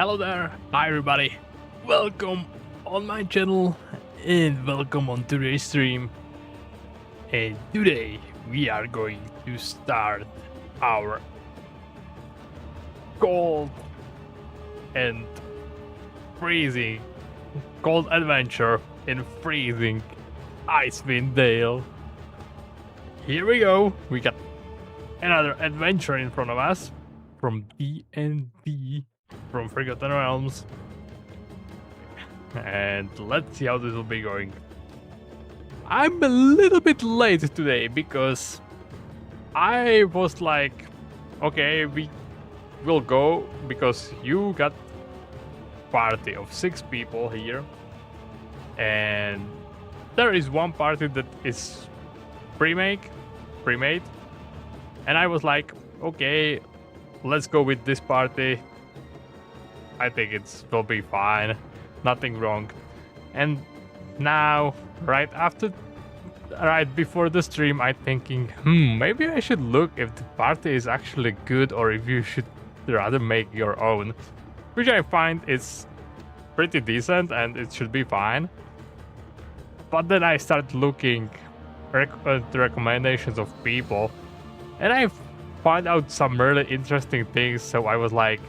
Hello there, hi everybody, welcome on my channel and welcome on today's stream. And today we are going to start our cold and freezing cold adventure in freezing Icewind Dale. Here we go, we got another adventure in front of us from D&D, from Forgotten Realms, and let's see how this will be going. I'm a little bit late today because I was like, okay, we will go because you got party of 6 people here, and there is one party that is pre-made, and I was like, okay, let's go with this party. I think it will be fine, nothing wrong. And now, right before the stream, I'm thinking, maybe I should look if the party is actually good or if you should rather make your own, which I find is pretty decent and it should be fine. But then I start looking at the recommendations of people, and I find out some really interesting things, so I was like,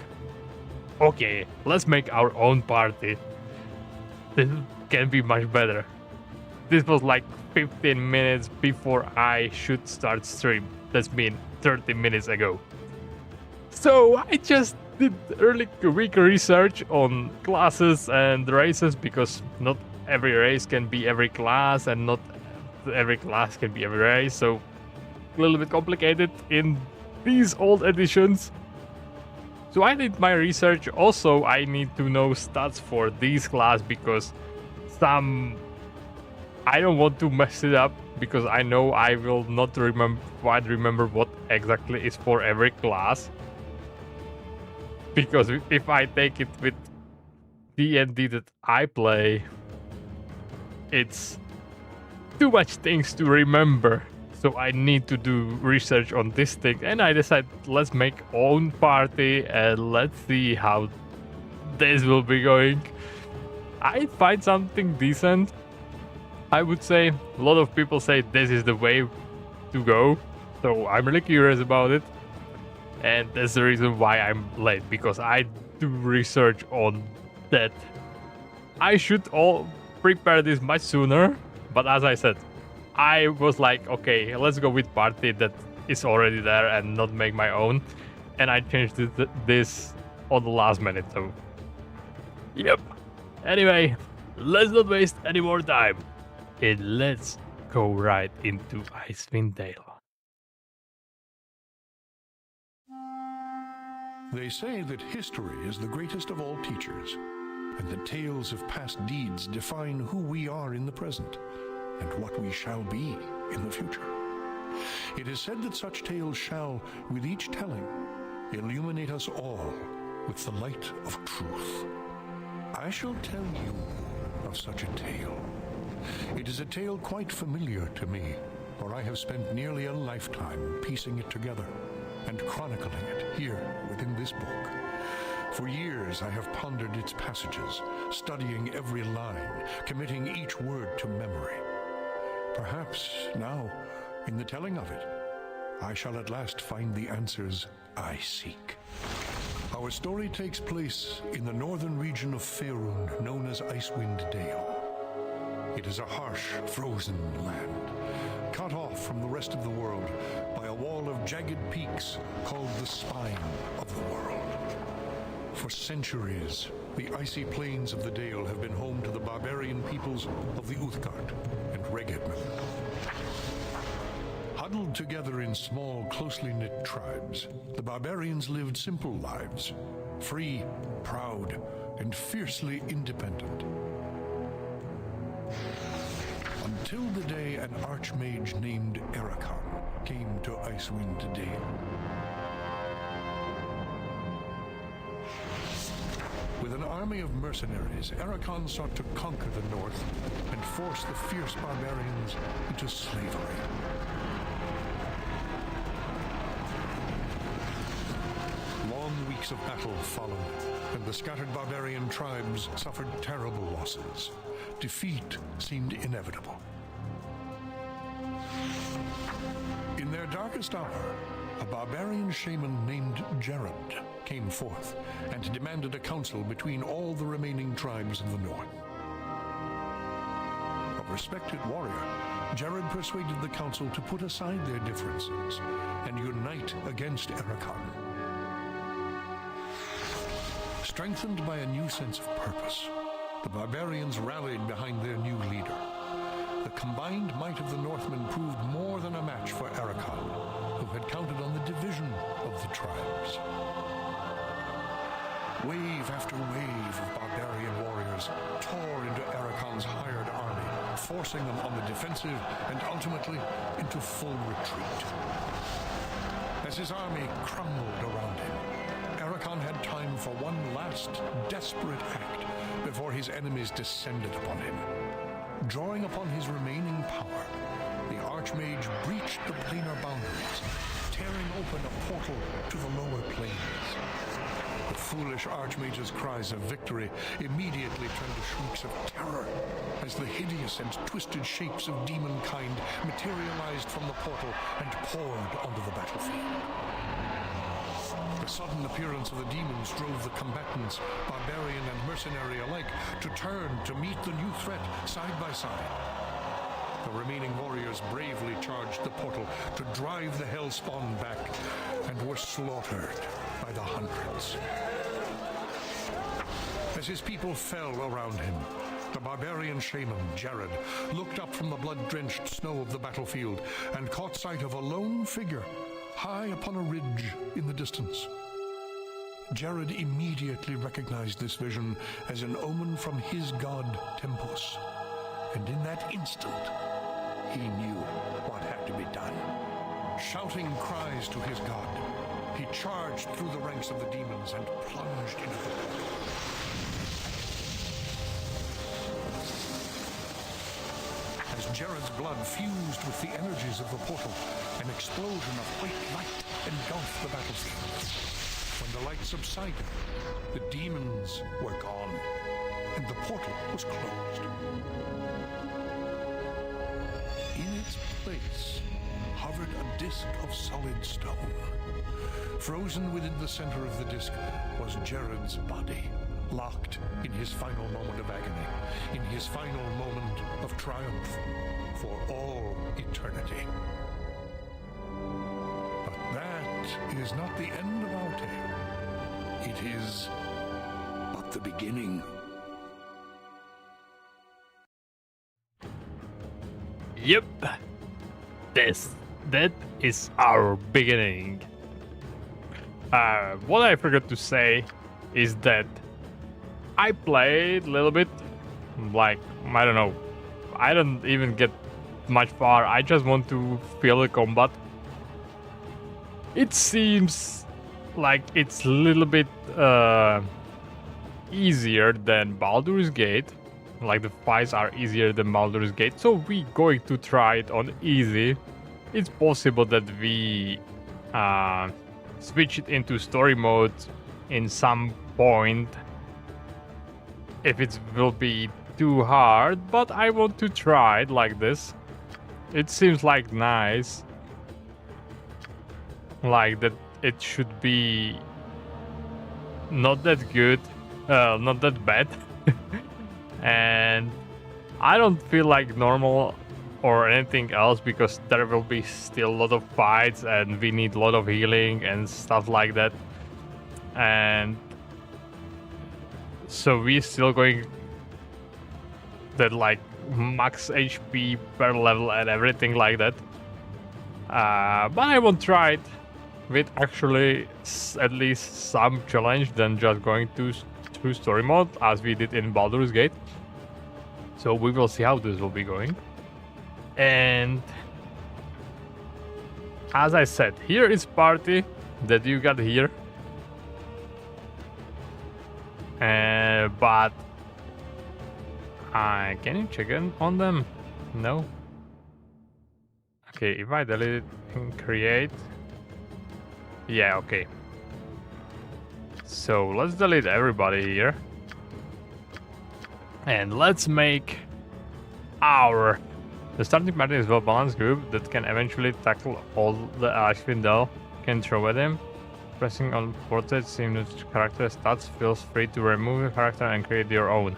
okay, let's make our own party. This can be much better. This was like 15 minutes before I should start stream. That's been 30 minutes ago. So I just did early week research on classes and races, because not every race can be every class and not every class can be every race. So a little bit complicated in these old editions. So I did my research. Also, I need to know stats for these class, because I don't want to mess it up, because I know I will not quite remember what exactly is for every class. Because if I take it with D&D that I play, it's too much things to remember. So I need to do research on this thing, and I decided let's make own party and let's see how this will be going. I find something decent. I would say a lot of people say this is the way to go, so I'm really curious about it, and that's the reason why I'm late, because I do research on that. I should all prepare this much sooner, but as I said, I was like, okay, let's go with party that is already there and not make my own. And I changed this on the last minute, so yep. Anyway, let's not waste any more time, and let's go right into Icewind Dale. They say that history is the greatest of all teachers, and that tales of past deeds define who we are in the present and what we shall be in the future. It is said that such tales shall, with each telling, illuminate us all with the light of truth. I shall tell you of such a tale. It is a tale quite familiar to me, for I have spent nearly a lifetime piecing it together and chronicling it here within this book. For years I have pondered its passages, studying every line, committing each word to memory. Perhaps now, in the telling of it, I shall at last find the answers I seek. Our story takes place in the northern region of Faerun, known as Icewind Dale. It is a harsh, frozen land, cut off from the rest of the world by a wall of jagged peaks called the Spine of the World. For centuries, the icy plains of the Dale have been home to the barbarian peoples of the Uthgard and Regedman. Huddled together in small, closely knit tribes, the barbarians lived simple lives, free, proud, and fiercely independent. Until the day an archmage named Erakan came to Icewind Dale. With an army of mercenaries, Erakan sought to conquer the north and force the fierce barbarians into slavery. Long weeks weeks of battle followed, and the scattered barbarian tribes suffered terrible losses. Defeat seemed inevitable. In their darkest hour, a barbarian shaman named Jared came forth and demanded a council between all the remaining tribes of the north. A respected warrior, Jared persuaded the council to put aside their differences and unite against Erakan. Strengthened by a new sense of purpose, the barbarians rallied behind their new leader. The combined might of the Northmen proved more than a match for Erakan, who had counted on the division of the tribes. Wave after wave of barbarian warriors tore into Erakan's hired army, forcing them on the defensive and ultimately into full retreat. As his army crumbled around him, Erakan had time for one last desperate act before his enemies descended upon him. Drawing upon his remaining power, the Archmage breached the planar boundaries, tearing open a portal to the lower planes. The foolish Archmage's cries of victory immediately turned to shrieks of terror as the hideous and twisted shapes of demonkind materialized from the portal and poured onto the battlefield. The sudden appearance of the demons drove the combatants, barbarian and mercenary alike, to turn to meet the new threat side by side. The remaining warriors bravely charged the portal to drive the hellspawn back and were slaughtered by the hundreds. As his people fell around him, the barbarian shaman, Jared, looked up from the blood-drenched snow of the battlefield and caught sight of a lone figure high upon a ridge in the distance. Jared immediately recognized this vision as an omen from his god Tempus, and in that instant, he knew what had to be done. Shouting cries to his god, he charged through the ranks of the demons and plunged into the battle. As Jared's blood fused with the energies of the portal, an explosion of white light engulfed the battlefield. When the light subsided, the demons were gone, and the portal was closed. In its place hovered a disk of solid stone. Frozen within the center of the disk was Jared's body, locked in his final moment of agony, in his final moment of triumph for all eternity. But that is not the end of our tale. It is but the beginning. Yep. That is our beginning. What I forgot to say is that I played a little bit, like, I don't know, I don't even get much far, I just want to feel the combat. It seems like it's a little bit easier than Baldur's Gate, like the fights are easier than Baldur's Gate, so we're going to try it on easy. It's possible that we switch it into story mode in some point if it will be too hard, but I want to try it like this. It seems like nice, like that it should be not that good, not that bad. And I don't feel like normal or anything else because there will be still a lot of fights and we need a lot of healing and stuff like that. And so we're still going that like max HP per level and everything like that. But I won't try it with actually at least some challenge than just going through story mode as we did in Baldur's Gate. So we will see how this will be going. And as I said, here is party that you got here. But can you check in on them? No. Okay, if I delete it and create. Yeah, okay. So let's delete everybody here. And let's make the starting party is well-balanced group that can eventually tackle all the Icewind can throw at him. Pressing on portrait seems character stats, feels free to remove a character and create your own.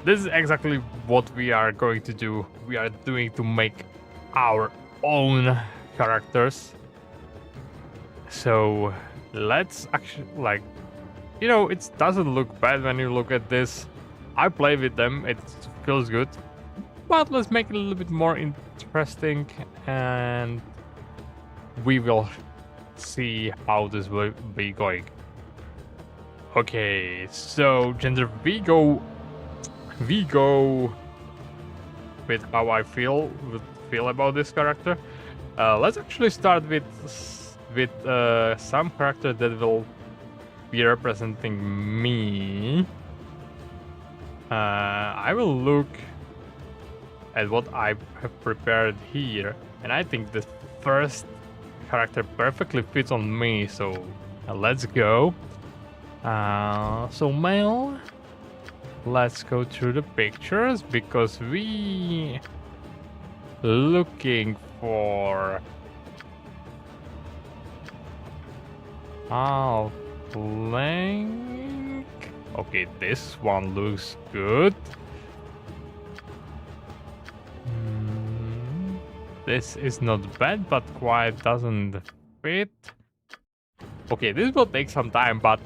This is exactly what we are going to do. We are doing to make our own characters. So let's actually, like, you know, it doesn't look bad when you look at this. I play with them, it feels good. But let's make it a little bit more interesting, and we will see how this will be going. Okay, so gender, we go with how I feel about this character. Let's actually start with some character that will be representing me. I will look at what I have prepared here, and I think the first character perfectly fits on me, so let's go. So male, let's go through the pictures because we looking for halfling. Okay, this one looks good. This is not bad, but quite doesn't fit. Okay, this will take some time, but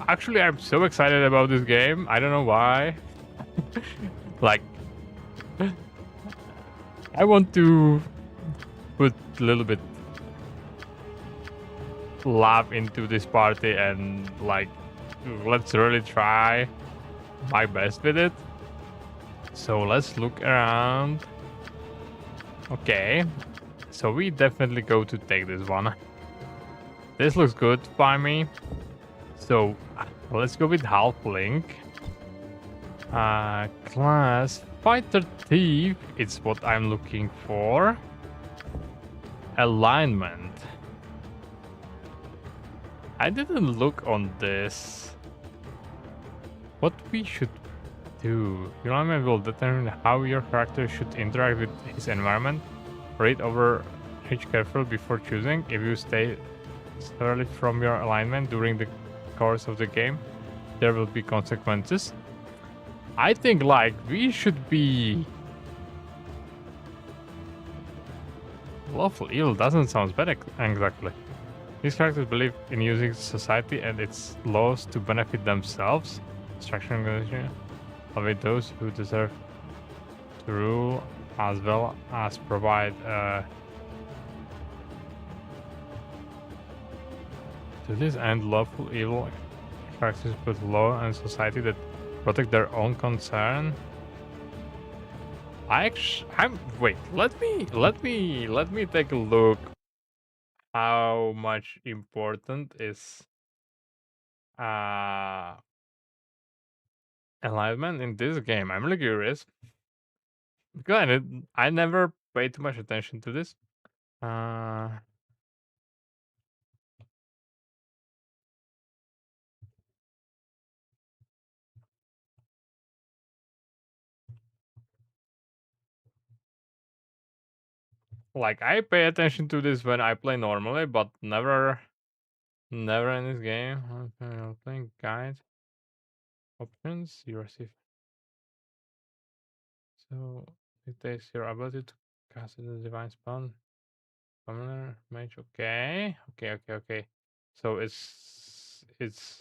actually I'm so excited about this game. I don't know why. Like, I want to put a little bit love into this party and like, let's really try my best with it. So let's look around. Okay, so we definitely go to take this one. This looks good by me. So let's go with halfling. Class fighter thief. It's what I'm looking for. Alignment. I didn't look on this. What we should do. Your alignment will determine how your character should interact with his environment. Read over each carefully before choosing. If you stay thoroughly from your alignment during the course of the game, there will be consequences. I think like we should be lawful evil. Doesn't sound bad exactly. These characters believe in using society and its laws to benefit themselves. Structuring with those who deserve to rule, as well as provide to this end lawful evil characters put law and society that protect their own concern. Wait, let me take a look how much important is alignment in this game. I'm really curious. Because I never paid too much attention to this. Like I pay attention to this when I play normally, but never in this game. Okay, playing guide options you receive. So it takes your ability to cast the divine spell. Summoner, mage. Okay. So it's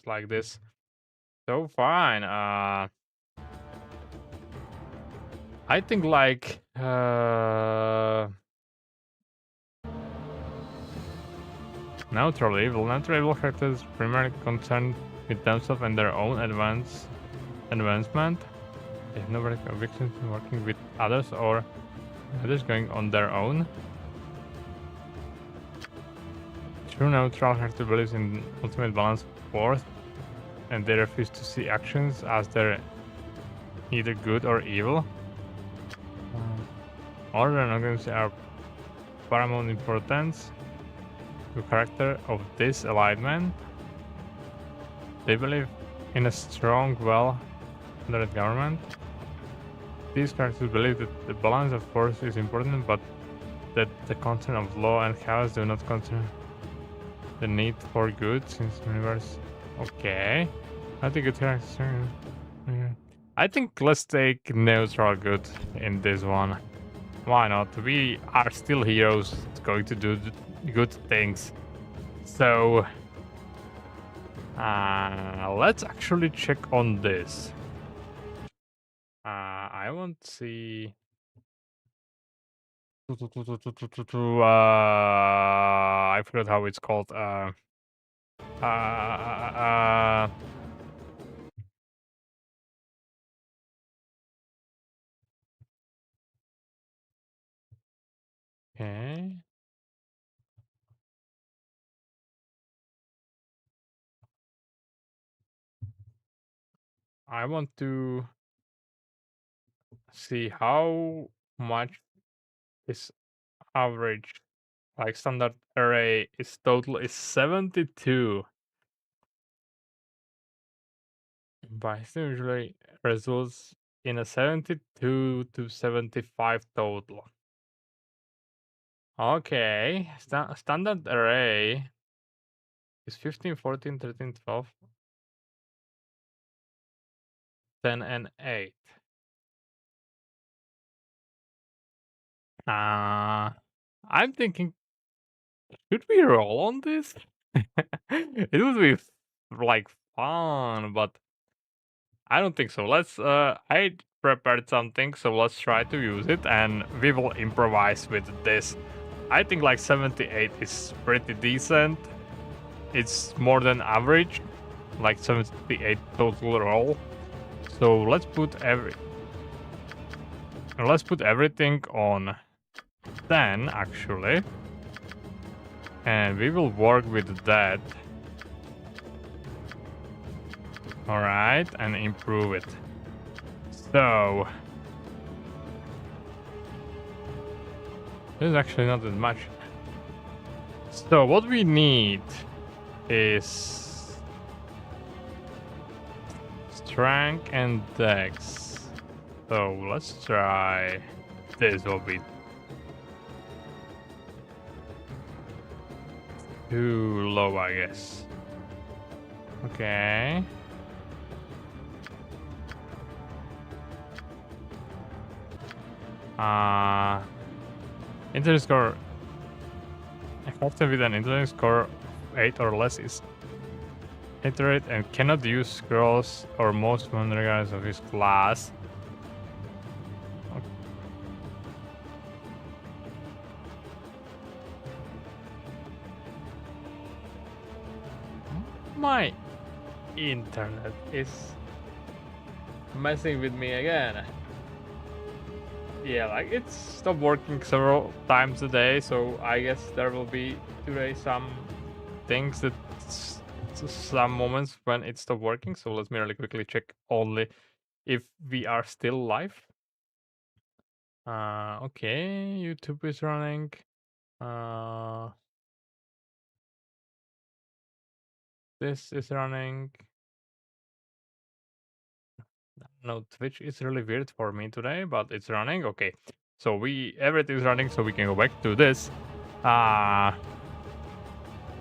like this. So fine. I think like neutral evil characters primarily concerned with themselves and their own advancement. They have no convictions in working with others or others going on their own. True neutral character believes in ultimate balance of force, and they refuse to see actions as they're either good or evil. Order and organization are paramount importance to character of this alignment. They believe in a strong, well-funded government. These characters believe that the balance of force is important, but that the concern of law and chaos do not concern the need for good since the universe. Okay. I think it's I think let's take neutral good in this one. Why not? We are still heroes going to do good things. So let's actually check on this. I want to see. I forgot how it's called. Okay. I want to see how much is average. Like standard array is total is 72. But usually results in a 72 to 75 total. Okay, standard array is 15, 14, 13, 12, 10, and 8. I'm thinking, should we roll on this? It would be like fun, but I don't think so. I prepared something, so let's try to use it and we will improvise with this. I think like 78 is pretty decent. It's more than average, like 78 total roll. So let's put everything on 10 actually. And we will work with that. Alright, and improve it. So this is actually not that much. So what we need is strength and dex. So let's try this. Will be too low, I guess. Okay. Intelligence score. A captain with an intelligence score of 8 or less is illiterate and cannot use scrolls or most regardless of his class. My internet is messing with me again. Yeah, like it's stopped working several times a day, so I guess there will be today some things that some moments when it stopped working. So let me really quickly check only if we are still live. Okay, YouTube is running. This is running. No, Twitch is really weird for me today, but it's running. Okay, so everything is running, so we can go back to this.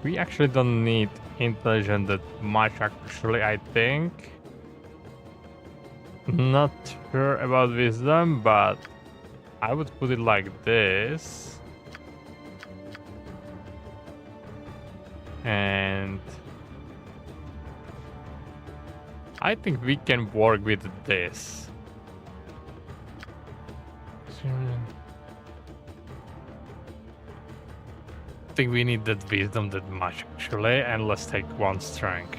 We actually don't need intelligence that much. Actually, I think. Not sure about wisdom, but I would put it like this. And I think we can work with this. I think we need that wisdom that much actually, and let's take one strength.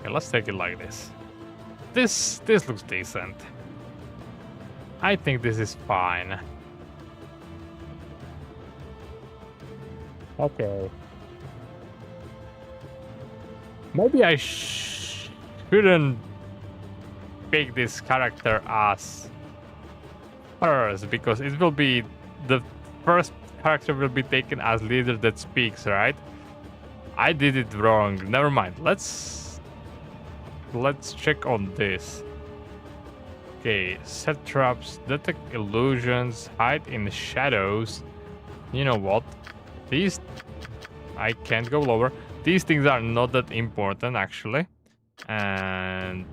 Okay, let's take it like this. This looks decent. I think this is fine. Okay. Maybe I shouldn't pick this character as first because it will be the first character will be taken as leader that speaks, right? I did it wrong. Never mind. Let's check on this. Okay, set traps, detect illusions, hide in the shadows. You know what? These I can't go lower. These things are not that important actually. And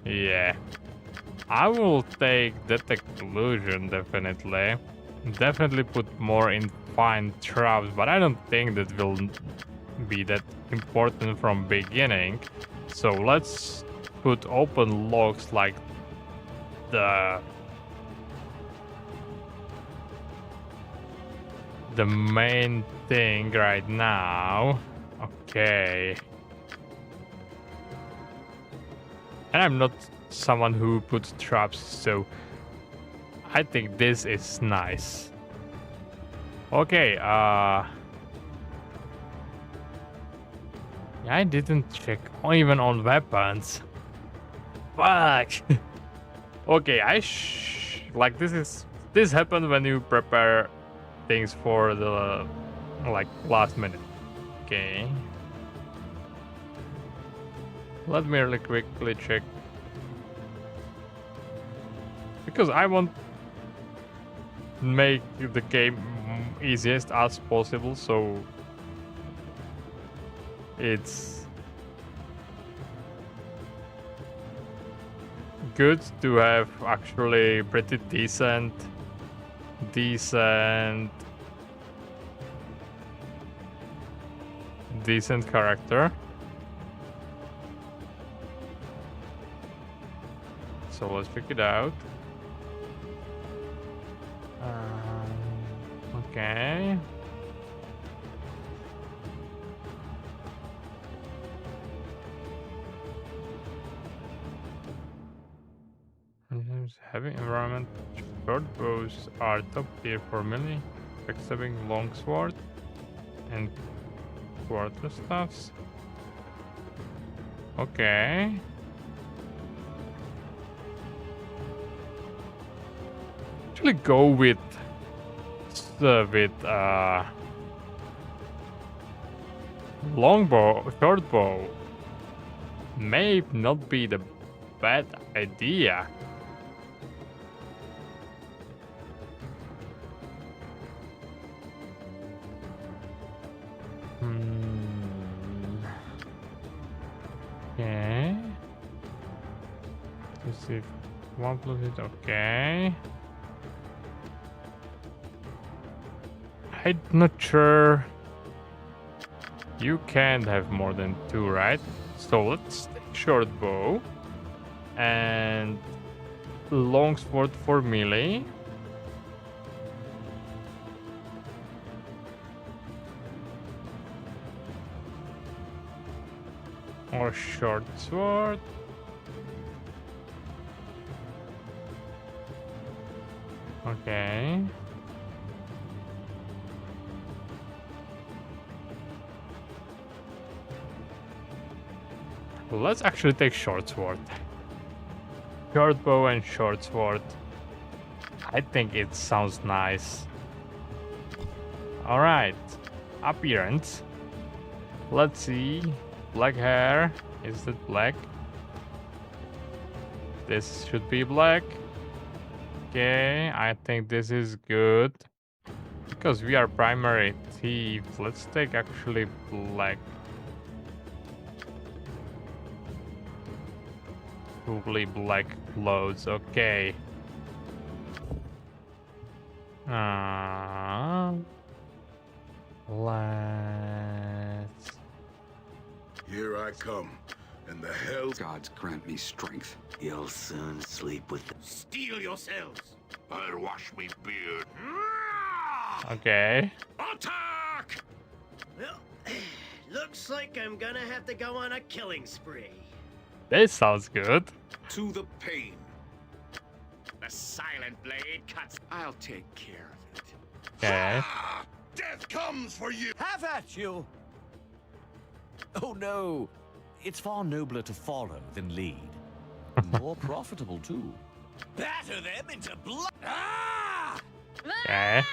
yeah. I will take detect illusion definitely. Definitely put more in find traps, but I don't think that will be that important from beginning. So let's put open locks like the main thing right now. Okay. And I'm not someone who puts traps, so I think this is nice. Okay, I didn't check even on weapons. Fuck. Okay, like this happened when you prepare things for the like last minute. Okay. Let me really quickly check. Because I want to make the game easiest as possible, so it's good to have actually pretty decent character. So let's check it out. Okay. Heavy environment. Short bows are top tier for melee, backstabbing longsword, and quarter staffs. Okay. Actually, go with longbow, short bow. May not be the bad idea. Okay. Let's see if 1 plus it. Okay. I'm not sure. You can't have more than 2, right? So let's take short bow and longsword for melee. Or short sword. Okay. Let's actually take short sword. Short bow and short sword. I think it sounds nice. Alright. Appearance. Let's see. Black hair. Is it black? This should be black. Okay, I think this is good. Because we are primary thieves. Let's take actually black. Fully black clothes. Okay. Let's. Here I come, and the hell gods grant me strength. You'll soon sleep with the... steel yourselves. I'll wash me beard. Okay. Attack! Well, looks like I'm gonna have to go on a killing spree. This sounds good. To the pain. The silent blade cuts. I'll take care of it. Okay. Death comes for you. Have at you! Oh no, it's far nobler to follow than lead. More profitable too. Batter them into blood! Ah! Okay.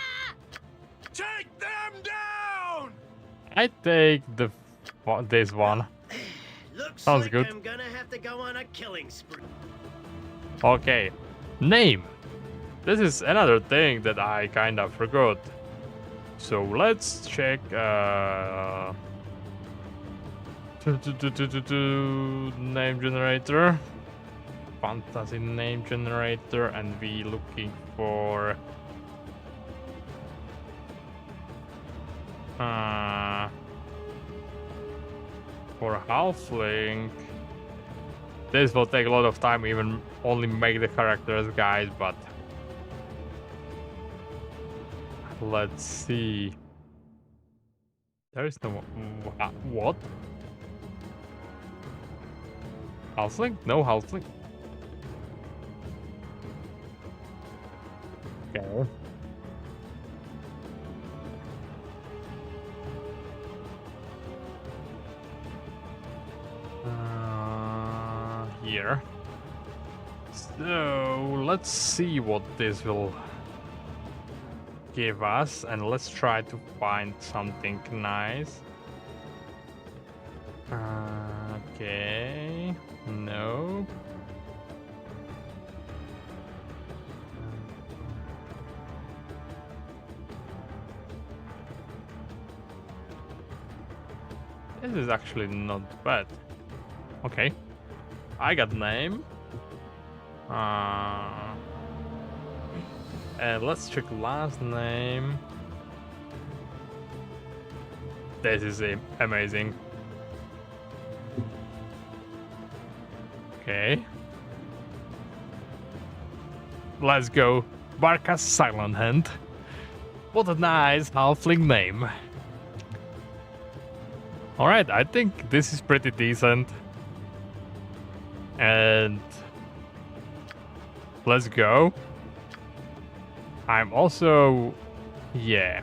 I take this one. Looks Sounds like good. I'm gonna have to go on a killing spree. Okay, name. This is another thing that I kind of forgot. So let's check. Name generator. Fantasy name generator, and we looking for. For halfling. This will take a lot of time, even only make the characters, guys, but let's see. There is no what? Halfling? No halfling. Okay. Here. So let's see what this will give us, and let's try to find something nice. Okay. No. This is actually not bad. Okay. I got name. And let's check last name. This is amazing. Okay. Let's go. Barca's Silent Hand. What a nice halfling name. Alright, I think this is pretty decent. And let's go. I'm also... yeah.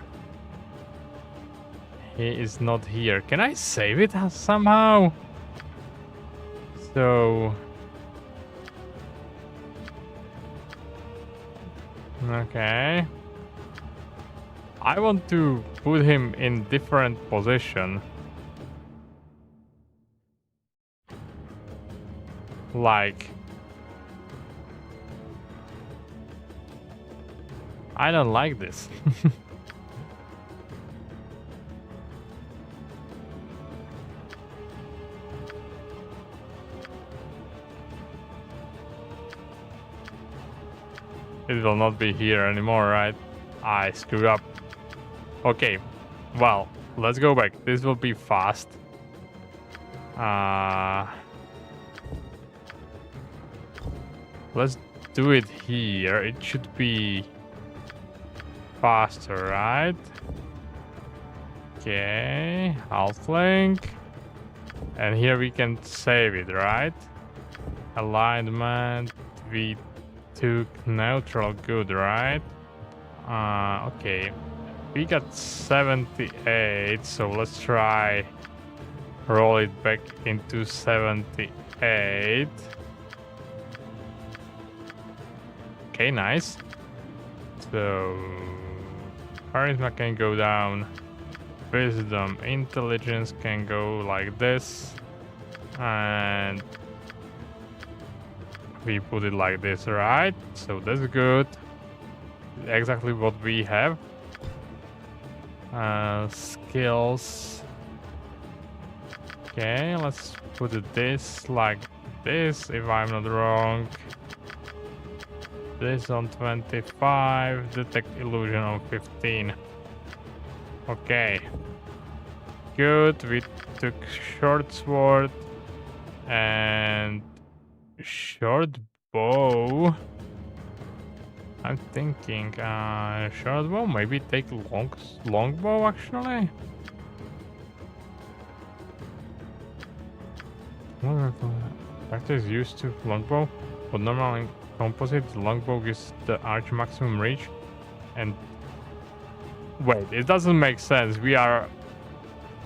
He is not here. Can I save it somehow? So... okay. I want to put him in different position. Like... I don't like this. It will not be here anymore, right? I screwed up. Okay, well, let's go back. This will be fast. Let's do it here. It should be faster, right? Okay, halfling. And here we can save it, right? Alignment, we took neutral, good, right? Okay, we got 78, so let's try roll it back into 78. Okay, nice. So charisma can go down, wisdom, intelligence can go like this, and we put it like this, right? So that's good. Exactly what we have. Skills. Okay, let's put it this like this, if I'm not wrong. This on 25, detect illusion on 15. Okay. Good, we took short sword and short bow. I'm thinking short bow, maybe take long bow actually. Practice used to longbow, but normally composite longbow is the arch maximum reach. And wait, it doesn't make sense. We are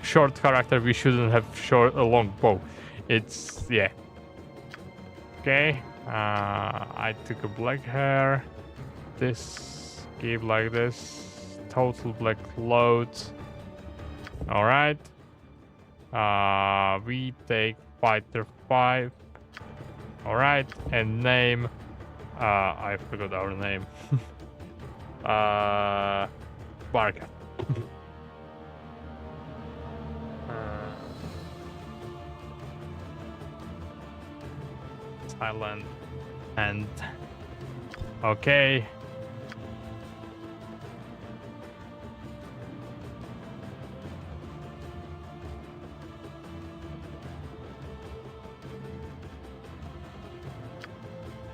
short character. We shouldn't have a long bow. It's yeah. Okay. I took a black hair. This give like this. Total black loads. Alright. We take fighter 5. Alright, and name. I forgot our name. Barca. Silent. And. Okay.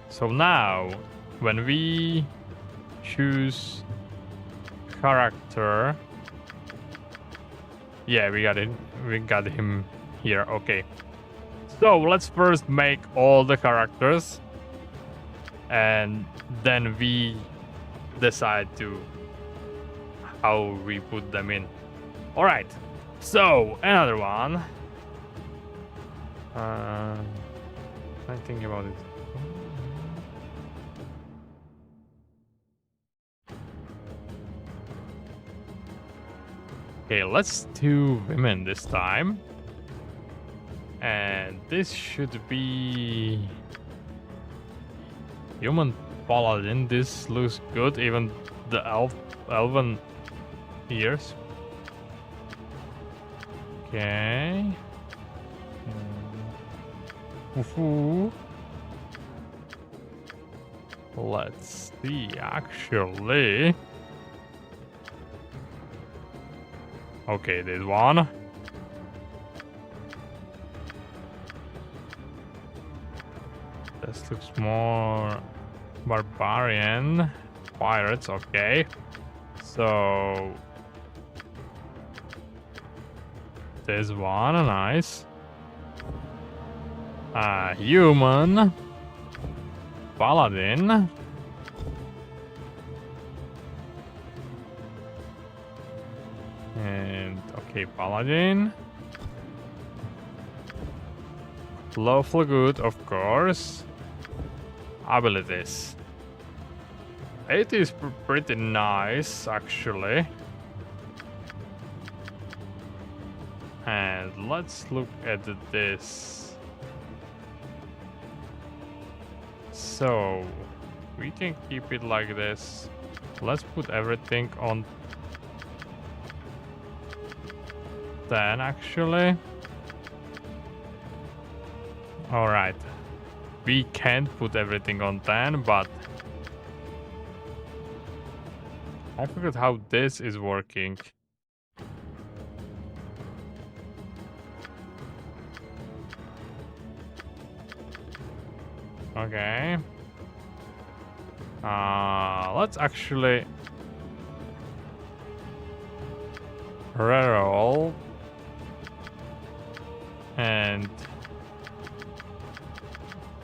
So now, when we choose character, yeah, we got it. We got him here. Okay. So let's first make all the characters, and then we decide to how we put them in. All right. So another one. I'm thinking about it. Okay, let's do women this time. And this should be human paladin. This looks good, even the elven ears. Okay. Woohoo. Let's see, actually. Okay, this one. This looks more barbarian. Pirates, okay. So this one, nice. Human. Paladin. And okay, paladin. Lawful good, of course. Abilities. It is pretty nice, actually. And let's look at this. So we can keep it like this. Let's put everything on 10, actually. All right. We can't put everything on 10, but I forgot how this is working. Okay. Let's actually reroll and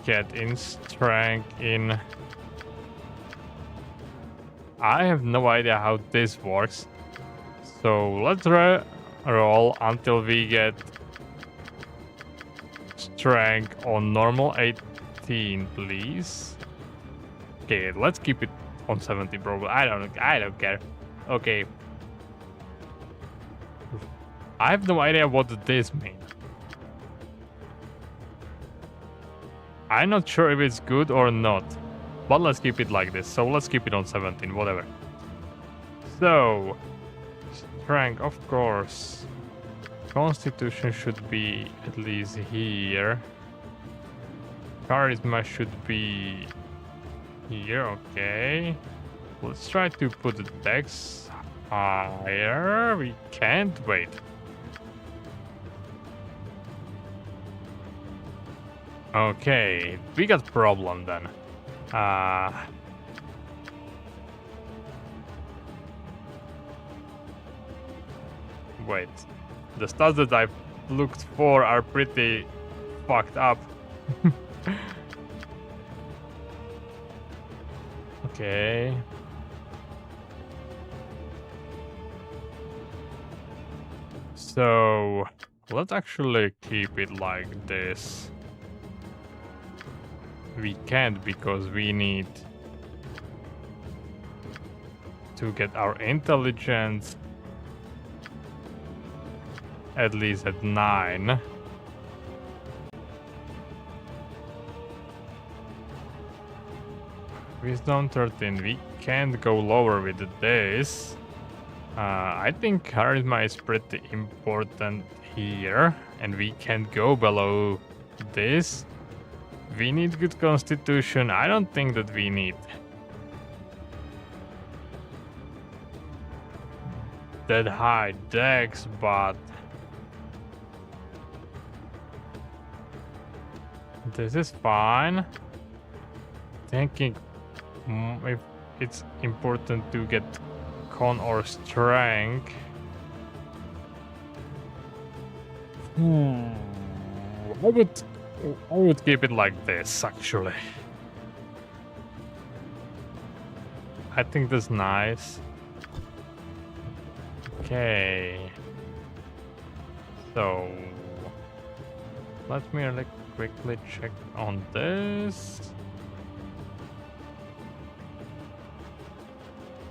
get in strength in. I have no idea how this works. So let's roll until we get strength on normal 18, please. Okay, let's keep it on 17 probably. I don't care. Okay. I have no idea what this means. I'm not sure if it's good or not. But let's keep it like this. So let's keep it on 17, whatever. So, strength, of course. Constitution should be at least here. Charisma should be here, okay. Let's try to put the dex higher. We can't wait. Okay, we got problem then. Wait, the stats that I've looked for are pretty fucked up. Okay. So, let's actually keep it like this. We can't because we need to get our intelligence at least at 9. Wisdom 13. We can't go lower with this. I think charisma is pretty important here, and we can't go below this. We need good constitution. I don't think that we need that high dex, but this is fine. Thinking if it's important to get con or strength. I would keep it like this, actually. I think that's nice. Okay. So let me quickly check on this.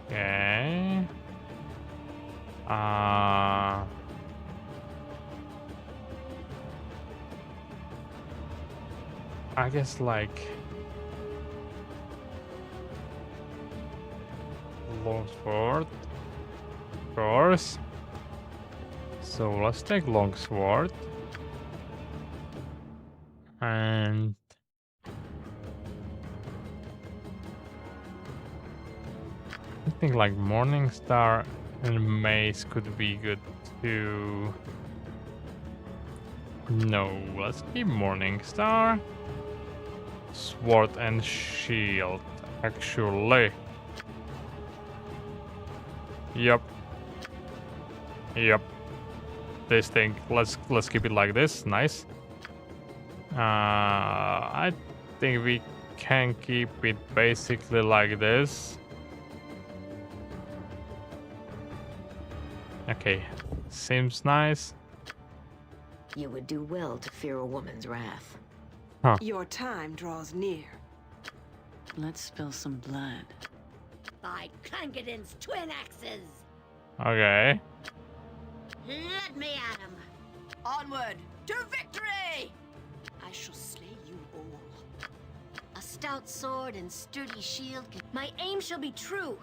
Okay. I guess like longsword, of course. So let's take longsword and I think like Morningstar and Mace could be good too. No, let's keep Morningstar. Sword and shield, actually. Yep. This thing, let's keep it like this. Nice. I think we can keep it basically like this. Okay, seems nice. You would do well to fear a woman's wrath. Huh. Your time draws near. Let's spill some blood. By Clangeddon's twin axes! Okay. Let me at him! Onward to victory! I shall slay you all. A stout sword and sturdy shield. My aim shall be true.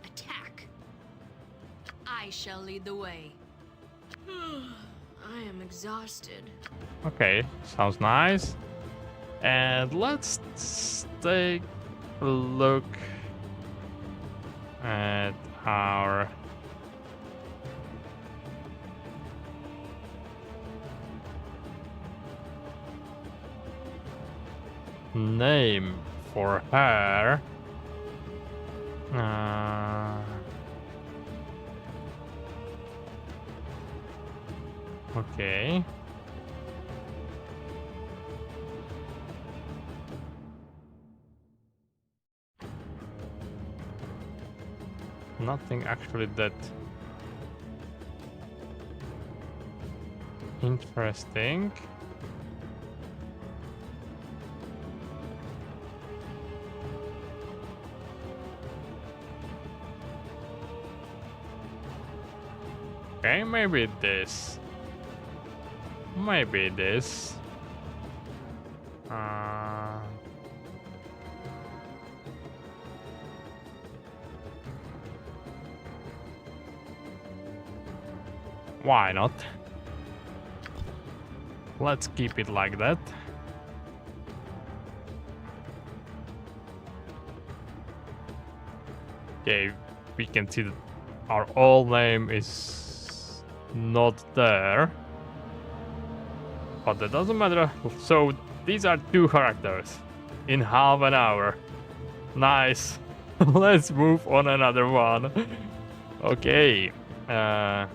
Attack. I shall lead the way. I am exhausted. Okay, sounds nice. And let's take a look at our name for her. Okay. Nothing actually that interesting. Okay, maybe this. Maybe this. Why not? Let's keep it like that. Okay, we can see that our old name is not there. But that doesn't matter. So these are 2 characters in half an hour. Nice. Let's move on another one. Okay. I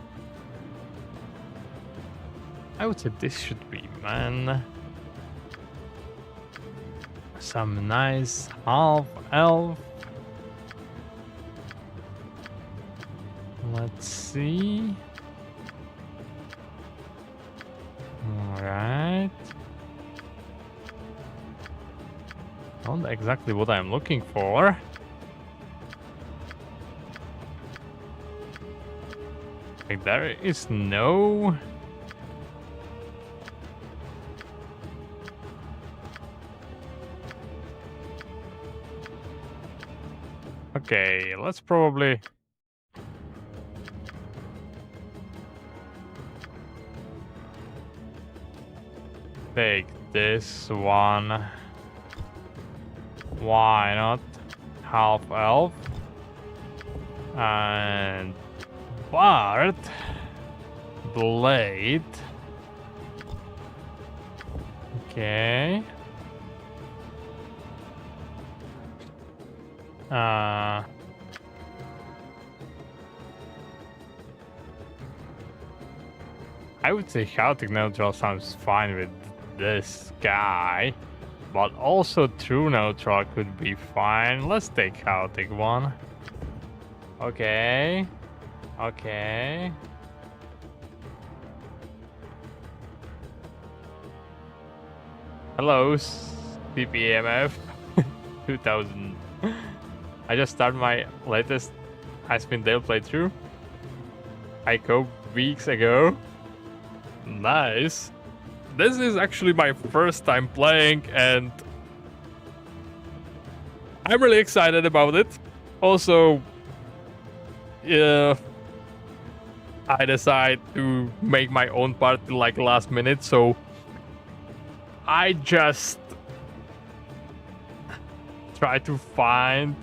would say this should be man. Some nice half elf. Let's see. Alright. Not exactly what I'm looking for. Like there is no... Okay, let's probably... take this one. Why not? Half elf. And... Bard. Blade. Okay. I would say chaotic neutral sounds fine with this guy, but also true neutral could be fine. Let's take chaotic one. Okay. Okay. Hello, CPMF 2000. I just started my latest Icewind Dale playthrough. I coped weeks ago. Nice. This is actually my first time playing and I'm really excited about it. Also, I decide to make my own party like last minute, so I just try to find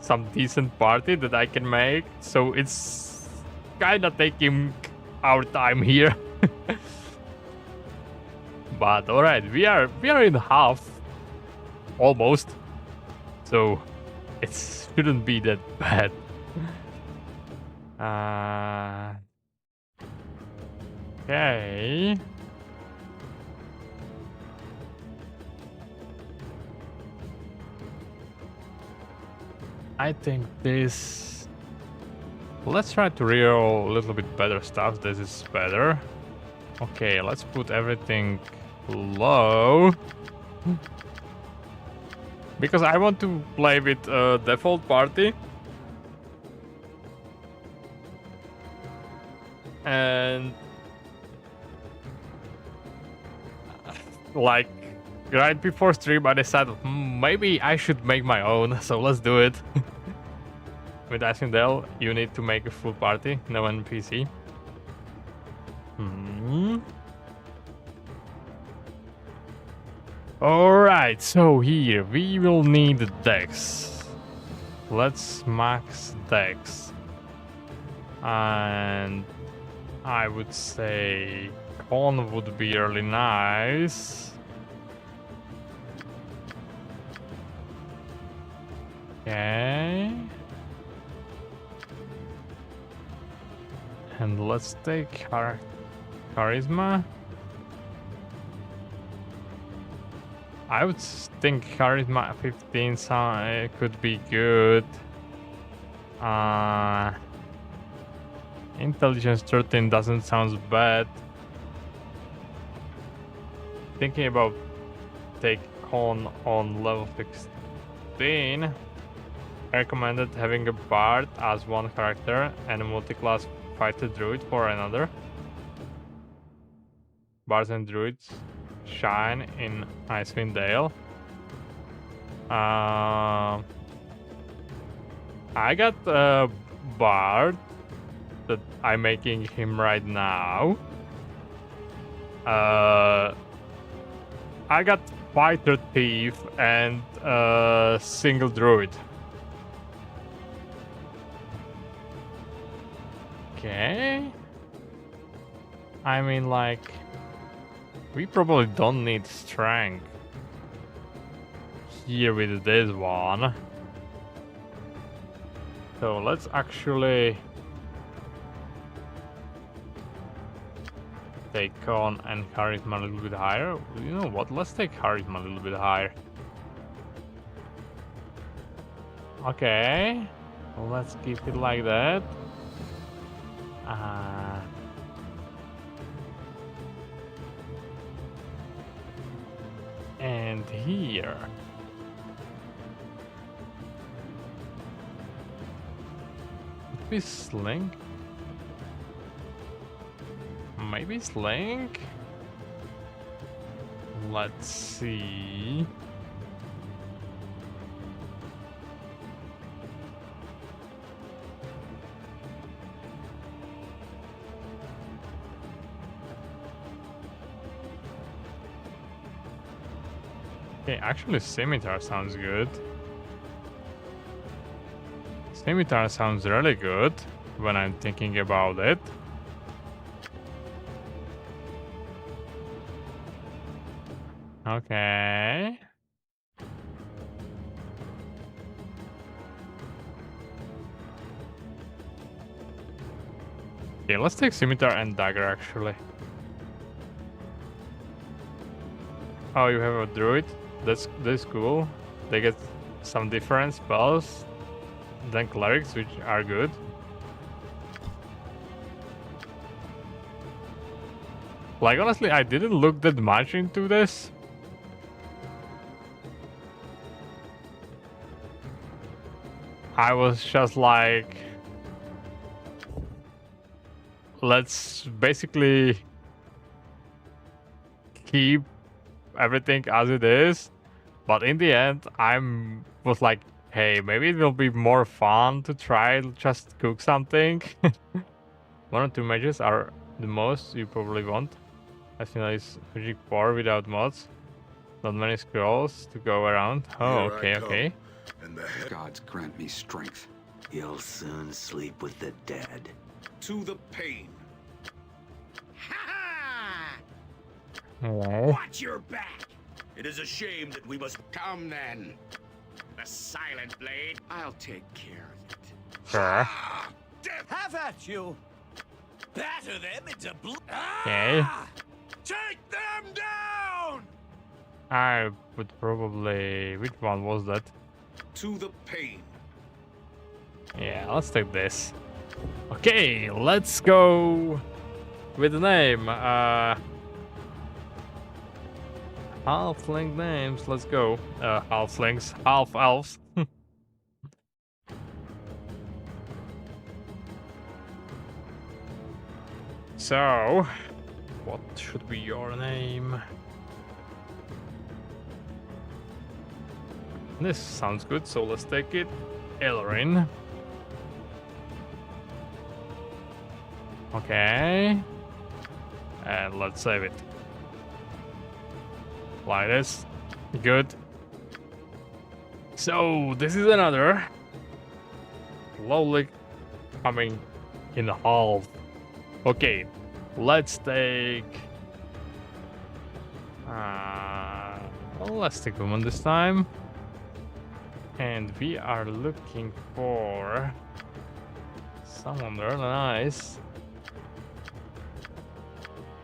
some decent party that I can make. So it's kind of taking our time here. But all right, we are in half almost, so it shouldn't be that bad. Okay. I think this... Let's try to reroll a little bit better stuff. This is better. Okay, let's put everything low. Because I want to play with default party. And... like, right before stream I decided maybe I should make my own, so let's do it. With Icewind Dale, you need to make a full party, no NPC. Alright, so here we will need Dex. Let's max Dex. And I would say Con would be really nice. Okay. And let's take Charisma. I would think Charisma 15 could be good. Intelligence 13 doesn't sound bad. Thinking about take Con on level 16. I recommended having a Bard as one character and a multi-class fighter druid for another. Bards and druids shine in Icewind Dale. I got a Bard that I'm making him right now. I got fighter thief and single druid. Okay. I mean, like, we probably don't need strength here with this one. So let's actually take Con and Charisma a little bit higher. You know what? Let's take Charisma a little bit higher. Okay. Well, let's keep it like that. And here. Could we sling? Maybe sling? Let's see. Okay, actually scimitar sounds good. Scimitar sounds really good when I'm thinking about it. Okay. Okay, let's take scimitar and dagger actually. Oh, you have a druid? That's cool. They get some different spells than clerics, which are good. Like honestly, I didn't look that much into this. I was just like, let's basically keep everything as it is. But in the end, was like, hey, maybe it will be more fun to try just cook something. 1 or 2 mages are the most you probably want. I think it's Magic 4 without mods. Not many scrolls to go around. Oh, okay. And the Gods grant me strength. You'll soon sleep with the dead. To the pain. Ha Oh. Watch your back. It is a shame that we must come then. The silent blade. I'll take care of it. Sure. Have at you! Batter them into Okay. Take them down. I would probably... Which one was that? To the pain. Yeah, let's take this. Okay, let's go with the name. Halfling names, let's go. Halflings, half elves. So, what should be your name? This sounds good, so let's take it. Elrin. Okay. And let's save it. Like this. Good. So, this is another. Slowly coming in half. Okay. Let's take... let's take woman this time. And we are looking for someone really nice.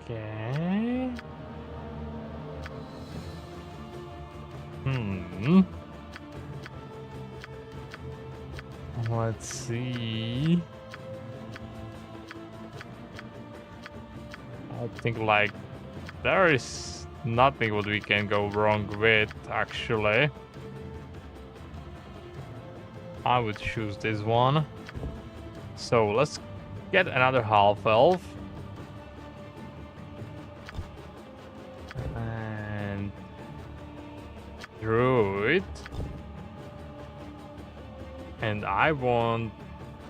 Okay. Let's see. I think like there is nothing what we can go wrong with actually. I would choose this one. So let's get another half elf. And druid. And I want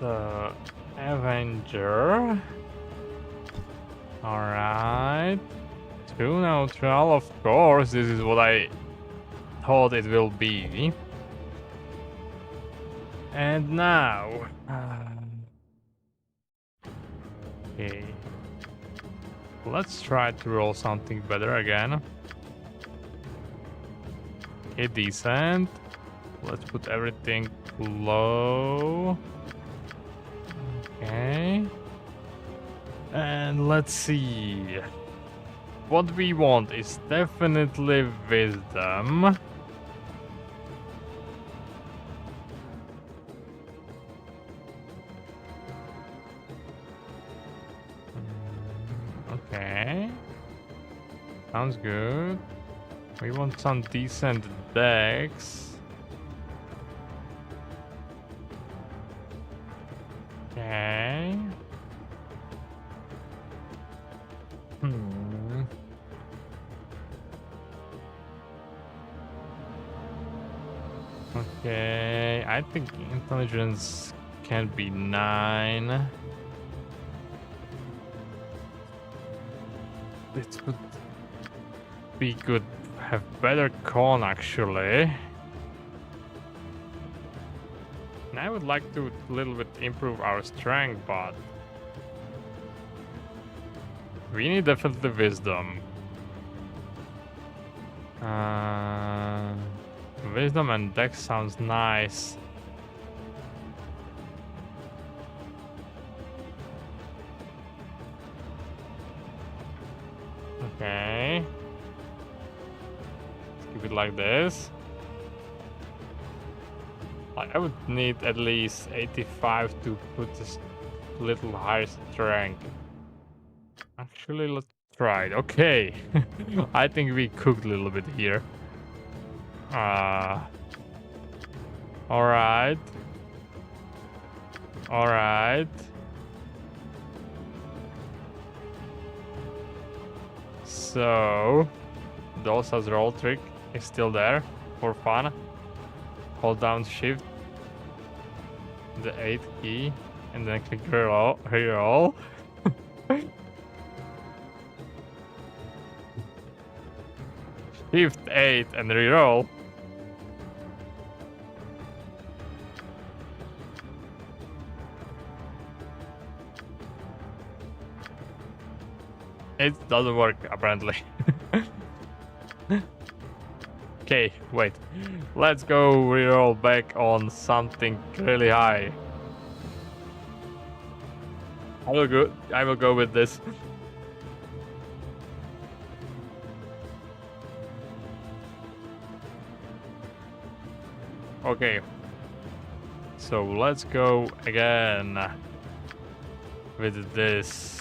the Avenger. Alright. 2 neutral, of course. This is what I thought it will be. And now... okay. Let's try to roll something better again. Okay, decent. Let's put everything low. Okay. And let's see. What we want is definitely wisdom. Okay. Sounds good. We want some decent decks. Okay. Hmm. Okay, I think intelligence can be 9. It would be good to have better con actually. And I would like to a little bit improve our strength, but we need definitely wisdom. Wisdom and dex sounds nice. Okay. Let's keep it like this. I would need at least 85 to put this little higher strength. Actually, let's try it. Okay. I think we cooked a little bit here. Alright. Alright. So, Dosa's roll trick is still there for fun. Hold down shift, the 8 key, and then click reroll. Shift 8 and reroll. It doesn't work apparently. Okay, wait. Let's go reroll back on something really high. I will go with this. Okay. So let's go again with this.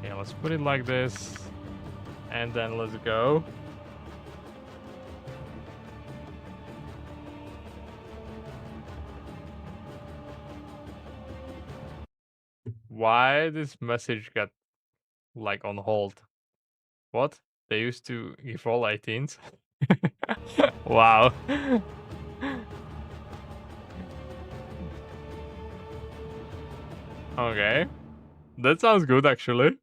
Yeah, let's put it like this. And then let's go. Why this message got like on hold? What? They used to give all 18s? Wow. Okay. That sounds good actually.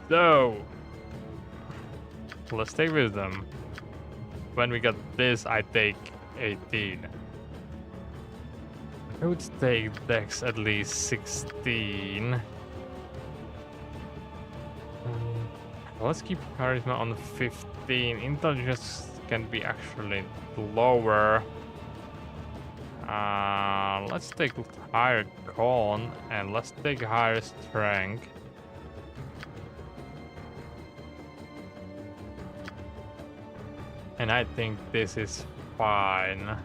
So, let's take wisdom. When we got this, I take 18. I would take dex at least 16. Let's keep charisma on 15. Intelligence can be actually lower. Let's take higher con and let's take higher strength. And I think this is fine.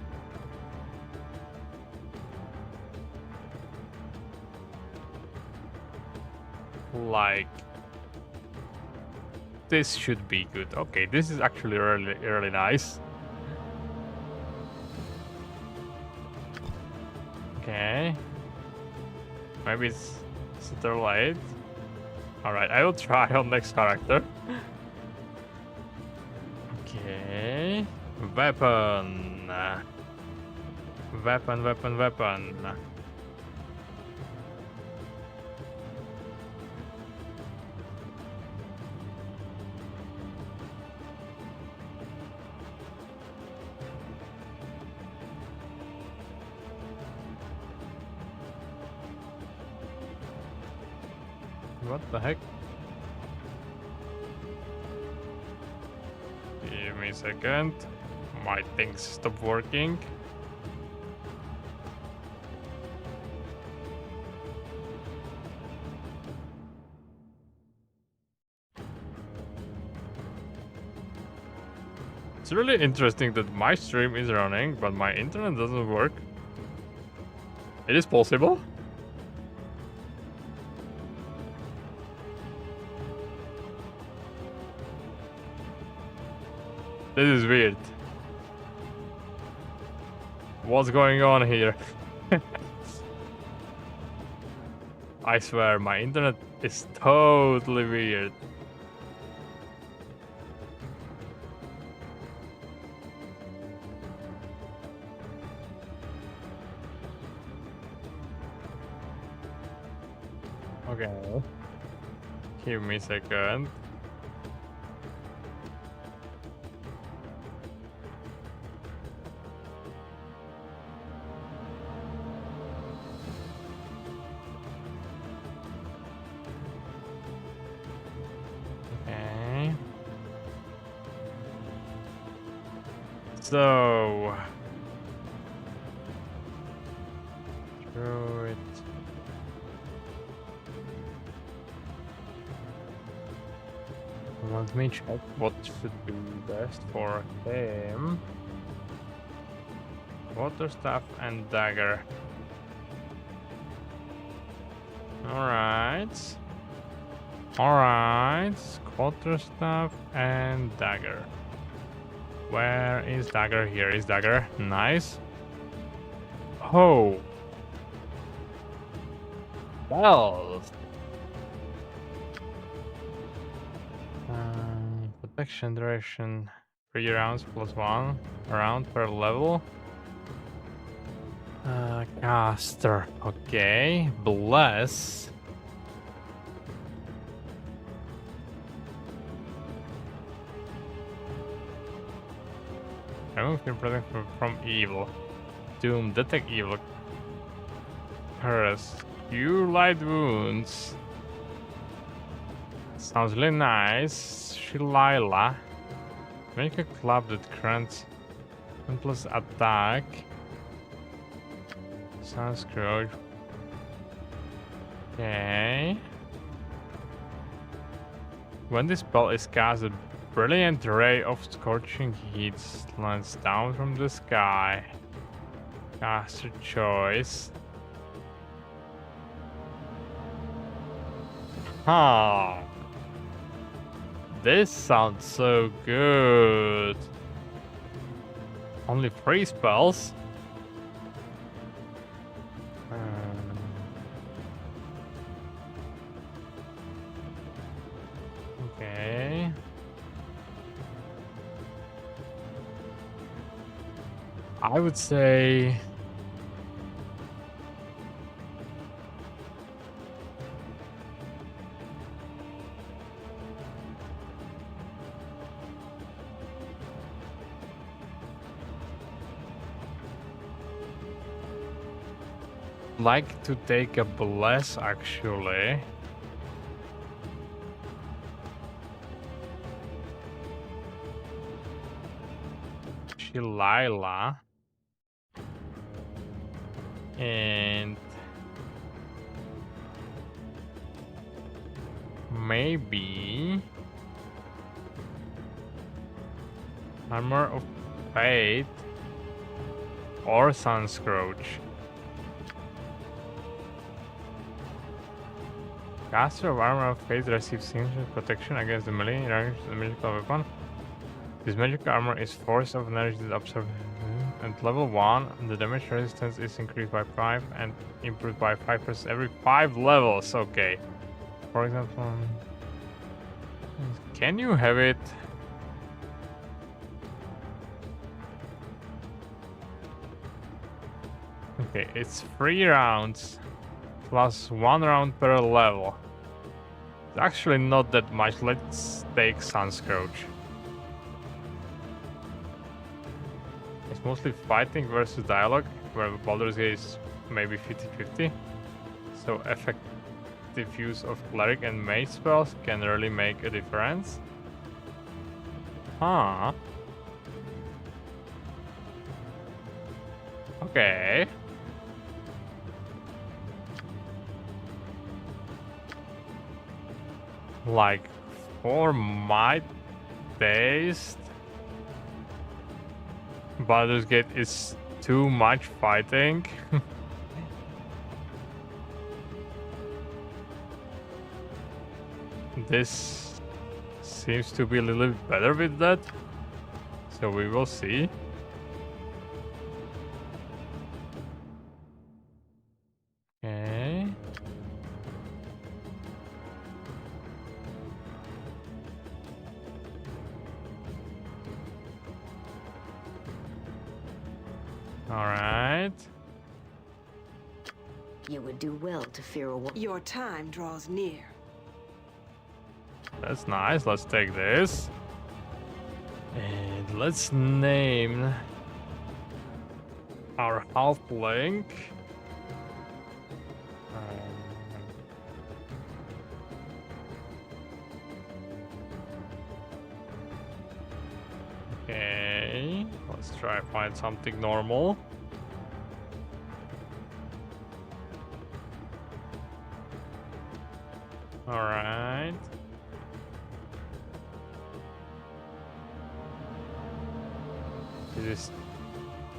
Like, this should be good. Okay, this is actually really nice. Okay. Maybe it's too late. Alright, I will try on next character. Okay. Weapon. Weapon. What the heck? Give me a second. My things stop working. It's really interesting that my stream is running, but my internet doesn't work. It is possible. This is weird. What's going on here? I swear, my internet is totally weird. Okay. Give me a second. Okay. So. Through it. Let me check what should be best for him. Water staff and dagger. Alright. Alright. Water staff and dagger. Where is dagger? Here is dagger. Nice. Oh. Well. Protection duration 3 rounds plus 1 round per level. Caster. Okay. Bless. Remove your protection from evil. Doom. Detect evil. Curse. Cure light wounds. Sounds really nice. Shillila. Make a club that grants 1+ attack. Sunscrooge. Okay. When this spell is cast, a brilliant ray of scorching heat slants down from the sky. Caster choice. Huh. This sounds so good. Only 3 spells. Okay. I would say like to take a bless actually. Shillila. And maybe Armor of Fate or Sunscrooge. Caster of Armor of Fate receives significant protection against the melee range of the magical weapon. This magical armor is force of energy that absorbs. At level 1, the damage resistance is increased by 5 and improved by 5% every 5 levels. Okay. For example, can you have it? Okay, it's 3 rounds plus 1 round per level. It's actually not that much. Let's take Sunscrooge. It's mostly fighting versus dialogue, where Baldur's Gate is maybe 50-50. So effective use of cleric and mage spells can really make a difference. Huh. Okay. Like, for my taste, Baldur's Gate is too much fighting. This seems to be a little bit better with that, so we will see. Okay. All right. You would do well to fear a woman. Your time draws near. That's nice. Let's take this. And let's name our half-link. Okay, let's try find something normal. All right.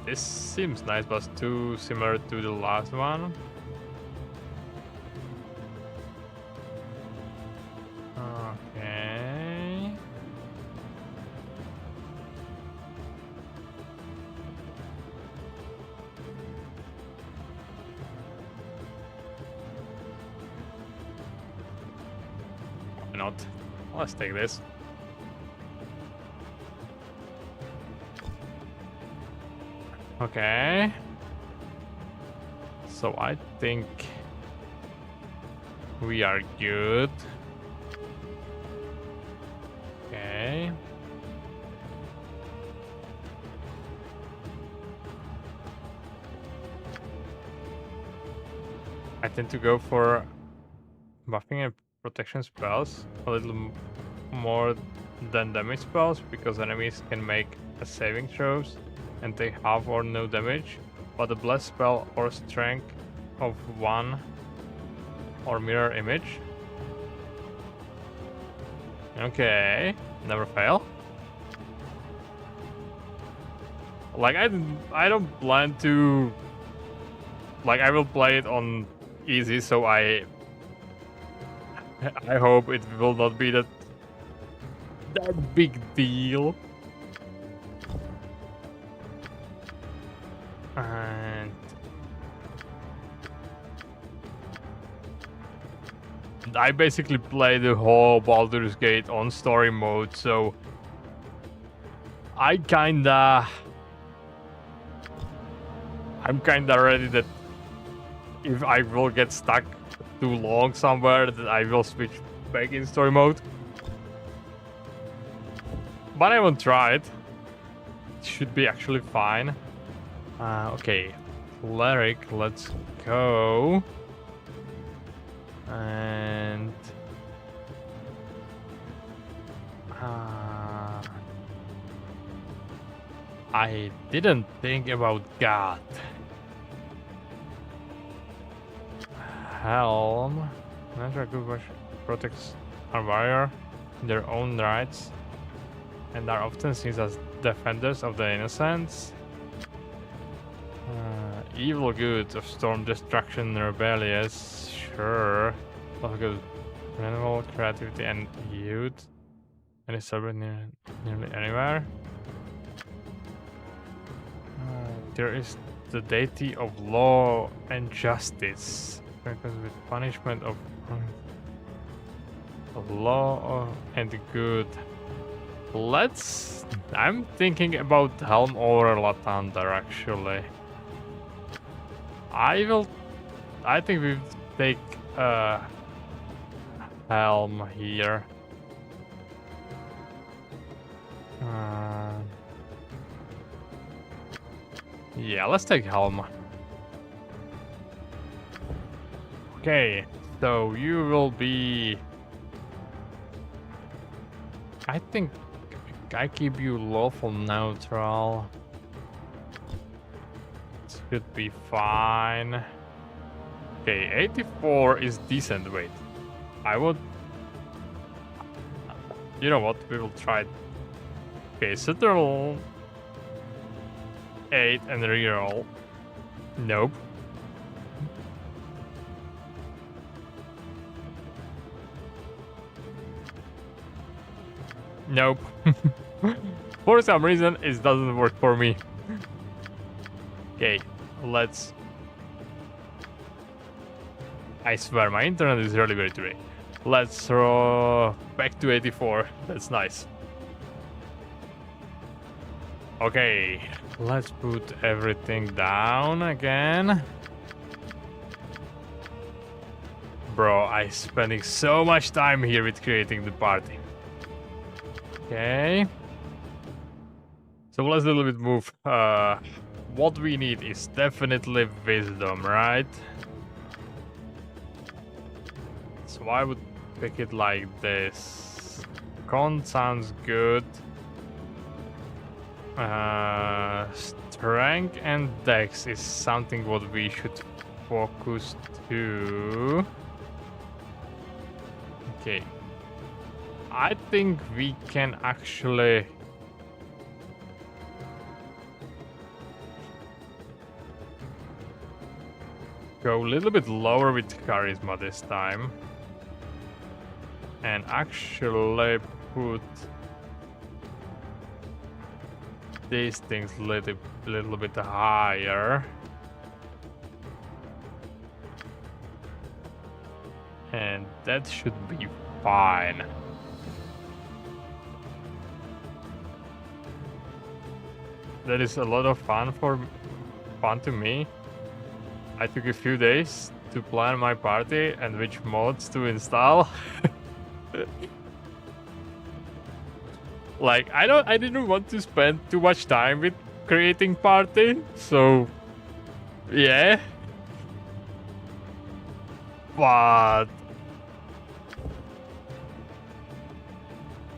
This seems nice, but too similar to the last one. Okay. Why not? Let's take this. Okay. So I think we are good. Okay. I tend to go for buffing and protection spells a little more than damage spells because enemies can make a saving throws and take half or no damage, but a bless spell or strength of 1 or mirror image. Okay, never fail. Like I don't plan to. Like I will play it on easy, so I hope it will not be that big deal. And I basically play the whole Baldur's Gate on story mode, so I'm kinda ready that if I will get stuck too long somewhere, that I will switch back in story mode. But I won't try it. It should be actually fine. Okay, cleric, let's go. And I didn't think about God. Helm. Natural good protects our warrior in their own rights and are often seen as defenders of the innocents. Evil good of storm destruction rebellious. Sure. Also good animal creativity and youth. And it's celebrated nearly anywhere. There is the deity of law and justice. Because with punishment of law and good. I'm thinking about Helm over Lathander actually. I think we take Helm here. Yeah, let's take Helm. Okay, so you will be... I think I keep you lawful neutral. Should be fine. Okay, 84 is decent weight. I would... You know what, we will try... Okay, Citadel 8 and reroll. Nope. Nope. For some reason, it doesn't work for me. Okay, let's I swear, my internet is really very today. Let's throw back to 84. That's nice. Okay, let's put everything down again. Bro, I'm spending so much time here with creating the party. Okay. So let's a little bit move. What we need is definitely wisdom, right? So I would pick it like this. Con sounds good. Strength and dex is something what we should focus to. Okay. I think we can actually go a little bit lower with charisma this time. And actually put these things a little bit higher. And that should be fine. That is a lot of fun to me. I took a few days to plan my party and which mods to install. Like I didn't want to spend too much time with creating party, so yeah. But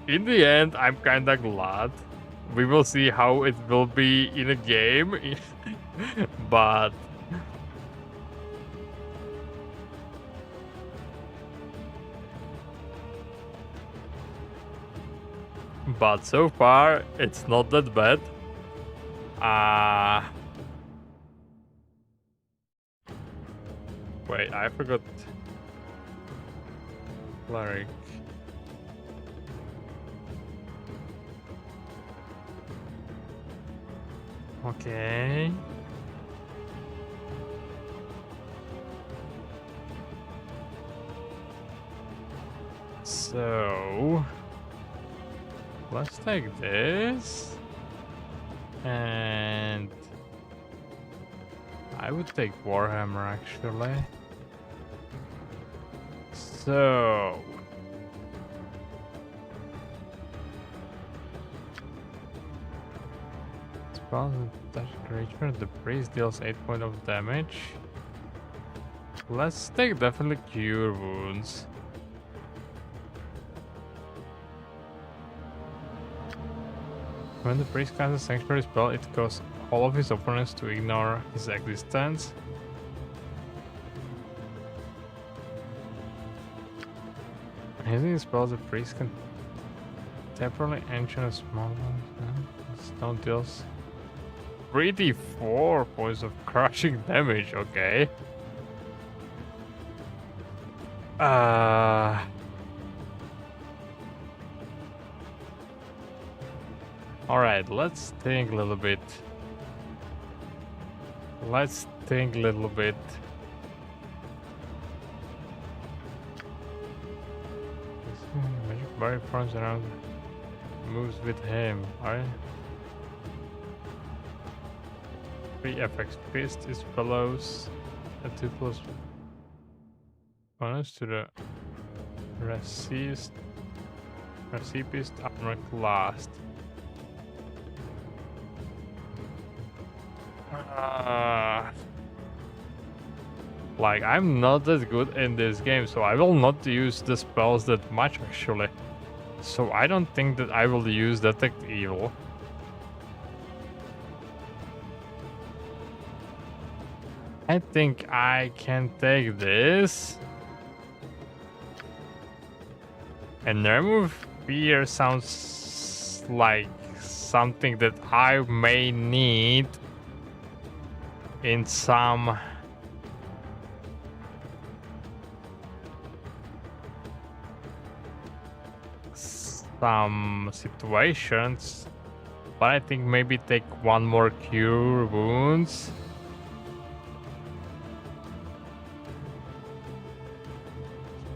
in the end, I'm kinda glad. We will see how it will be in a game, but so far it's not that bad. Wait, I forgot cleric. Okay. So let's take this, and I would take Warhammer actually. So spells touch creature, the priest deals 8 points of damage. Let's take definitely cure wounds. When the priest casts a sanctuary spell, it causes all of his opponents to ignore his existence. Using spells, the priest can temporarily enchant a small one. Stone deals 3d4 points of crushing damage. Okay. Alright, let's think a little bit. Magic body forms around, moves with him. Alright. 3 FX fist is follows a 2+ bonus to the Recipist armor class. Like, I'm not that good in this game, so I will not use the spells that much actually. So I don't think that I will use Detect Evil. I think I can take this. And Remove Fear sounds like something that I may need in some situations, but I think maybe take one more cure wounds.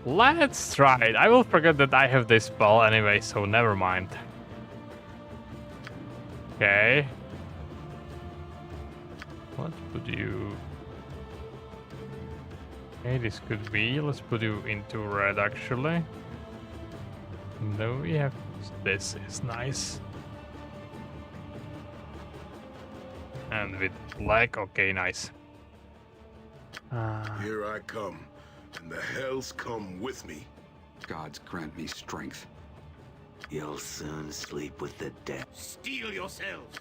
Let's try it. I will forget that I have this spell anyway, so never mind. Okay. Let's put you... Okay, this could be. Let's put you into red, actually. No, we have... This is nice. And with black, okay, nice. Here I come, and the hells come with me. Gods grant me strength. You'll soon sleep with the dead. Steel yourselves!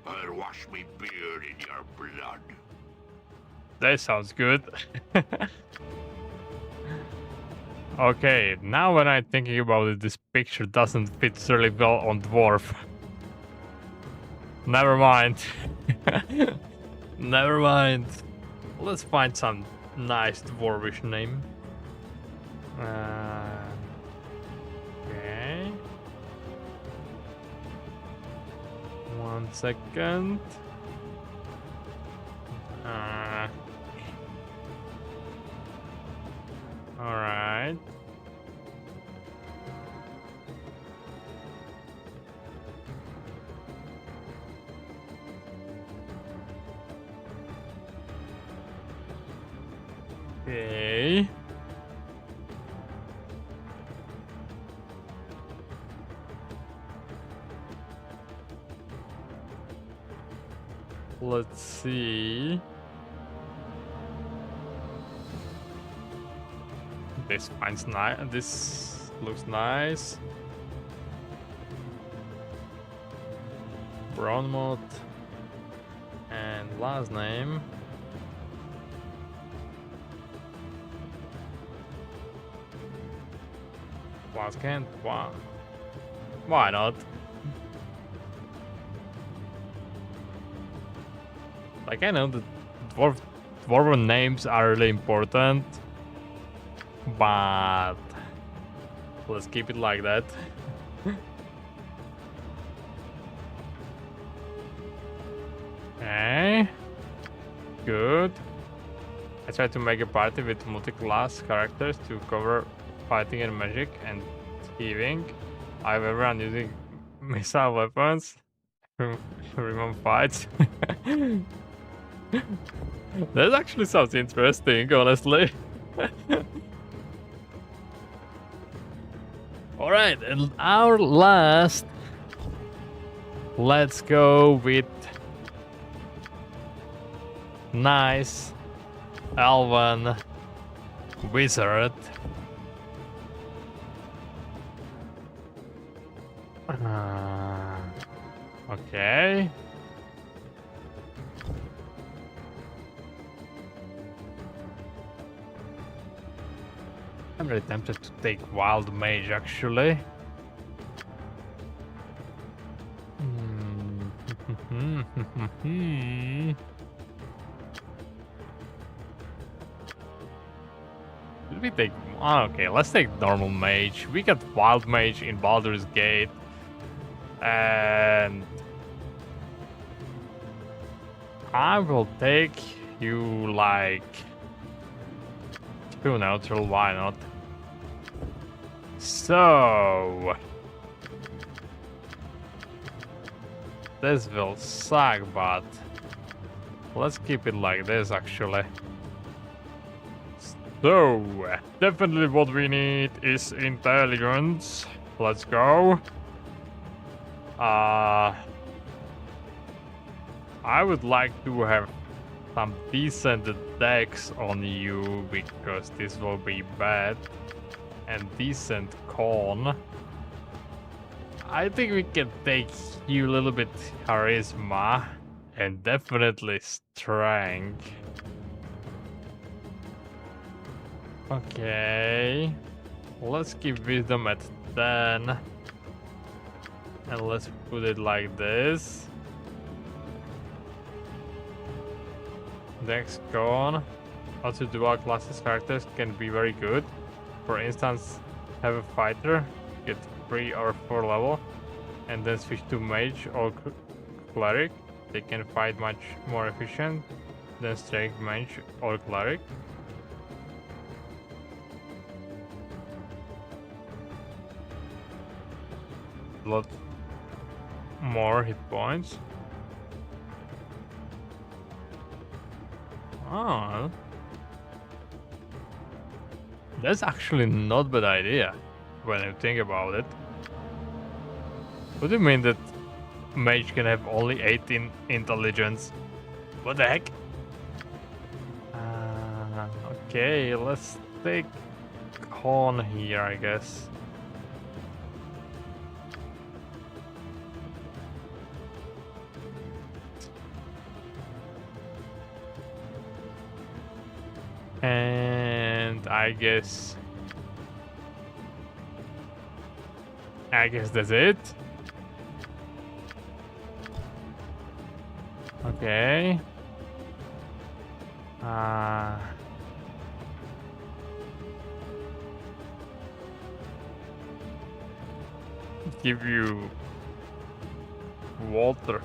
I'll wash me beard in your blood. That sounds good. Okay, now when I'm thinking about it, this picture doesn't fit really well on dwarf. Never mind. Never mind. Let's find some nice dwarvish name. Okay. 1 second. All right. Okay. Let's see. This finds nice. This looks nice. Brown mod. And last name. Why not? Like, I know that dwarven names are really important, but let's keep it like that. Okay, good. I tried to make a party with multi-class characters to cover fighting and magic and healing. However, I'm using missile weapons. Remove fights. That actually sounds interesting, honestly. Alright, and our last. Let's go with nice elven wizard. Okay. I'm really tempted to take Wild Mage, actually. Should we take... okay, let's take normal Mage. We got Wild Mage in Baldur's Gate. And... I will take you, like... 2 neutral, why not? So... this will suck, but... let's keep it like this, actually. So, definitely what we need is intelligence. Let's go. I would like to have some decent attacks on you, because this will be bad. And decent con. I think we can take you a little bit charisma. And definitely strength. Okay. Let's keep wisdom at 10. And let's put it like this. Dex con. Also, dual classes characters can be very good. For instance, have a fighter, get 3 or 4 level, and then switch to mage or cleric. They can fight much more efficient than strength mage or cleric. lot more hit points. Oh, that's actually not a bad idea when you think about it. What do you mean that mage can have only 18 intelligence? What the heck? Okay, let's take Con here, I guess. And I guess that's it. Okay. Give you water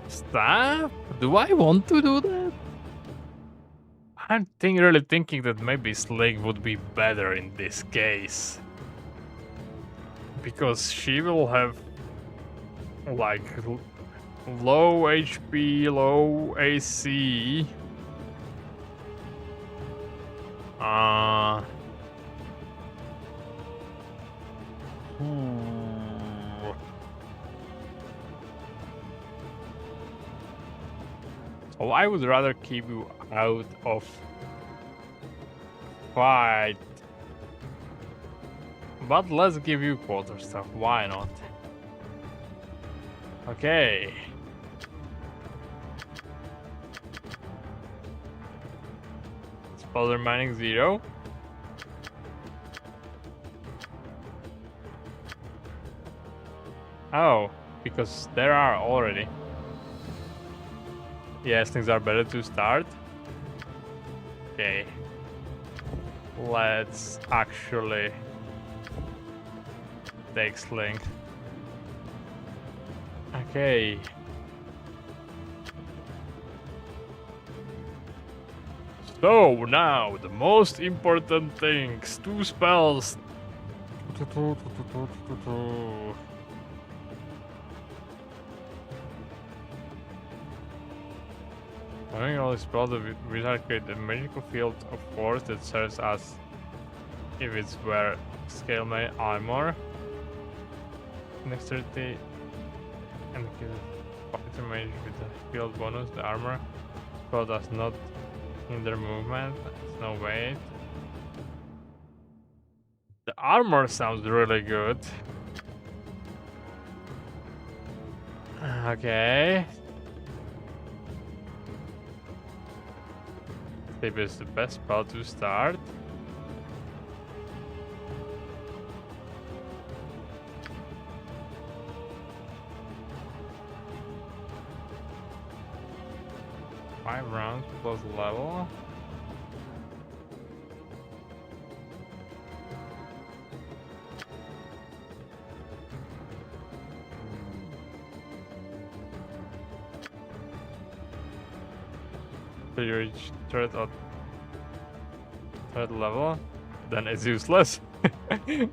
staff? Do I want to do that? I'm really thinking that maybe Slake would be better in this case. Because she will have like low HP, low AC. So I would rather keep you out of fight. But let's give you quarter stuff, why not? Okay. Spell remaining 0. Oh, because there are already. Yes, things are better to start. Okay. Let's actually take Sling. Okay. So now the most important things. 2 spells. Having all these spells, the wizard create a magical field of force that serves as if it's wear scale mail armor. Dexterity and fighter mage with a field bonus. The armor spell does not hinder movement. It's no weight. The armor sounds really good. Okay. Sleep is the best spell to start. Five rounds plus level. So you reach third level, then it's useless. Third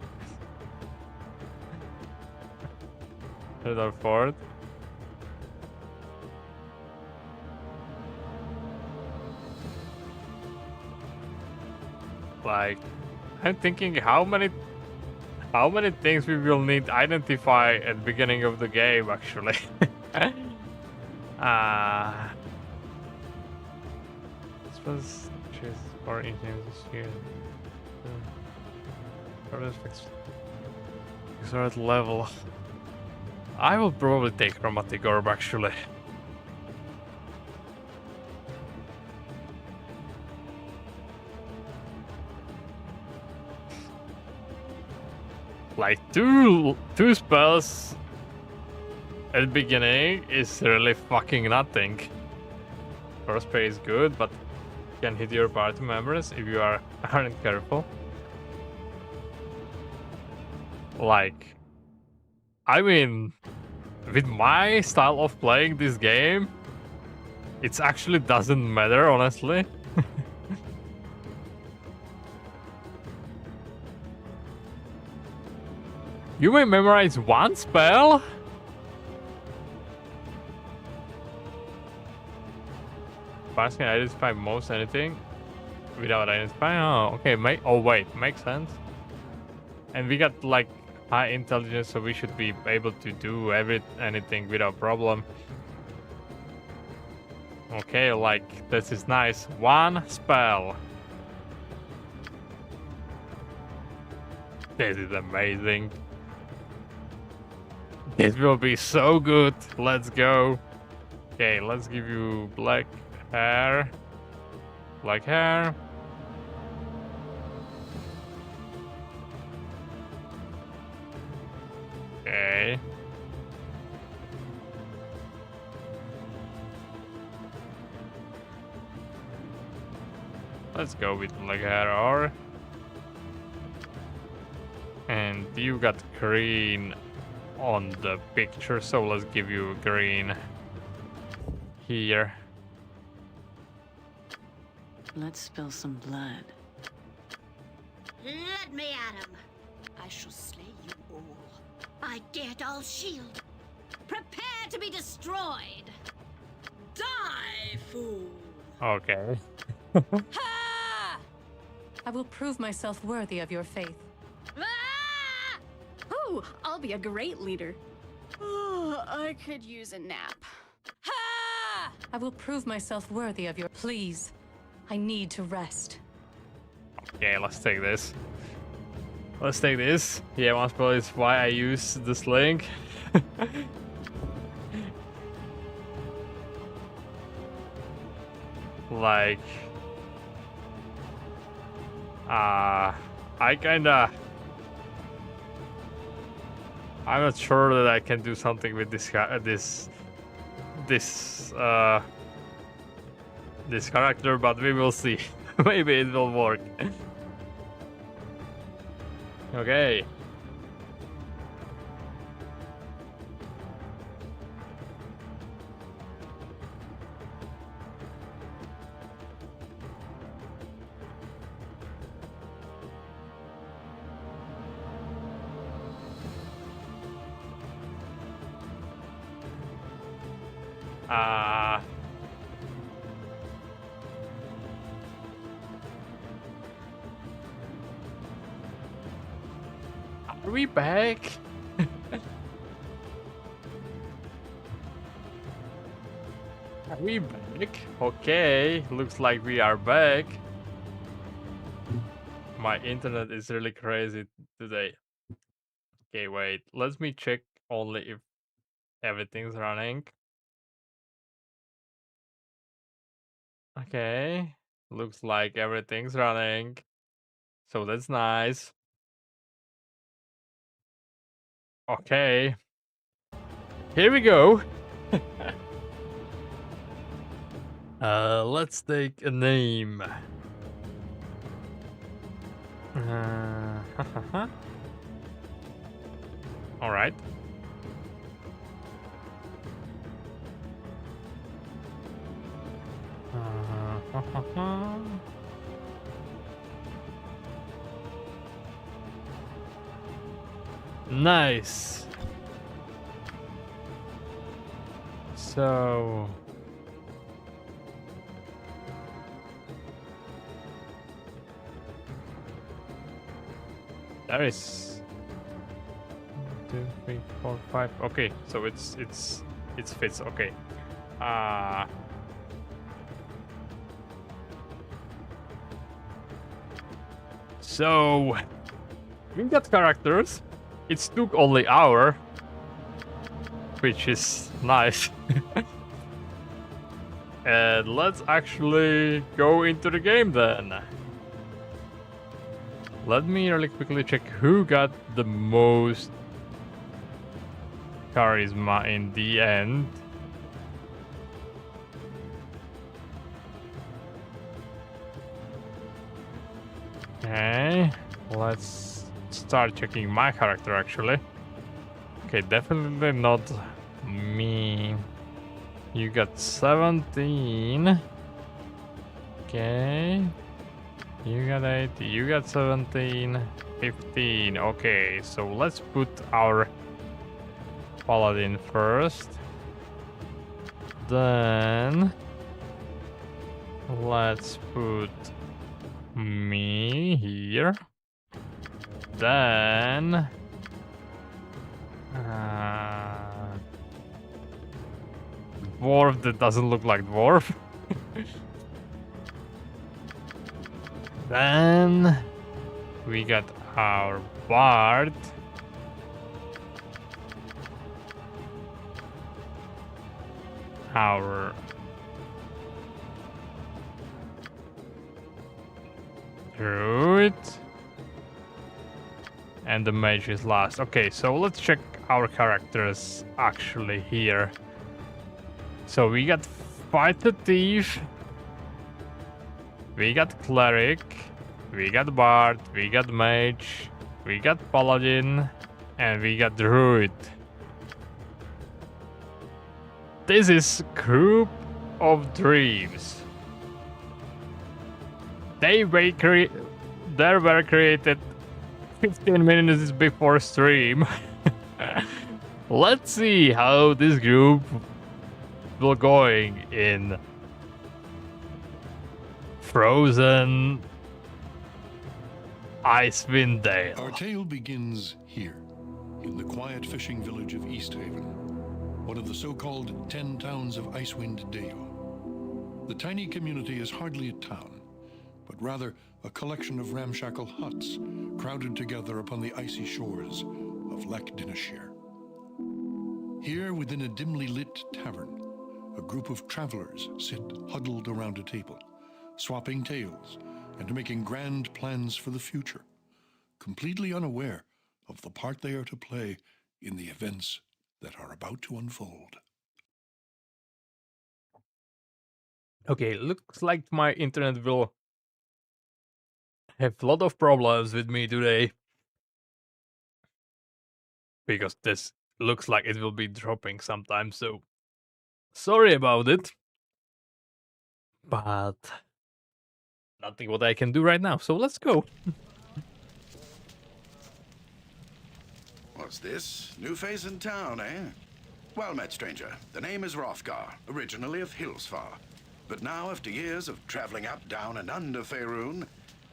or fourth. Like, I'm thinking how many things we will need to identify at the beginning of the game, actually. Suppose choose 4 engines this year. Third level. I will probably take Chromatic Orb, actually. Like two spells at the beginning is really fucking nothing. First pay is good, but can hit your party members if you aren't careful. Like, I mean, with my style of playing this game, it actually doesn't matter, honestly. You may memorize one spell? Bars can identify most anything without identifying. Oh, okay. Oh wait, makes sense. And we got like high intelligence, so we should be able to do anything without problem. Okay, like this is nice. One spell. This is amazing. This will be so good. Let's go. Okay, let's give you black hair. Black hair. Okay. Let's go with black hair or. And you got green on the picture, so let's give you green here. Let's spill some blood. Let me at him. I shall slay you all. I dare all shield. Prepare to be destroyed. Die, fool! Okay. Ha! I will prove myself worthy of your faith. Ah! Oh, I'll be a great leader. Oh, I could use a nap. Ha! I will prove myself worthy of your. Please, I need to rest. Okay, let's take this. Let's take this. Yeah, one spell is why I use the sling. Like, I kinda. I'm not sure that I can do something with this this character, but we will see. Maybe it will work. Okay. Are we back? Are we back? Okay, looks like we are back. My internet is really crazy today. Okay, wait. Let me check only if everything's running. Okay, looks like everything's running. So that's nice. Okay. Here we go. Let's take a name. All right. Nice. So there is 1, 2, 3, 4, 5. Okay, so it's fits. Okay. So we got characters. It took only hour, which is nice. And let's actually go into the game then. Let me really quickly check who got the most charisma in the end. Okay, let's start checking my character actually. Okay, definitely not me. You got 17. Okay. You got 8. You got 17. 15. Okay, so let's put our paladin first. Then let's put me here. Then dwarf that doesn't look like dwarf. Then we got our bard. Our druid. And the mage is last. Okay, so let's check our characters actually here. So we got fighter thief. We got cleric. We got bard. We got mage. We got paladin. And we got druid. This is Group of Dreams. They were created 15 minutes before stream. Let's see how this group will going in Frozen Icewind Dale. Our tale begins here, in the quiet fishing village of Easthaven, one of the so-called 10 towns of Icewind Dale. The tiny community is hardly a town, but rather a collection of ramshackle huts crowded together upon the icy shores of Lake Dinashir. Here, within a dimly lit tavern, a group of travelers sit huddled around a table, swapping tales and making grand plans for the future, completely unaware of the part they are to play in the events that are about to unfold. Okay, looks like my internet will have a lot of problems with me today. Because this looks like it will be dropping sometime, so sorry about it. But nothing what I can do right now, so let's go. What's this? New face in town, eh? Well met, stranger. The name is Hrothgar, originally of Hillsfar. But now, after years of traveling up, down, and under Faerun,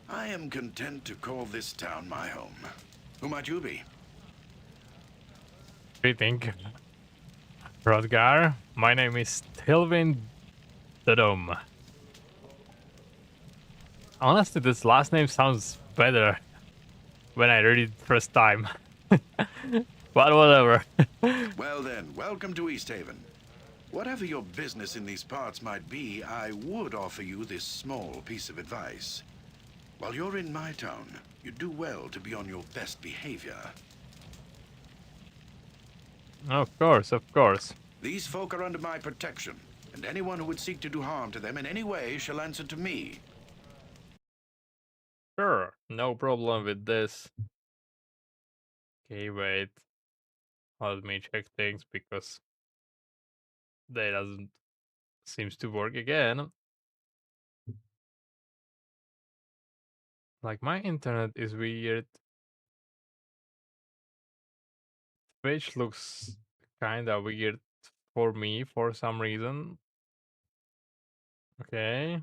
I am content to call this town my home. Who might you be? Greeting, Hrothgar. My name is Tilvin the Dome. Honestly, this last name sounds better when I read it first time. But whatever. Well then, welcome to Easthaven. Whatever your business in these parts might be, I would offer you this small piece of advice. While you're in my town, you do well to be on your best behavior. Of course, of course. These folk are under my protection, and anyone who would seek to do harm to them in any way shall answer to me. Sure, no problem with this. Okay, wait. Let me check things because that doesn't seems to work again. Like my internet is weird. Twitch looks kinda weird for me for some reason. Okay.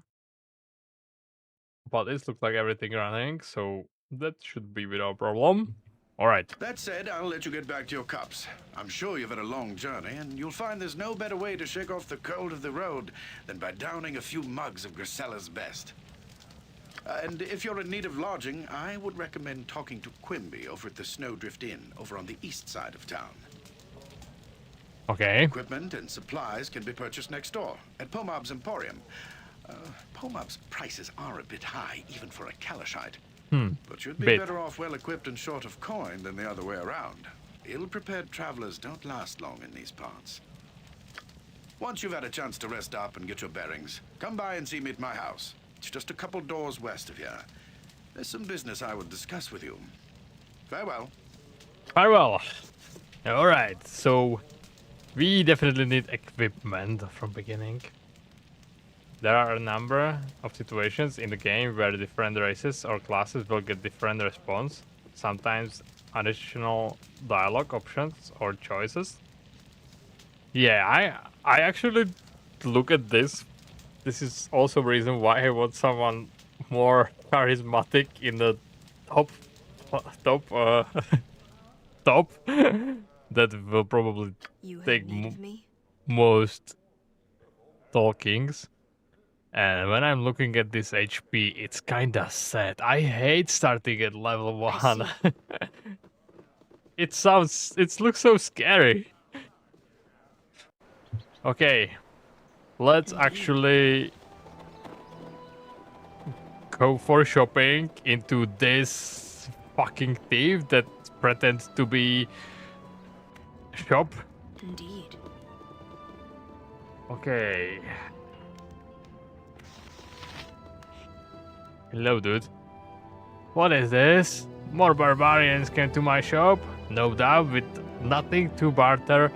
But it looks like everything running, so that should be without problem. Alright. That said, I'll let you get back to your cups. I'm sure you've had a long journey, and you'll find there's no better way to shake off the cold of the road than by downing a few mugs of Grisella's best. And if you're in need of lodging, I would recommend talking to Quimby over at the Snowdrift Inn over on the east side of town. Okay. Equipment and supplies can be purchased next door at Pomab's Emporium. Pomab's prices are a bit high, even for a Kalashite. But you'd be better off well-equipped and short of coin than the other way around. Ill-prepared travelers don't last long in these parts. Once you've had a chance to rest up and get your bearings, come by and see me at my house. It's just a couple doors west of here. There's some business I would discuss with you. Farewell. Farewell. Alright, so we definitely need equipment from beginning. There are a number of situations in the game where different races or classes will get different response sometimes additional dialogue options or choices. Yeah, I actually look at this. This is also the reason why I want someone more charismatic in the top top top that will probably You take have need of me? most talkings. And when I'm looking at this HP, it's kinda sad. I hate starting at level 1. It looks so scary. Okay, let's actually go for shopping into this fucking thief that pretends to be shop. Indeed. Okay. Hello, dude. What is this? More barbarians came to my shop, no doubt with nothing to barter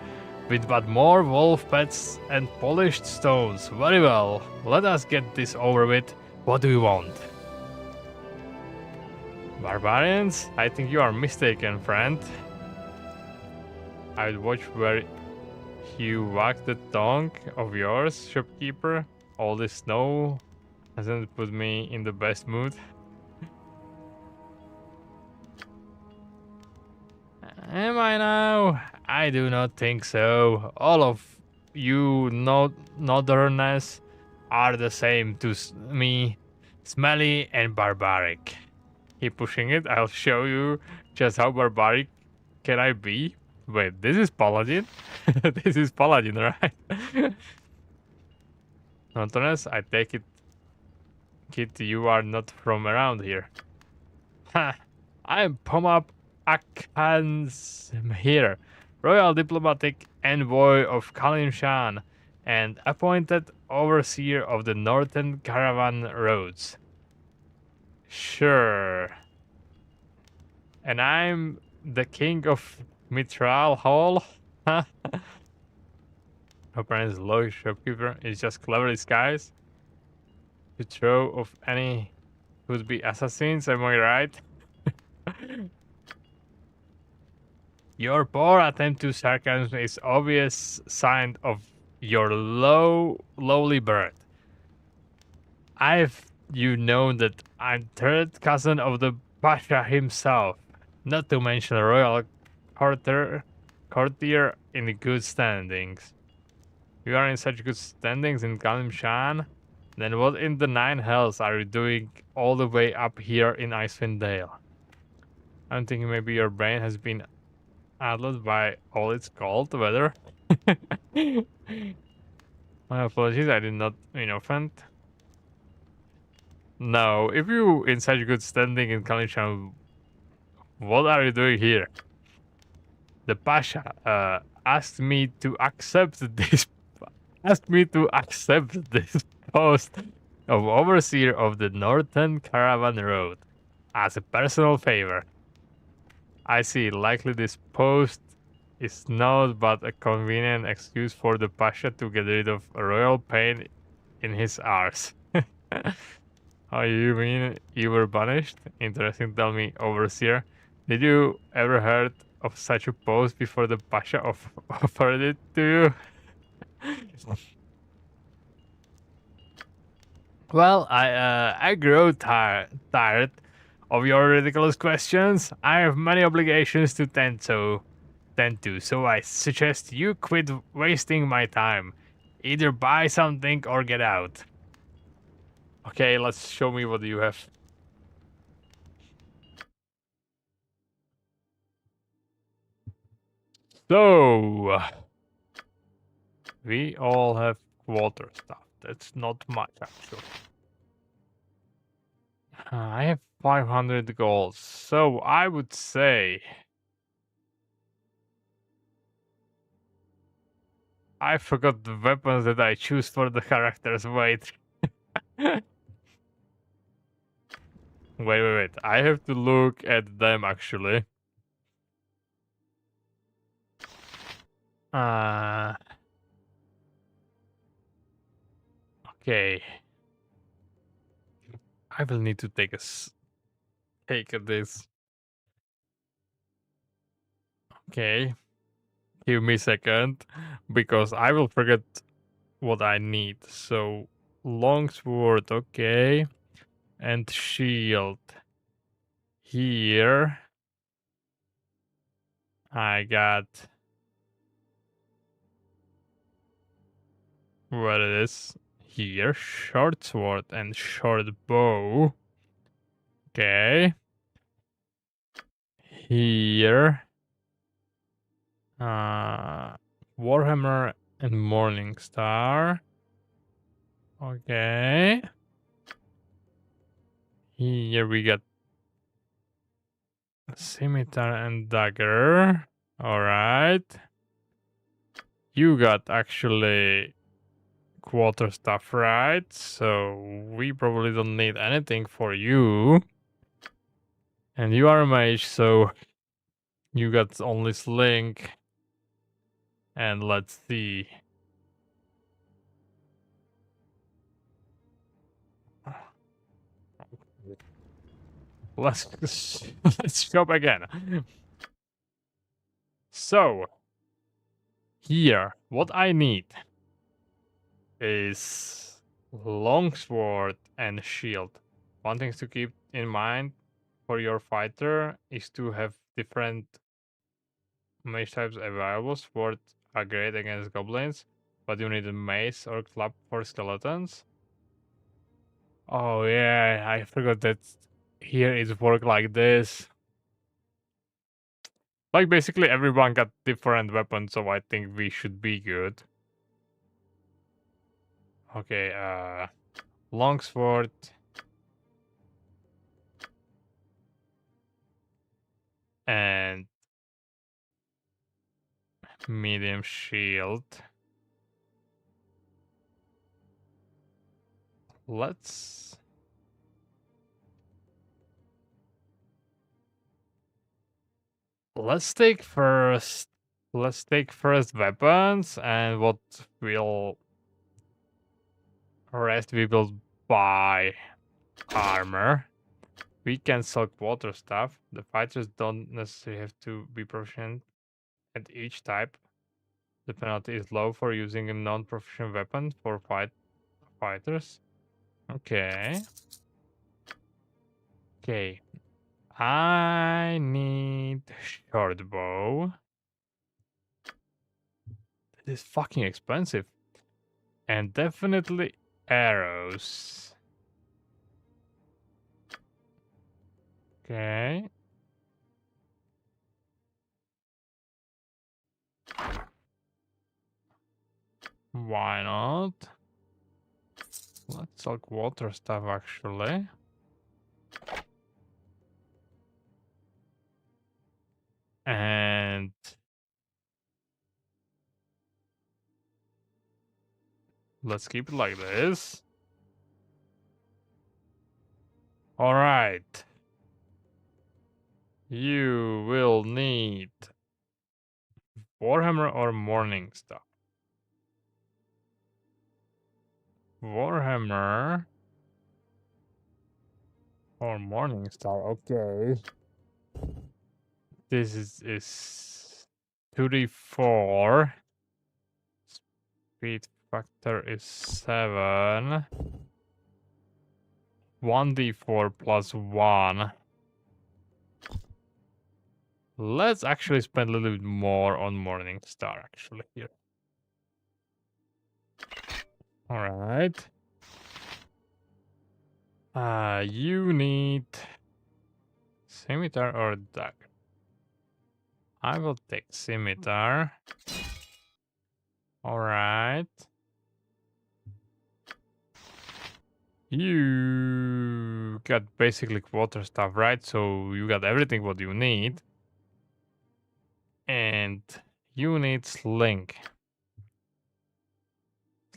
with but more wolf pets and polished stones. Very well, let us get this over with. What do you want? Barbarians? I think you are mistaken, friend. I'd watch where you wag the tongue of yours, shopkeeper. All this snow hasn't put me in the best mood. Am I now? I do not think so. All of you northerners are the same to me, smelly and barbaric. Keep pushing it. I'll show you just how barbaric can I be. Wait, this is Paladin? This is Paladin, right? Northerners, I take it, kid, you are not from around here. Ha! I'm Pomap Akans here, royal diplomatic envoy of Kalim Shan, and appointed overseer of the northern caravan roads. Sure. And I'm the king of Mithral Hall. Apparently, low shopkeeper is just clever disguise to throw of any would-be assassins. Am I right? Your poor attempt to sarcasm is obvious sign of your lowly birth. I've you known that I'm third cousin of the Pasha himself, not to mention a royal courtier in good standings. You are in such good standings in Kalim Shan, then what in the nine hells are you doing all the way up here in Icewind Dale? I'm thinking maybe your brain has been addled by all its cold weather. My apologies, I did not mean offend. No, if you in such good standing in Kalishan, what are you doing here? The Pasha asked me to accept this post of overseer of the Northern Caravan Road as a personal favor. I see, likely this post is not but a convenient excuse for the Pasha to get rid of a royal pain in his arse. Oh, you mean you were banished? Interesting, tell me, overseer. Did you ever heard of such a post before the Pasha offered it to you? Well, I grow tired of your ridiculous questions. I have many obligations to tend to, so I suggest you quit wasting my time. Either buy something or get out. Okay, let's show me what you have. So, we all have water stuff. That's not much, actually. I have 500 gold, so I would say I forgot the weapons that I choose for the characters. Wait. Wait. I have to look at them, actually. Okay. I will need to take a this. Okay. Give me a second, because I will forget what I need. So, longsword, okay. And shield. Here. I got... What it is? Here. Short sword and short bow. Okay. Here. Warhammer and Morning Star. Okay. Here we got scimitar and dagger. Alright. You got actually quarter stuff, right? So we probably don't need anything for you. And you are a mage, so you got only sling. And let's see. Let's let's shop again. So here, what I need is longsword and shield. One thing to keep in mind for your fighter is to have different mage types available. Sword are great against goblins, but you need a mace or club for skeletons. Oh yeah, I forgot that here it work like this. Like basically everyone got different weapons, so I think we should be good. Okay, longsword. And medium shield. Let's take first. Let's take first weapons, and what will rest we will buy armor. We can sell water stuff. The fighters don't necessarily have to be proficient at each type. The penalty is low for using a non-proficient weapon for fighters. Okay. Okay. I need short bow. It is fucking expensive. And definitely arrows. Okay. Why not? Let's talk water stuff actually. And let's keep it like this. All right. You will need Warhammer or Morning Star. Warhammer or Morning Star. Okay. This is 2d4. Speed factor is 7. 1d4 plus 1. Let's actually spend a little bit more on Morning Star, actually, here. Alright. You need scimitar or dagger. I will take scimitar. Alright. You got basically water stuff, right? So you got everything what you need. And you need sling.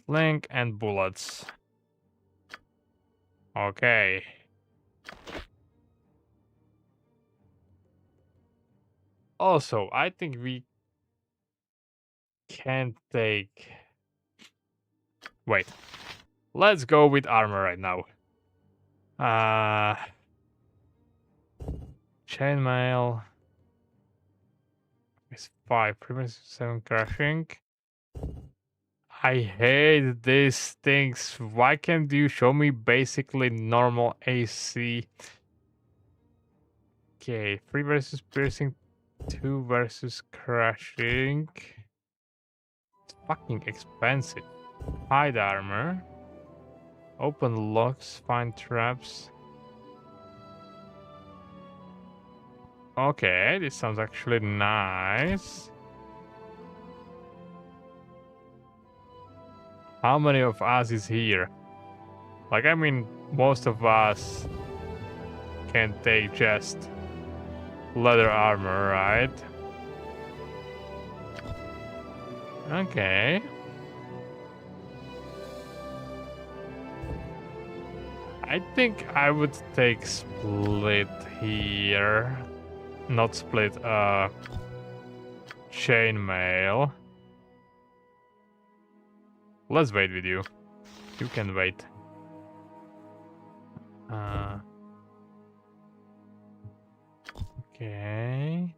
Sling and bullets. Okay. Also, I think we can take... Wait. Let's go with armor right now. Chainmail is 5, prevents 7 crashing. I hate these things. Why can't you show me basically normal AC? Okay, 3 versus piercing, 2 versus crashing. It's fucking expensive. Hide armor. Open locks, find traps. Okay, this sounds actually nice. How many of us is here? Like, I mean, most of us can take just leather armor, right? Okay. I think I would take split here. Not split, chainmail. Let's wait with you. You can wait. Okay.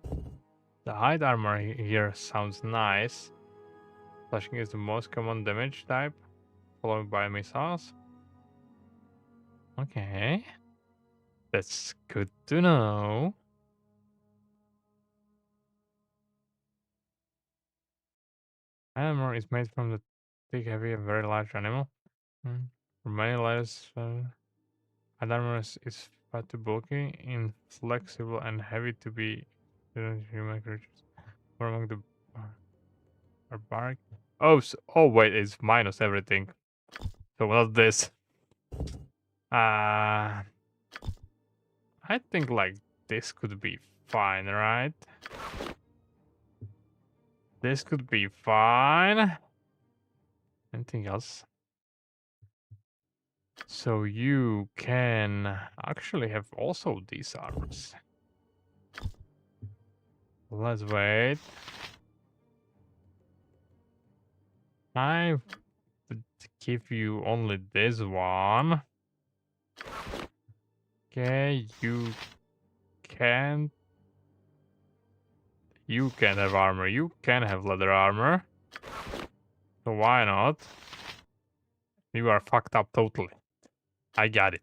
The hide armor here sounds nice. Slashing is the most common damage type, followed by missiles. Okay. That's good to know. Armor is made from the thick, heavy, and very large animal. For many layers, hide armor is far too bulky, inflexible, and heavy to be human creatures. Or among the barbaric. Oh wait, it's minus everything. So not this. I think like this could be fine, right? This could be fine. Anything else? So you can actually have also these armors. Let's wait. I would give you only this one. Okay, you can have armor. You can have leather armor. So why not? You are fucked up totally. I got it.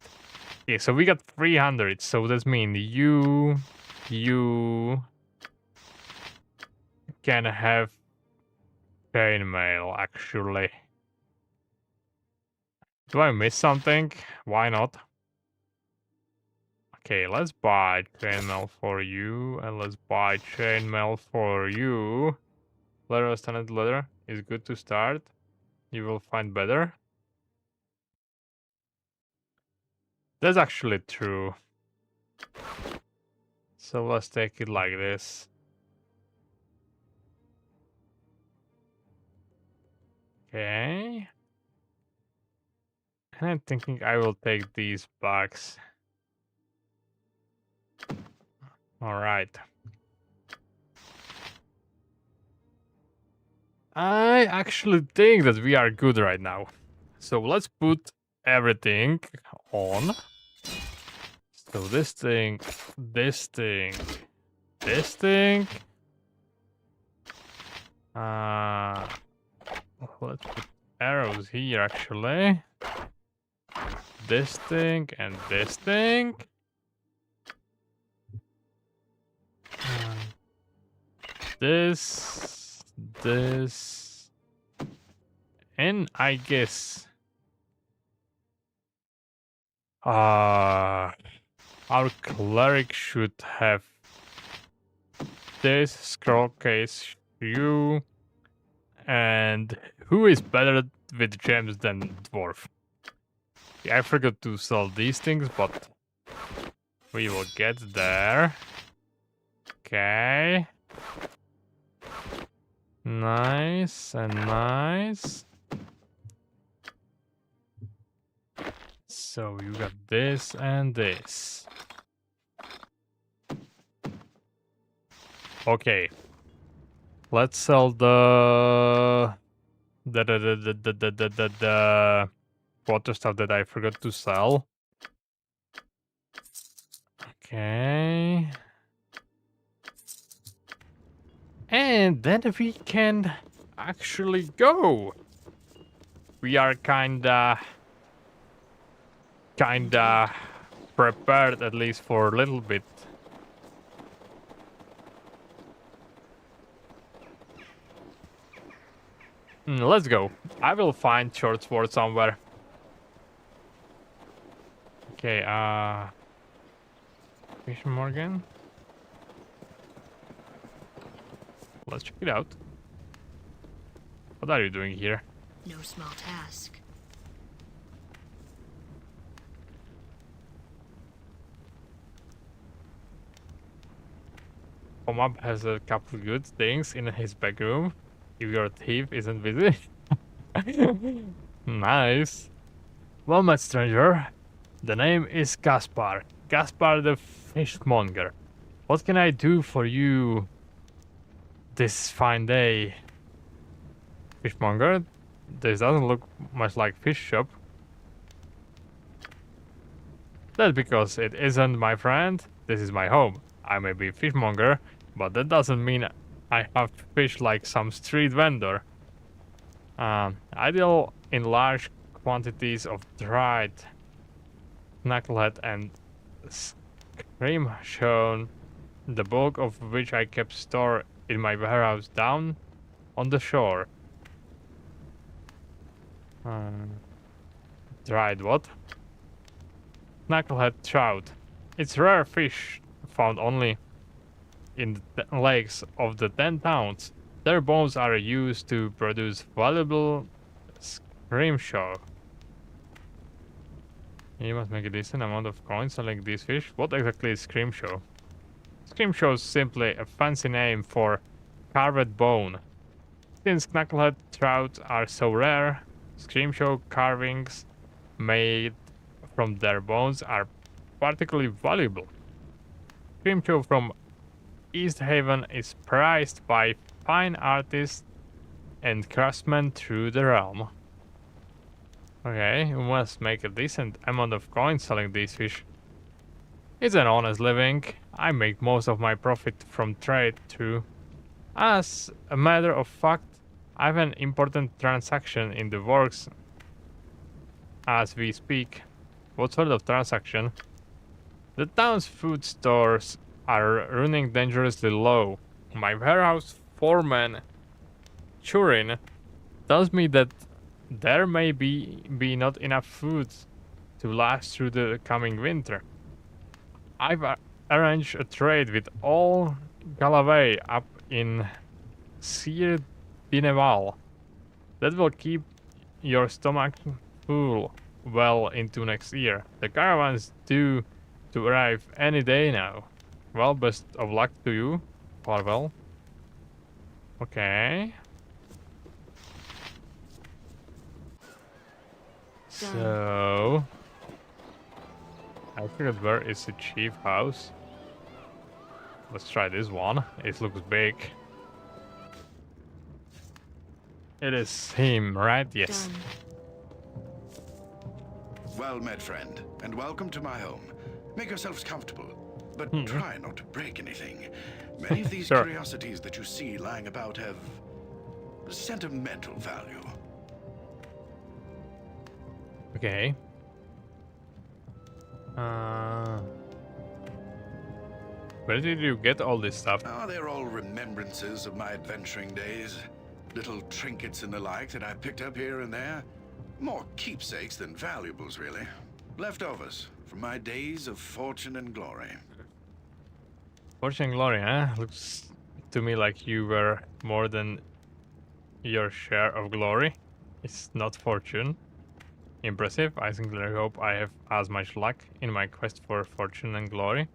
Okay, so we got 300. So that means you can have chainmail actually. Do I miss something? Why not? Okay, let's buy chainmail for you, and let's buy chainmail for you. Leather, standard leather is good to start. You will find better. That's actually true. So let's take it like this. Okay. And I'm thinking I will take these bags. Alright. I actually think that we are good right now. So let's put everything on. So this thing, this thing, this thing. Let's put arrows here actually. This thing and this thing. This, and I guess our cleric should have this scroll case shoe. And who is better with gems than dwarf? Yeah, I forgot to sell these things, but we will get there. Okay. Nice and nice. So you got this and this. Okay. Let's sell the water stuff that I forgot to sell. Okay. And then we can actually go. We are kinda prepared, at least for a little bit. Let's go. I will find short sword somewhere. Okay, Fish Morgan. Let's check it out. What are you doing here? No small task. Pomab has a couple good things in his back room. If your thief isn't busy. Nice. Well met, stranger. The name is Gaspar. Gaspar the fishmonger. What can I do for you this fine day? Fishmonger? This doesn't look much like fish shop. That's because it isn't, my friend. This is my home. I may be fishmonger, but that doesn't mean I have fish like some street vendor. I deal in large quantities of dried knucklehead and scream shown, the bulk of which I kept stored in my warehouse down on the shore. Dried what? Knucklehead trout. It's rare fish found only in the lakes of the 10 towns. Their bones are used to produce valuable scrimshaw. You must make a decent amount of coins selling these fish. What exactly is scrimshaw? Scrimshaw is simply a fancy name for carved bone. Since knucklehead trout are so rare, scrimshaw carvings made from their bones are particularly valuable. Scrimshaw from Easthaven is prized by fine artists and craftsmen through the realm. Okay, you must make a decent amount of coins selling these fish. It's an honest living. I make most of my profit from trade too. As a matter of fact, I have an important transaction in the works as we speak. What sort of transaction? The town's food stores are running dangerously low. My warehouse foreman, Churin, tells me that there may be not enough food to last through the coming winter. I've arranged a trade with all Galloway up in Sir Dineval. That will keep your stomach full well into next year. The caravan's due to arrive any day now. Well, best of luck to you. Farewell. Okay. So I forget where is the chief house. Let's try this one. It looks big. It is him, right? Yes. Done. Well met, friend, and welcome to my home. Make yourselves comfortable, but try not to break anything. Many of these Sure. curiosities that you see lying about have sentimental value. Okay. Where did you get all this stuff? Oh, they're all remembrances of my adventuring days. Little trinkets and the like that I picked up here and there. More keepsakes than valuables, really. Leftovers from my days of fortune and glory. Fortune and glory, huh? Looks to me like you were more than your share of glory. It's not fortune. Impressive. I sincerely hope I have as much luck in my quest for fortune and glory.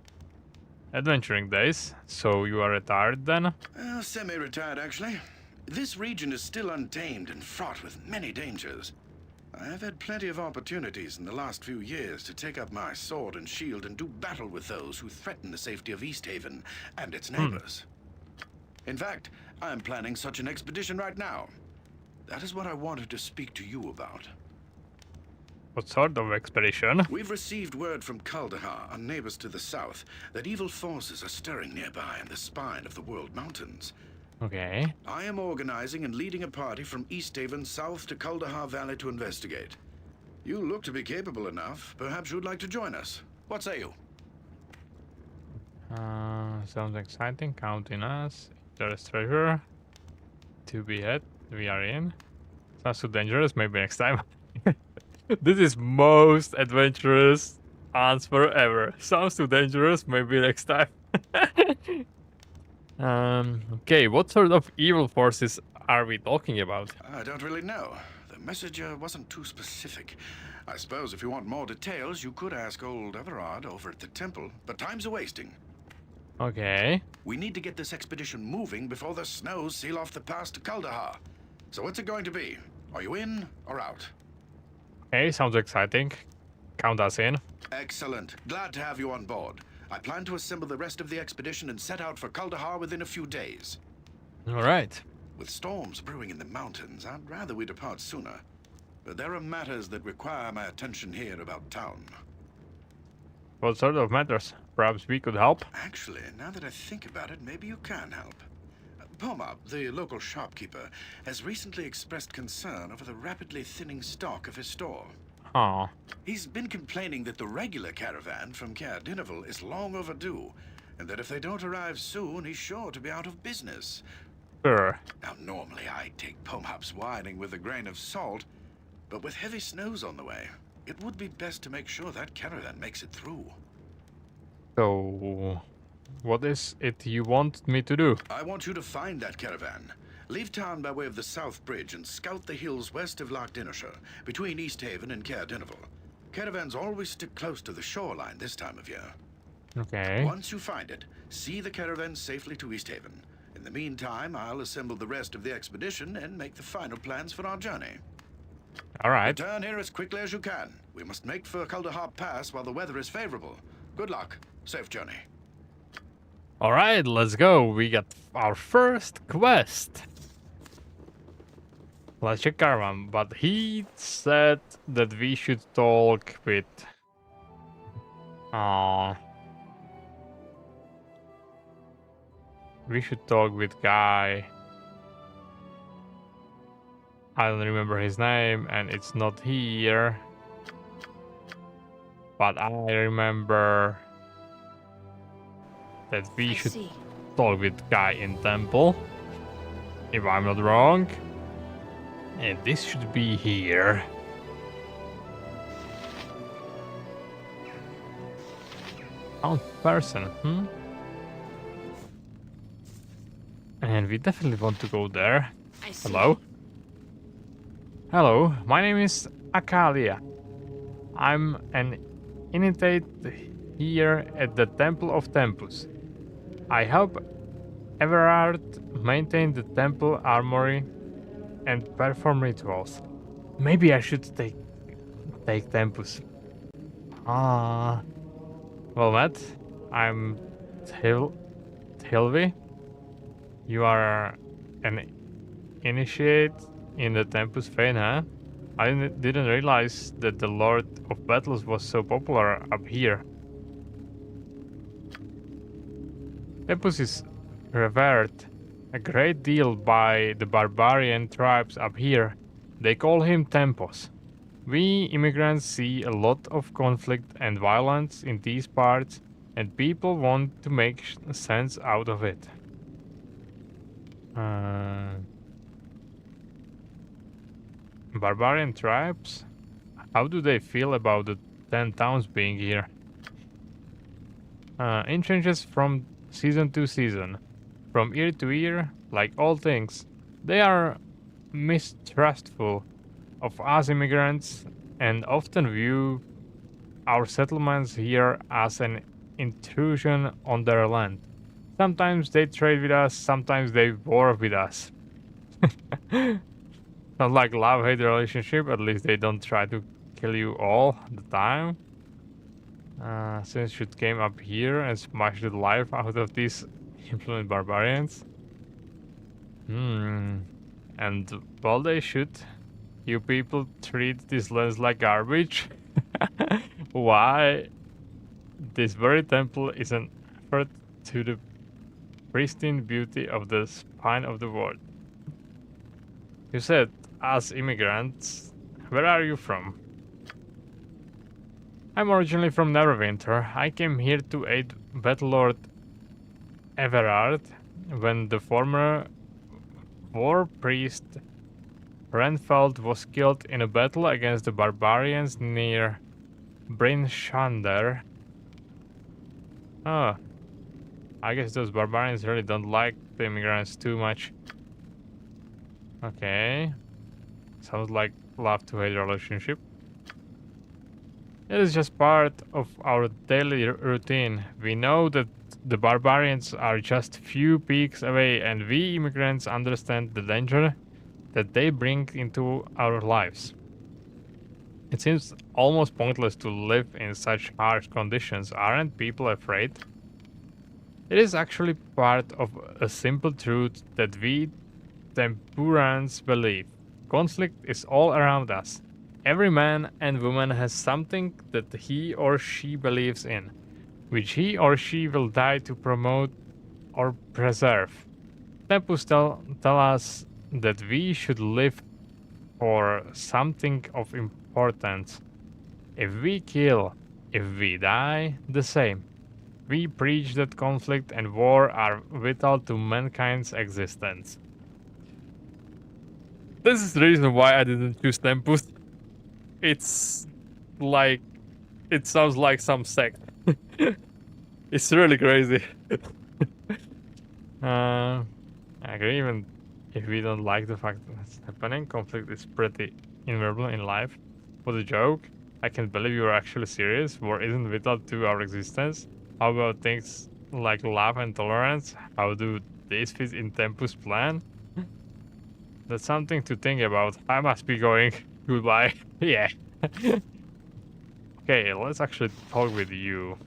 Adventuring days. So you are retired then? Semi-retired, actually. This region is still untamed and fraught with many dangers. I've had plenty of opportunities in the last few years to take up my sword and shield and do battle with those who threaten the safety of Easthaven and its neighbors. In fact, I'm planning such an expedition right now. That is what I wanted to speak to you about. What sort of expedition? We've received word from Kaldahar, our neighbors to the south, that evil forces are stirring nearby in the spine of the World Mountains. Okay. I am organizing and leading a party from Easthaven south to Kuldahar Valley to investigate. You look to be capable enough. Perhaps you'd like to join us. What say you? Sounds exciting. Counting us. There's treasure to be had. We are in. Sounds too dangerous. Maybe next time. This is most adventurous answer ever. Sounds too dangerous. Maybe next time. Okay, what sort of evil forces are we talking about? I don't really know. The message wasn't too specific. I suppose if you want more details, you could ask old Everard over at the temple, but time's a-wasting. Okay. We need to get this expedition moving before the snows seal off the pass to Kuldahar. So what's it going to be? Are you in or out? Okay, sounds exciting. Count us in. Excellent. Glad to have you on board. I plan to assemble the rest of the expedition and set out for Kuldahar within a few days. Alright. With storms brewing in the mountains, I'd rather we depart sooner. But there are matters that require my attention here about town. What sort of matters? Perhaps we could help? Actually, now that I think about it, maybe you can help. Pomab, the local shopkeeper, has recently expressed concern over the rapidly thinning stock of his store. Oh. He's been complaining that the regular caravan from Caer Dineval is long overdue, and that if they don't arrive soon, he's sure to be out of business. Sure. Now, normally I'd take Pomab's whining with a grain of salt, but with heavy snows on the way, it would be best to make sure that caravan makes it through. So, what is it you want me to do? I want you to find that caravan. Leave town by way of the South Bridge and scout the hills west of Loch Dinnershire, between Easthaven and Caer Dineval. Caravans always stick close to the shoreline this time of year. Okay. Once you find it, see the caravan safely to Easthaven. In the meantime, I'll assemble the rest of the expedition and make the final plans for our journey. Alright. Return here as quickly as you can. We must make for Kuldahar Pass while the weather is favorable. Good luck. Safe journey. Alright, let's go. We got our first quest. Let's check caravan, but he said that we should talk with... we should talk with guy. I don't remember his name, and it's not here. But I remember that we should talk with guy in temple, if I'm not wrong. And this should be here. Found person, And we definitely want to go there. Hello? Hello, my name is Akalia. I'm an initiate here at the Temple of Temples. I help Everard maintain the temple armory and perform rituals. Maybe I should take temples. Well, Matt, I'm Hilvi. You are an initiate in the Tempus Fane, huh? I didn't realize that the Lord of Battles was so popular up here. Tempus is revered a great deal by the barbarian tribes up here. They call him Tempos. We immigrants see a lot of conflict and violence in these parts, and people want to make sense out of it. Barbarian tribes? How do they feel about the 10 towns being here? It changes from season to season. From year to year, like all things, they are mistrustful of us immigrants and often view our settlements here as an intrusion on their land. Sometimes they trade with us, sometimes they war with us. Not like love-hate relationship, at least they don't try to kill you all the time. Since you came up here and smashed the life out of these influent barbarians. And well, they should. You people treat these lands like garbage. Why? This very temple is an effort to the pristine beauty of the spine of the world. You said, as immigrants, where are you from? I'm originally from Neverwinter. I came here to aid Battlelord Everard when the former war priest Renfeld was killed in a battle against the barbarians near Bryn Shander. Oh, I guess those barbarians really don't like the immigrants too much. Okay, sounds like love to hate relationship. It is just part of our daily routine. We know that the barbarians are just few peaks away, and we immigrants understand the danger that they bring into our lives. It seems almost pointless to live in such harsh conditions. Aren't people afraid? It is actually part of a simple truth that we Tempurans believe. Conflict is all around us. Every man and woman has something that he or she believes in, which he or she will die to promote or preserve. Tempus tell us that we should live for something of importance. If we kill, if we die, the same. We preach that conflict and war are vital to mankind's existence. This is the reason why I didn't choose Tempus. It's like... it sounds like some sect. It's really crazy. I agree, even if we don't like the fact that it's happening, conflict is pretty inevitable in life. What a joke. I can't believe you are actually serious. War isn't vital to our existence. How about things like love and tolerance? How do these fit in Tempus' plan? That's something to think about. I must be going. Goodbye. Yeah. Okay, let's actually talk with you.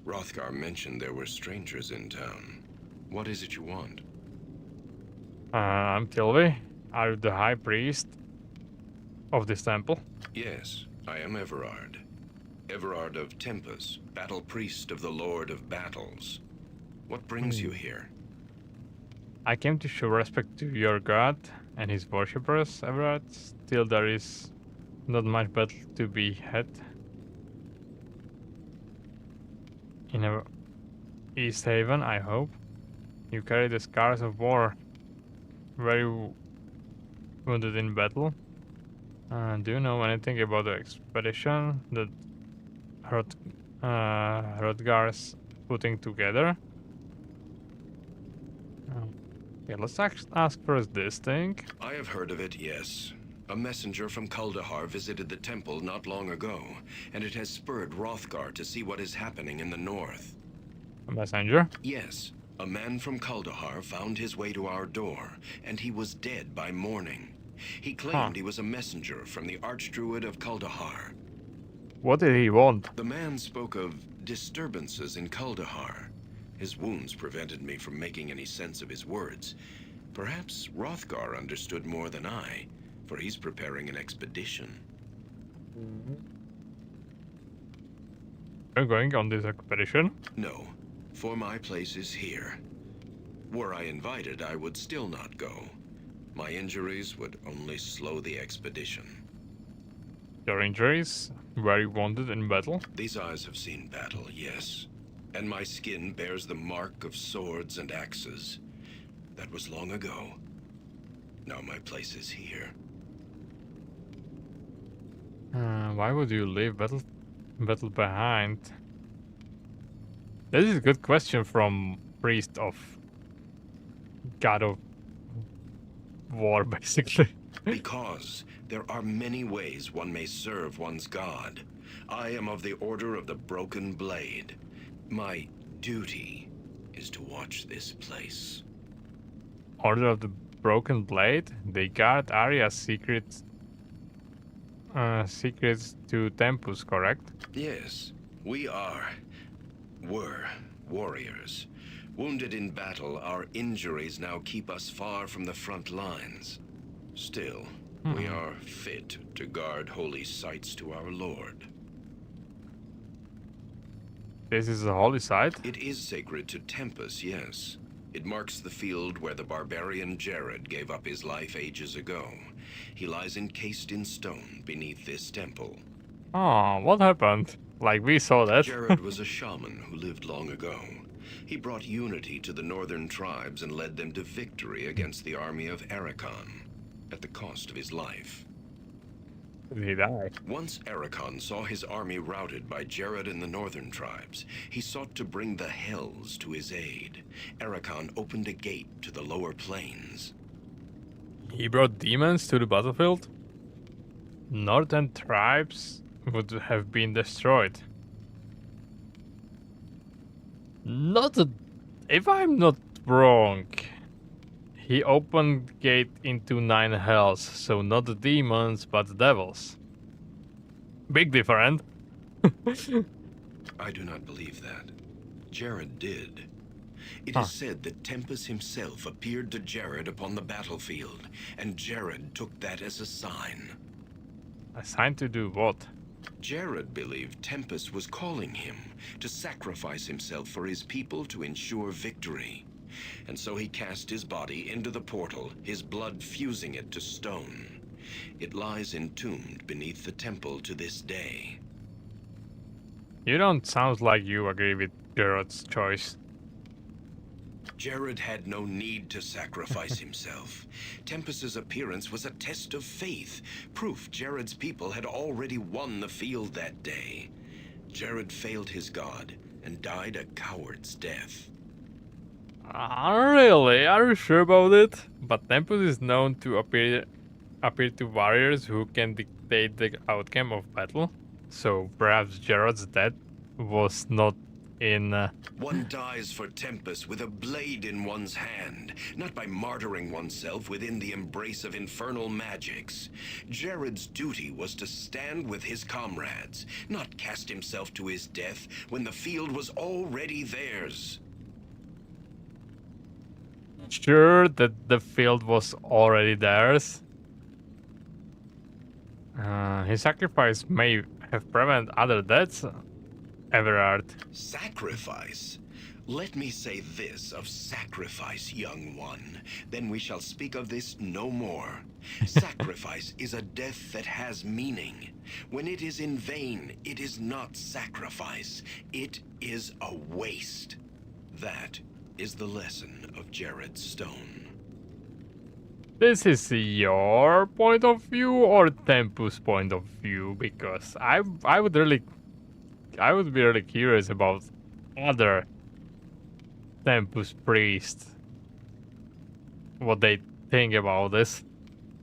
Hrothgar mentioned there were strangers in town. What is it you want? I'm Tilby. Are you the high priest of this temple? Yes, I am Everard. Everard of Tempus, battle priest of the Lord of Battles. What brings you here? I came to show respect to your god and his worshippers, Everard. Still, there is not much battle to be had in Easthaven, I hope. You carry the scars of war. Were you wounded in battle? Do you know anything about the expedition that Hrothgar's putting together? Okay, let's ask first this thing. I have heard of it, yes. A messenger from Kuldahar visited the temple not long ago, and it has spurred Hrothgar to see what is happening in the north. A messenger? Yes. A man from Kuldahar found his way to our door, and he was dead by morning. He claimed he was a messenger from the Archdruid of Kuldahar. What did he want? The man spoke of disturbances in Kuldahar. His wounds prevented me from making any sense of his words. Perhaps Hrothgar understood more than I, for he's preparing an expedition. Are you going on this expedition? No, for my place is here. Were I invited, I would still not go. My injuries would only slow the expedition. Your injuries? Were you wounded in battle? These eyes have seen battle, yes. And my skin bears the mark of swords and axes. That was long ago. Now my place is here. Why would you leave battle behind? This is a good question from priest of God of War, basically. Because there are many ways one may serve one's god. I am of the Order of the Broken Blade. My duty is to watch this place. Order of the Broken Blade? They guard Arya's secrets to Tempus, correct? Yes, we were warriors. Wounded in battle, our injuries now keep us far from the front lines. Still, we are fit to guard holy sites to our Lord. This is a holy site. It is sacred to Tempus, yes. It marks the field where the barbarian Jared gave up his life ages ago. He lies encased in stone beneath this temple. Oh, what happened? Like, we saw that. Jared was a shaman who lived long ago. He brought unity to the northern tribes and led them to victory against the army of Ericon, at the cost of his life. Did he die? Once Ericon saw his army routed by Jared and the northern tribes, he sought to bring the Hells to his aid. Ericon opened a gate to the lower plains. He brought demons to the battlefield? Northern tribes would have been destroyed. If I'm not wrong, he opened gate into 9 hells, so not the demons, but the devils. Big difference. I do not believe that. Jared did. It is said that Tempus himself appeared to Jared upon the battlefield, and Jared took that as a sign. A sign to do what? Jared believed Tempus was calling him to sacrifice himself for his people to ensure victory. And so he cast his body into the portal, his blood fusing it to stone. It lies entombed beneath the temple to this day. You don't sound like you agree with Gerard's choice. Jared had no need to sacrifice himself. Tempus's appearance was a test of faith, proof Jared's people had already won the field that day. Jared failed his god and died a coward's death. Really? Are you sure about it? But Tempus is known to appear to warriors who can dictate the outcome of battle. So perhaps Jared's death was not in... One dies for Tempus with a blade in one's hand, not by martyring oneself within the embrace of infernal magics. Jared's duty was to stand with his comrades, not cast himself to his death when the field was already theirs. Sure that the field was already theirs. His sacrifice may have prevented other deaths. Everard. Sacrifice? Let me say this of sacrifice, young one. Then we shall speak of this no more. Sacrifice is a death that has meaning. When it is in vain, it is not sacrifice. It is a waste. That is the lesson of Jared's stone. This is your point of view or Tempus' point of view? Because I would be really curious about other Tempus priests, what they think about this.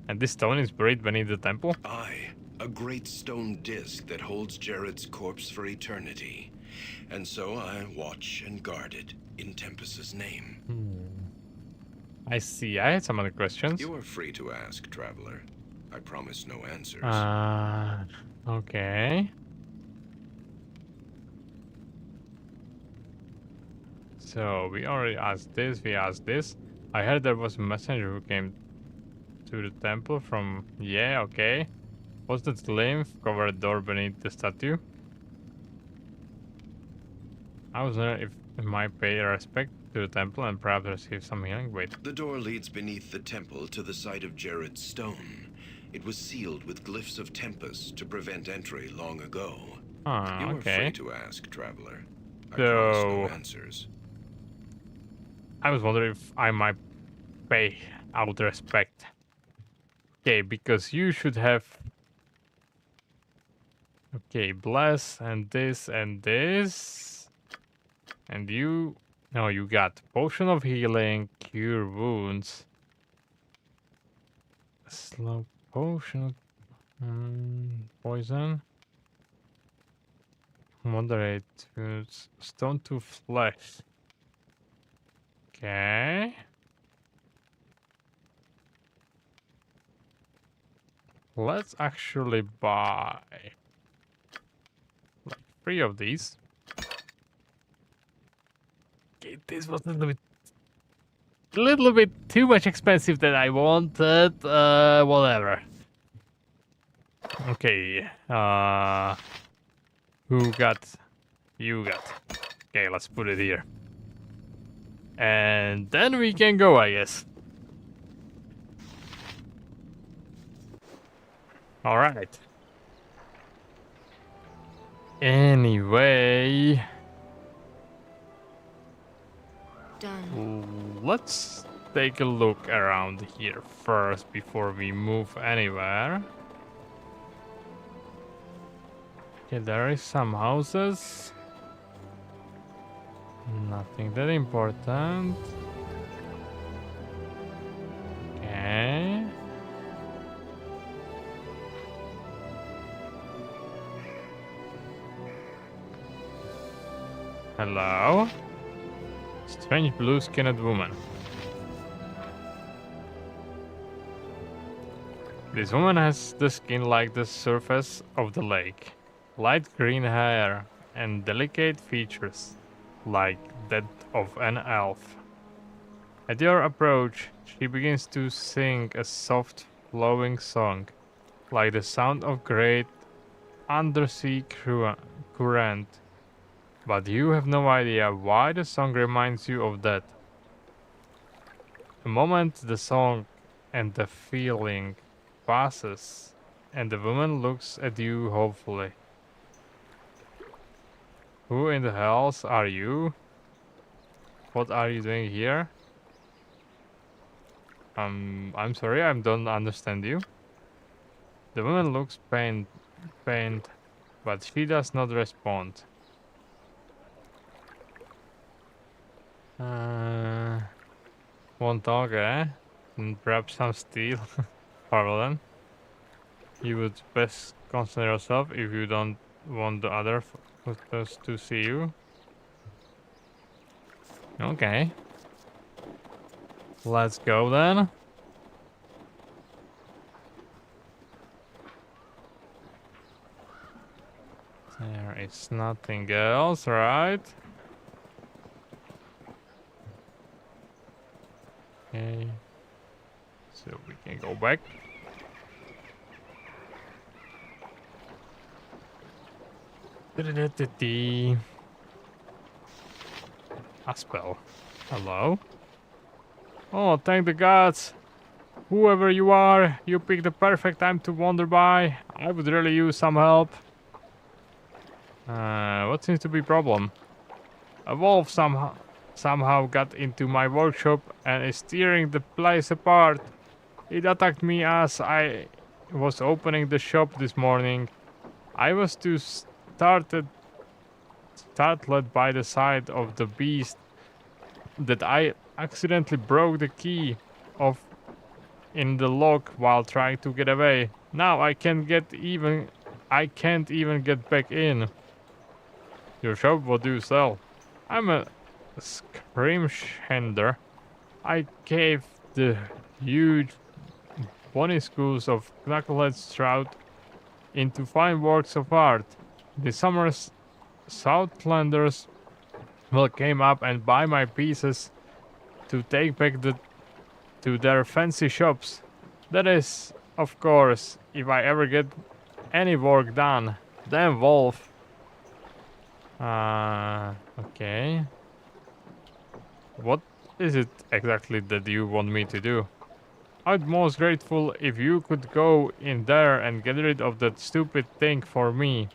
And this stone is buried beneath the temple? Aye, a great stone disc that holds Jared's corpse for eternity. And so I watch and guard it in Tempus's name. I see. I had some other questions. You are free to ask, traveler. I promise no answers. Okay. So, we already asked this, we asked this. I heard there was a messenger who came to the temple from... Yeah, okay. Was that lymph-covered door beneath the statue? I was wondering if I might pay respect to the temple and perhaps receive some healing. Wait. The door leads beneath the temple to the site of Jared's stone. It was sealed with glyphs of Tempus to prevent entry long ago. You are free to ask, traveler. I promise no answers. I was wondering if I might pay out respect. Okay, because you should have... Okay, bless and this and this. And you... No, you got potion of healing, cure wounds. Slow potion... poison. Moderate wounds. Stone to flesh. Okay. Let's actually buy like 3 of these. Okay, this was a little bit too much expensive than I wanted. Whatever. Okay. Who got? You got. Okay, let's put it here. And then we can go, I guess. Alright. Anyway, Done. let's take a look around here first before we move anywhere. Okay, there is some houses. Nothing that important. Okay. Hello? Strange blue-skinned woman. This woman has the skin like the surface of the lake. Light green hair and delicate features, like that of an elf. At your approach, she begins to sing a soft, flowing song, like the sound of great undersea current. But you have no idea why the song reminds you of that. A moment the song and the feeling passes, and the woman looks at you hopefully. Who in the hells are you? What are you doing here? I'm sorry, I don't understand you. The woman looks pained, but she does not respond. Won't talk, eh? And perhaps some steel. Pardon. You would best concern yourself if you don't want the other footers to see you. Okay. Let's go then. There is nothing else, right? Okay. So we can go back. A spell. Hello? Oh, thank the gods! Whoever you are, you picked the perfect time to wander by. I would really use some help. What seems to be problem? A wolf somehow got into my workshop and is tearing the place apart. It attacked me as I was opening the shop this morning. I was too startled by the sight of the beast that I accidentally broke the key off in the lock while trying to get away. Now I can't even get back in. Your shop, what do you sell? I'm a scrimshender. I gave the huge bonny schools of knuckleheads trout into fine works of art. The summer's Southlanders will came up and buy my pieces to take back to their fancy shops. That is, of course, if I ever get any work done. Then wolf. Okay. What is it exactly that you want me to do? I'd most grateful if you could go in there and get rid of that stupid thing for me.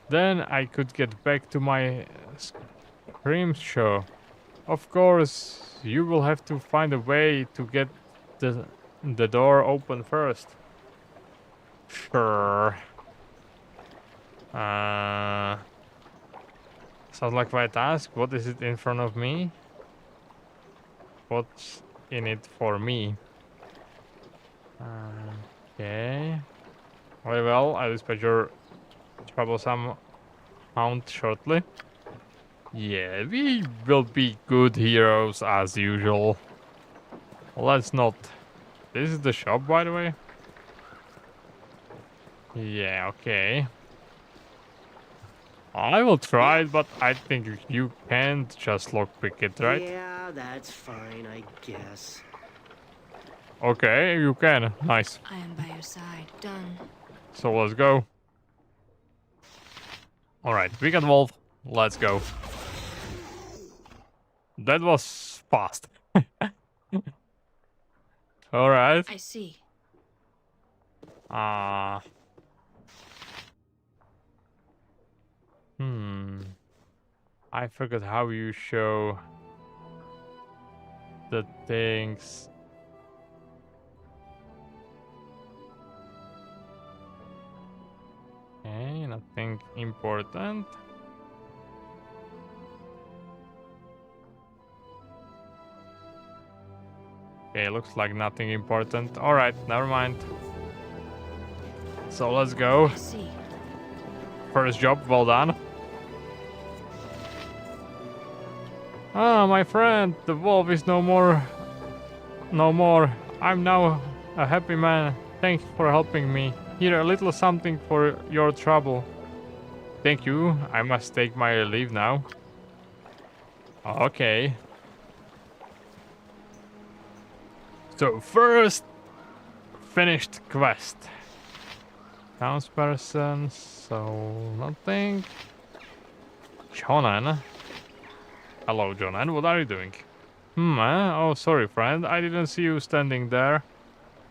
Then I could get back to my scream show. Of course, you will have to find a way to get the door open first. Sure. Sounds like quite a task. What is it in front of me? What's in it for me? Okay. Very well, I will dispatch your troublesome hound shortly. Yeah, we will be good heroes as usual. Let's not. This is the shop, by the way. Yeah, okay. I will try it, but I think you can't just lockpick it, right? Yeah, that's fine, I guess. Okay, you can. Nice. I am by your side. Done. So let's go. Alright, we got wolf. Let's go. That was fast. Alright. I see. I forgot how you show the things. Okay, nothing important. Okay, looks like nothing important. Alright, never mind. So let's go. I see. First job, well done. Ah, my friend, the wolf is no more. No more. I'm now a happy man. Thanks for helping me. Here, a little something for your trouble. Thank you. I must take my leave now. Okay. So first, finished quest. Townsperson, so nothing. Jonan. Hello, Jonan. What are you doing? Oh, sorry, friend. I didn't see you standing there.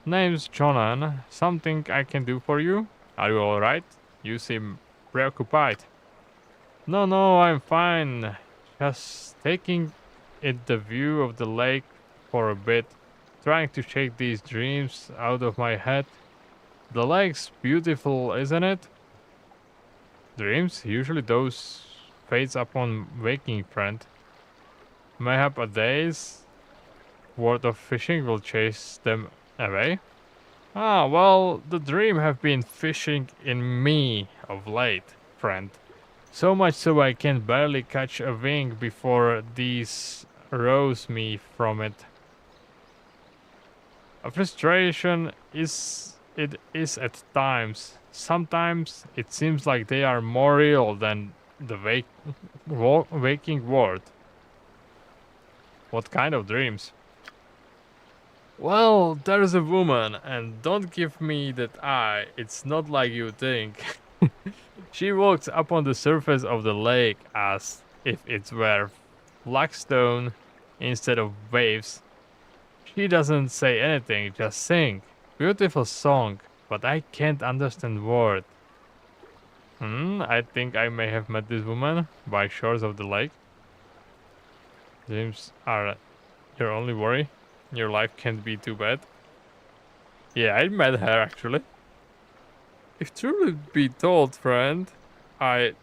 Name's Jonan. Something I can do for you? Are you alright? You seem preoccupied. No, I'm fine. Just taking in the view of the lake for a bit. Trying to shake these dreams out of my head. The lake's beautiful, isn't it? Dreams? Usually those fades upon waking, friend. Mayhap a day's worth of fishing will chase them away? Ah, well, the dream have been fishing in me of late, friend. So much so I can barely catch a wing before these rouse me from it. A frustration is at times. Sometimes it seems like they are more real than the waking world. What kind of dreams? Well, there's a woman, and don't give me that eye. It's not like you think. She walks up on the surface of the lake as if it were flagstone instead of waves. She doesn't say anything, just sing. Beautiful song, but I can't understand word. I think I may have met this woman by shores of the lake. Dreams are your only worry. Your life can't be too bad. Yeah, I met her actually. If truly be told, friend, damn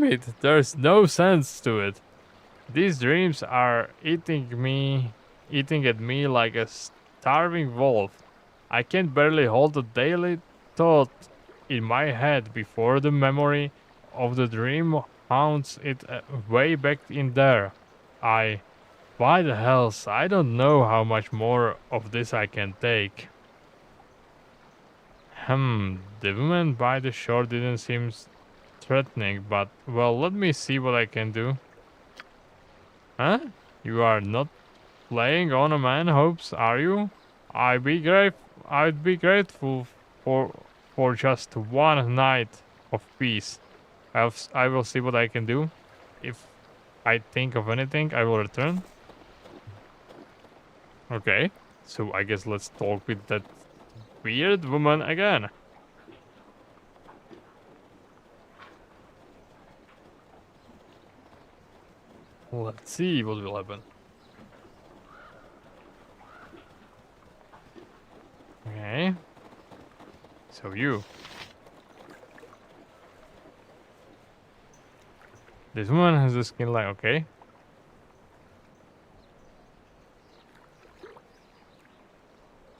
it, there's no sense to it. These dreams are eating at me like a starving wolf. I can barely hold a daily thought in my head before the memory of the dream haunts it way back in there. Why the hells, I don't know how much more of this I can take. The woman by the shore didn't seem threatening, but well, let me see what I can do. Huh? You are not playing on a man's hopes, are you? I'd be grateful for just one night of peace. I will see what I can do. If I think of anything, I will return. Okay, so I guess let's talk with that weird woman again. Let's see what will happen. Okay. So you. This woman has a skin like, okay.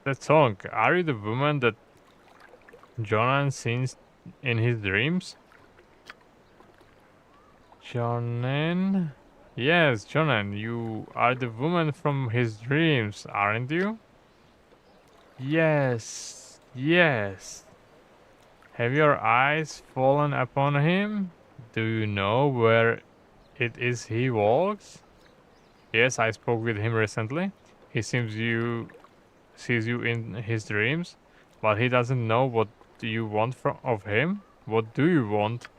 That song, are you the woman that Jonan sings in his dreams? Jonan? Yes, Jonan, you are the woman from his dreams, aren't you? Yes, yes. Have your eyes fallen upon him? Do you know where it is he walks? Yes, I spoke with him recently. He sees you in his dreams, but he doesn't know what you want of him. What do you want?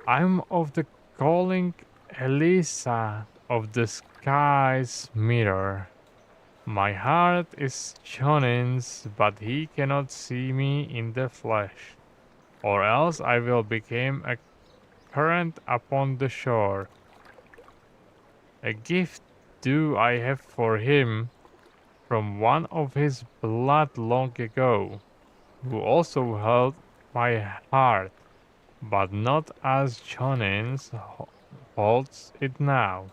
I'm of the calling Elisa of the sky's mirror. My heart is Jonin's, but he cannot see me in the flesh, or else I will become a current upon the shore. A gift do I have for him from one of his blood long ago, who also held my heart, but not as Jonin's holds it now.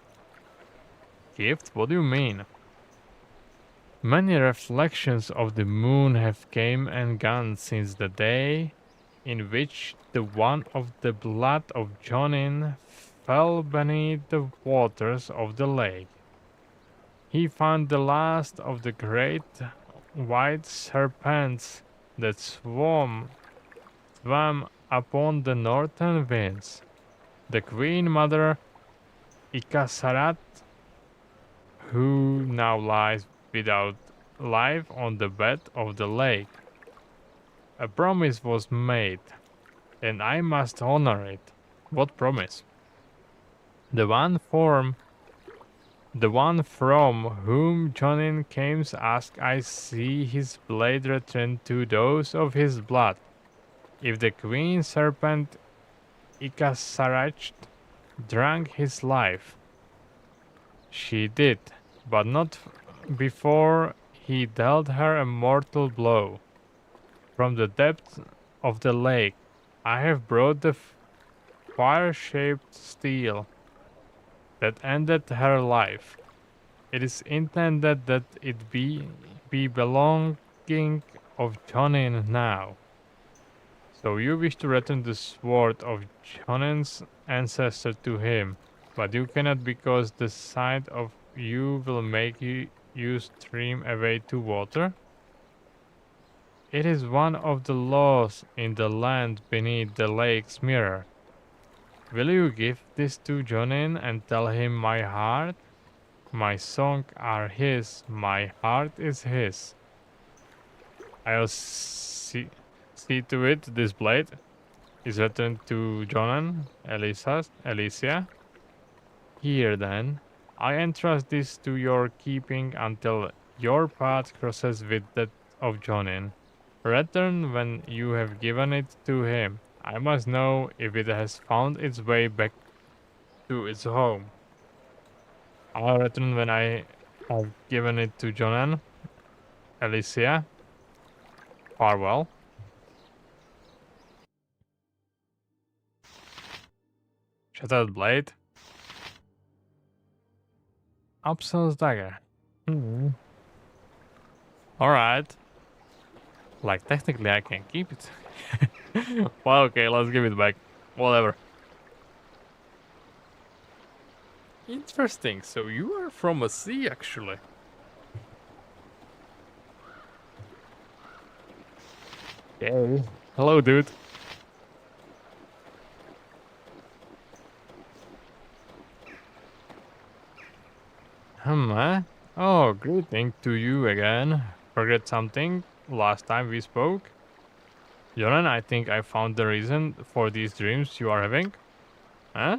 Gift? What do you mean? Many reflections of the moon have came and gone since the day in which the one of the blood of Jonin fell beneath the waters of the lake. He found the last of the great white serpents that swam upon the northern winds. The Queen Mother Ikasarat, who now lies without life on the bed of the lake. A promise was made, and I must honor it. What promise? The one from whom Jonin came asked I see his blade return to those of his blood. If the queen serpent Ikasarach drank his life, she did, but not before he dealt her a mortal blow. From the depths of the lake, I have brought the fire-shaped steel that ended her life. It is intended that it be belonging of Jonin now. So you wish to return the sword of Jonin's ancestor to him, but you cannot because the sight of you will make you stream away to water? It is one of the laws in the land beneath the lake's mirror. Will you give this to Jonin and tell him my heart? My songs are his, my heart is his. I'll see to it this blade is returned to Jonan, Alicia. Here then, I entrust this to your keeping until your path crosses with that of Jonin. Return when you have given it to him. I must know if it has found its way back to its home. I'll return when I have given it to Jonan. Alicia, farewell. Shattered blade. Upsell's dagger. Alright. Like, technically I can keep it. Well, okay, let's give it back. Whatever. Interesting, so you are from a sea, actually. Okay. Hello, dude. Oh, greeting to you again. Forget something? Last time we spoke? Jonan, I think I found the reason for these dreams you are having. Huh?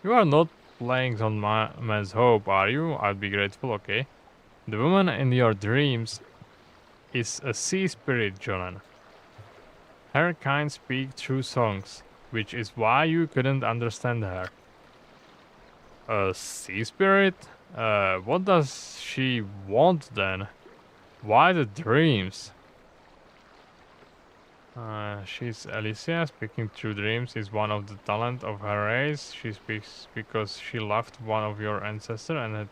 You are not playing on man's hope, are you? I'd be grateful, okay. The woman in your dreams is a sea spirit, Jonan. Her kind speak through songs, which is why you couldn't understand her. A sea spirit? What does she want then? Why the dreams? She's Alicia. Speaking through dreams is one of the talent of her race. She speaks because she loved one of your ancestors and had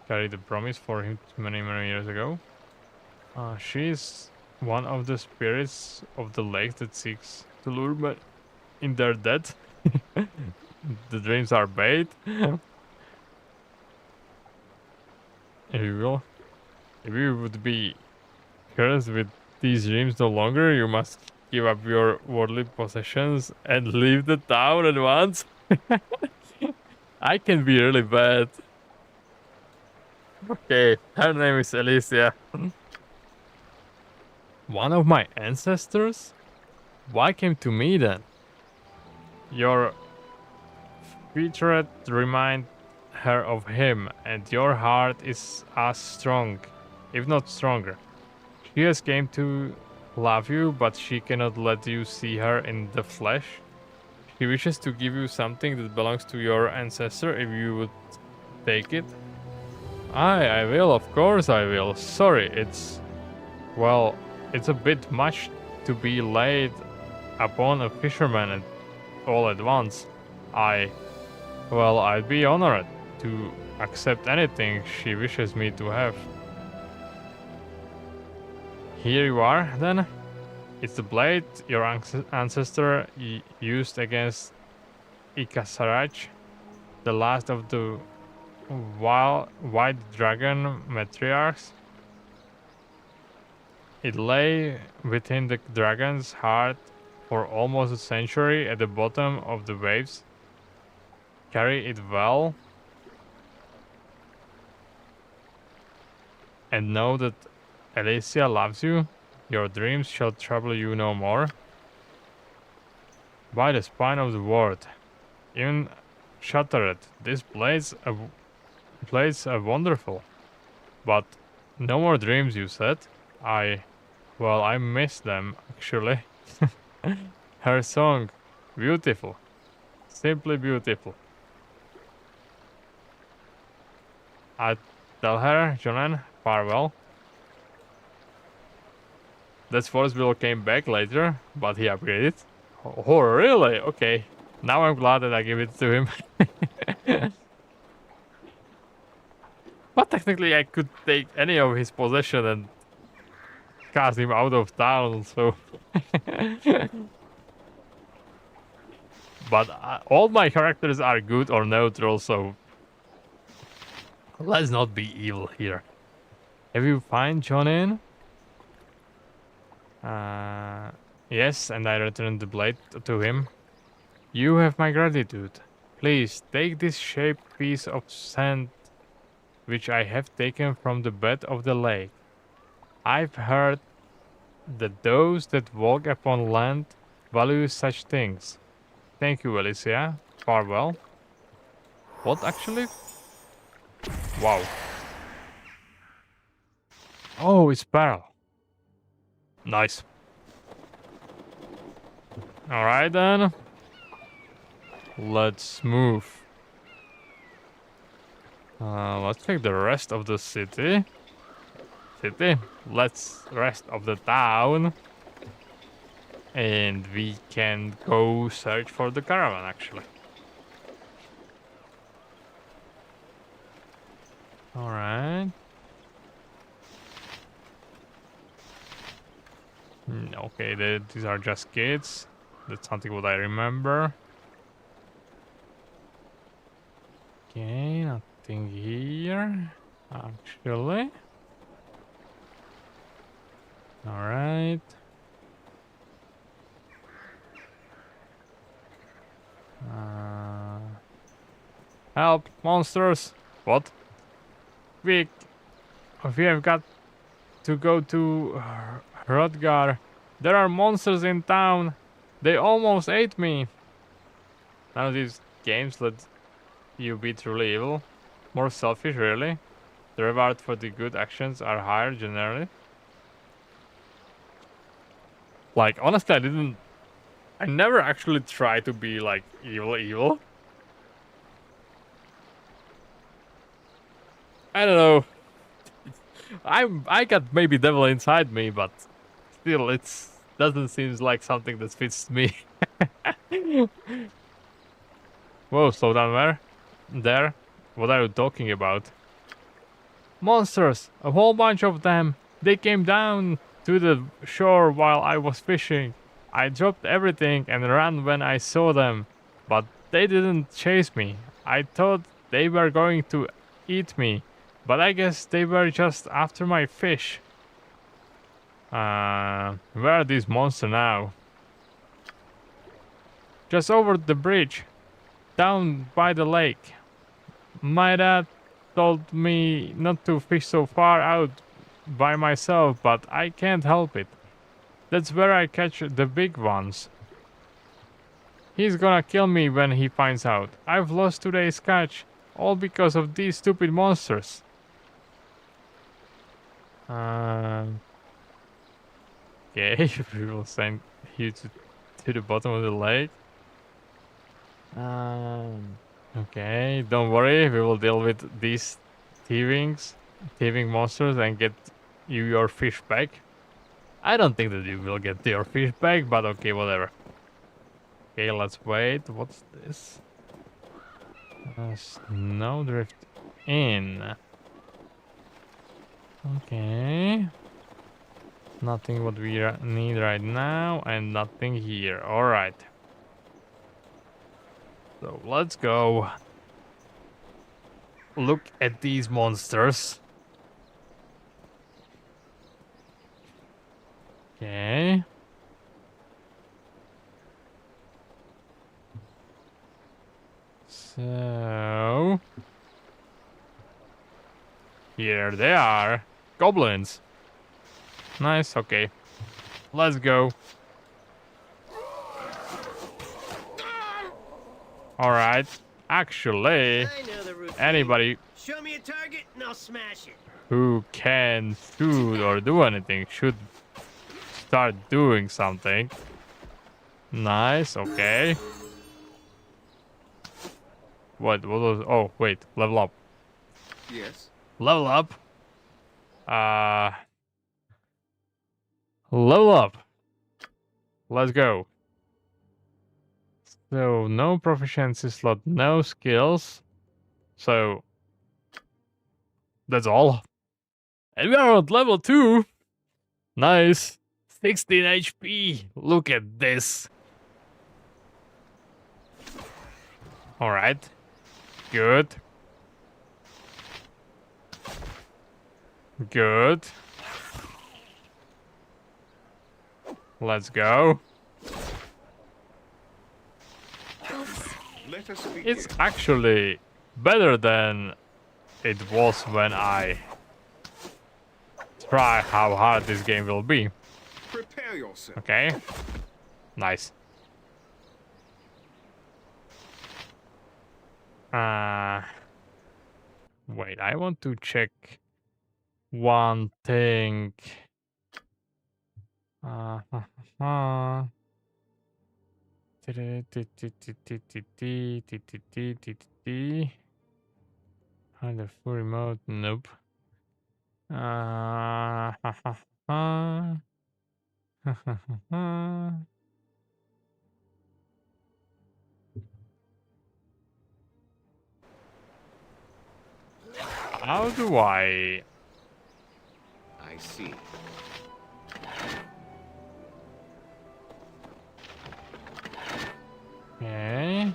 carried a promise for him many years ago. She's one of the spirits of the lake that seeks to lure men in their death. The dreams are bait. If you would be cursed with these dreams no longer, you must give up your worldly possessions and leave the town at once. I can be really bad. Okay, her name is Alicia. One of my ancestors? Why came to me then? Your featured remind her of him, and your heart is as strong, if not stronger. She has came to love you, but she cannot let you see her in the flesh. She wishes to give you something that belongs to your ancestor if you would take it. I will, of course I will. Sorry, well, it's a bit much to be laid upon a fisherman all at once. Well, I'd be honored to accept anything she wishes me to have. Here you are, then. It's the blade your ancestor used against Ikasaraj, the last of the white dragon matriarchs. It lay within the dragon's heart for almost a century at the bottom of the waves. Carry it well, and know that Alicia loves you. Your dreams shall trouble you no more. By the spine of the world, even shattered, this blade's a wonderful. But no more dreams, you said. I miss them, actually. Her song, beautiful. Simply beautiful. I tell her, Jonan, farewell. That force bill came back later, but he upgraded. Oh, really? Okay. Now I'm glad that I gave it to him. But technically I could take any of his possession and cast him out of town, so... But all my characters are good or neutral, so... Let's not be evil here. Have you found Jonin? Yes, and I returned the blade to him. You have my gratitude. Please take this shaped piece of sand which I have taken from the bed of the lake. I've heard that those that walk upon land value such things. Thank you, Alicia. Farewell. What, actually? Wow. Oh, it's Pearl. Nice. Alright then. Let's move. Let's take the rest of the city. Let's rest of the town. And we can go search for the caravan, actually. Alright. Okay, these are just kids. That's something what I remember. Okay, nothing here, actually. Alright. Help, monsters! What? We have got to go to Hrodgar. There are monsters in town. They almost ate me. None of these games let you be truly evil. More selfish, really. The reward for the good actions are higher generally. Like, honestly, I never actually tried to be like evil. I don't know. I got maybe devil inside me, but still, doesn't seem like something that fits me. Whoa, slow down there. What are you talking about? Monsters, a whole bunch of them. They came down to the shore while I was fishing. I dropped everything and ran when I saw them, but they didn't chase me. I thought they were going to eat me, but I guess they were just after my fish. Where are these monsters now? Just over the bridge, down by the lake. My dad told me not to fish so far out by myself, but I can't help it. That's where I catch the big ones. He's gonna kill me when he finds out. I've lost today's catch, all because of these stupid monsters. Okay, we will send you to the bottom of the lake. Okay, don't worry, we will deal with these thieving monsters and get you your fish back. I don't think that you will get your fish back, but okay, whatever. Okay, let's wait. What's this? Snowdrift Inn. Okay. Nothing what we need right now, and nothing here. Alright. So let's go. Look at these monsters. Okay. So here they are. Goblins. Nice, okay. Let's go. Alright. Actually, anybody Show me a target and I'll smash it. who can shoot or do anything should start doing something. Nice, okay. What was... Oh, wait. Level up. Yes. Level up. Level up. Let's go. So, no proficiency slot, no skills. So, that's all. And we are at level 2. Nice. 16 HP. Look at this. Alright. Good. Good. Let's go. Let us begin. It's actually better than it was when I try how hard this game will be. Prepare yourself. Okay. Nice. Wait, I want to check one thing. Hide the full remote? Nope. How do I? I see. Okay.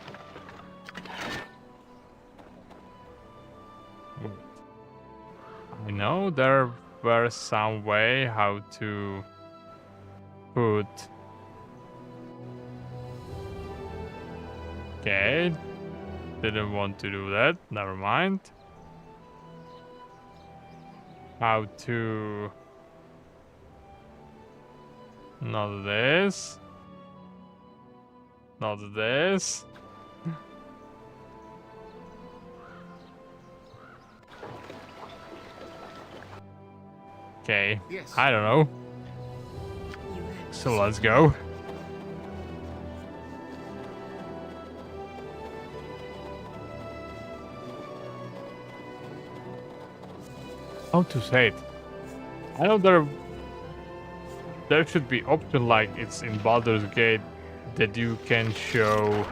I know there were some way how to put. Okay. Didn't want to do that. Never mind. How to. Not this. Not this. Okay. Yes. I don't know. So let's go. How to say it? I know there should be option like it's in Baldur's Gate that you can show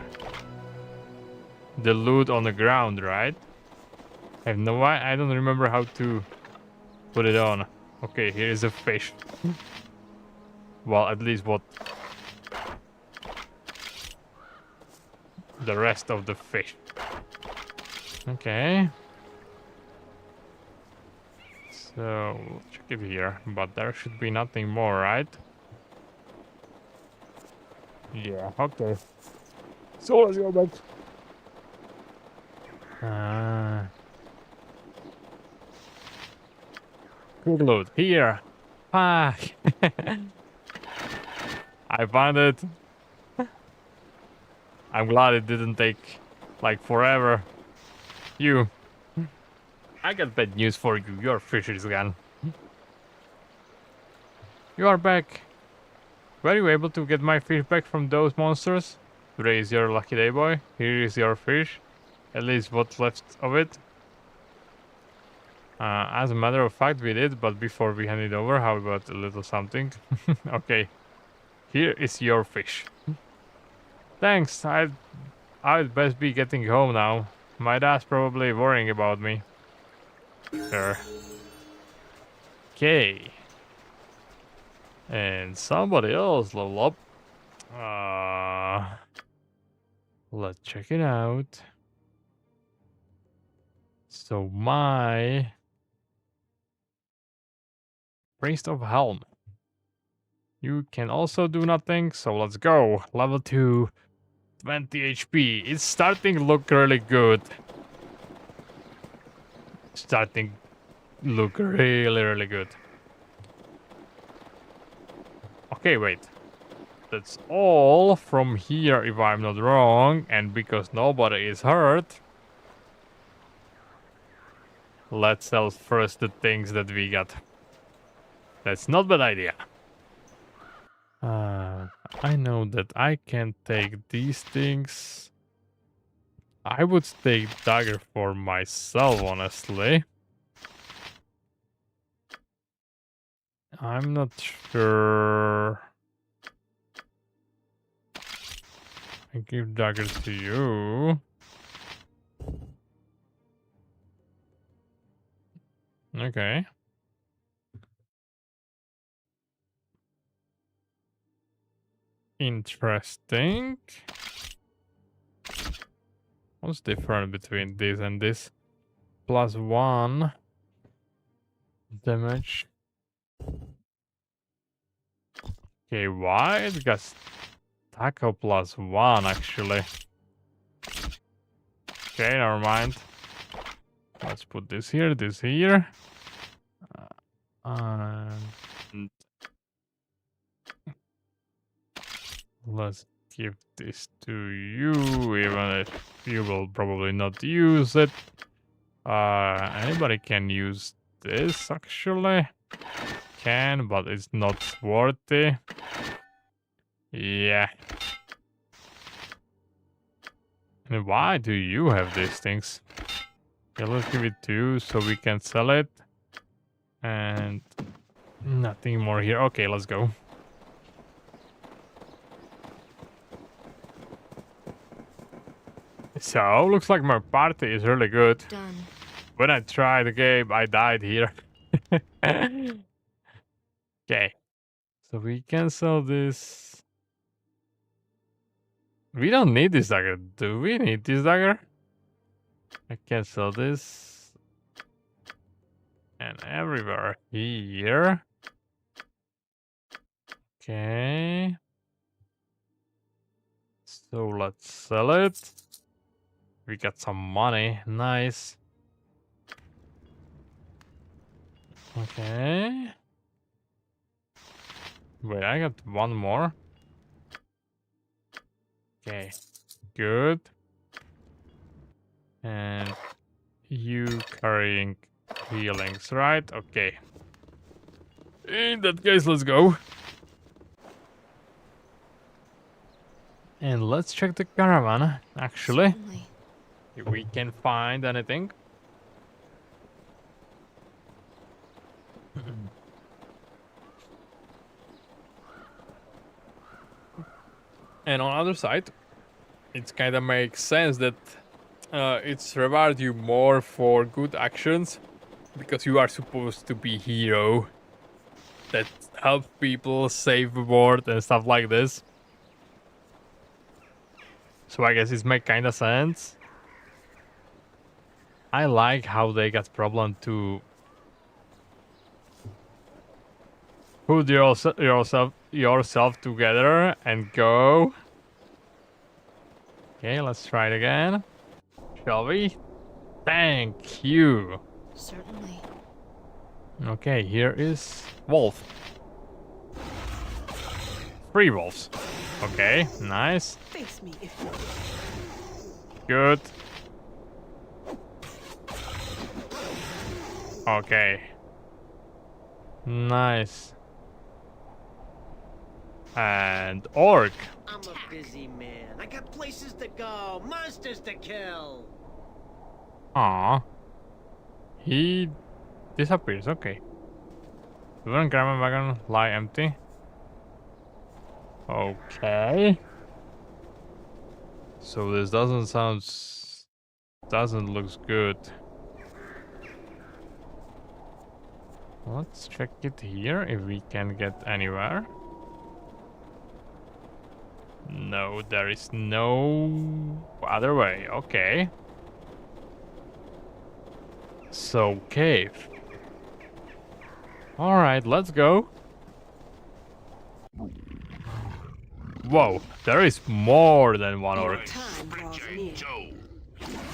the loot on the ground, right? I have no idea. I don't remember how to put it on. Okay, here is a fish. Well, at least what the rest of the fish. Okay. So, check it here, but there should be nothing more, right? Yeah, okay. So let's go back. Quick load, here. Fuck. I found it. I'm glad it didn't take, like, forever. You. I got bad news for you. Your fish is gone. You are back. Were you able to get my fish back from those monsters? Today is your lucky day, boy. Here is your fish. At least what's left of it. As a matter of fact, we did, but before we hand it over, how about a little something? Okay. Here is your fish. Thanks. I'd best be getting home now. My dad's probably worrying about me. Sure. Okay. And somebody else level up. Let's check it out. So my Priest of Helm. You can also do nothing, so let's go. Level 2, 20 HP. It's starting to look really good. Starting to look really good. Okay, wait. That's all from here, if I'm not wrong, and because nobody is hurt. Let's sell first the things that we got. That's not a bad idea. I know that I can take these things. I would take dagger for myself, honestly. I'm not sure. I give daggers to you. Okay. Interesting. What's different between this and this? +1 damage. Okay, why it got tackle +1 actually? Okay, never mind. Let's put this here, and let's give this to you, even if you will probably not use it. Anybody can use this actually. Can, but it's not worthy. Yeah. And why do you have these things? Okay, let's give it to you so we can sell it. And nothing more here. Okay, let's go. So, looks like my party is really good. Done. When I tried the game, I died here. Okay. So we can sell this. We don't need this dagger. Do we need this dagger? I can sell this. And everywhere here. Okay. So let's sell it. We got some money. Nice. Okay. Wait, I got one more. Okay. Good. And you carrying healings, right? Okay. In that case, let's go. And let's check the caravan, actually. Certainly. If we can find anything. And on the other side, it kind of makes sense that it's reward you more for good actions, because you are supposed to be hero that help people save the world and stuff like this. So I guess it makes kind of sense. I like how they got problem to put yourself together and go. Okay, let's try it again. Shall we? Thank you. Certainly. Okay, here is wolf. 3 wolves. Okay, nice. Face me if you Good. Okay. Nice. And orc. I'm a busy man. I got places to go, monsters to kill. Aw. He disappears, okay. Wooden grammar wagon lie empty. Okay. So this doesn't looks good. Let's check it here if we can get anywhere. No, there is no other way. Okay. So cave. All right, let's go. Whoa, there is more than one orc. time draws near.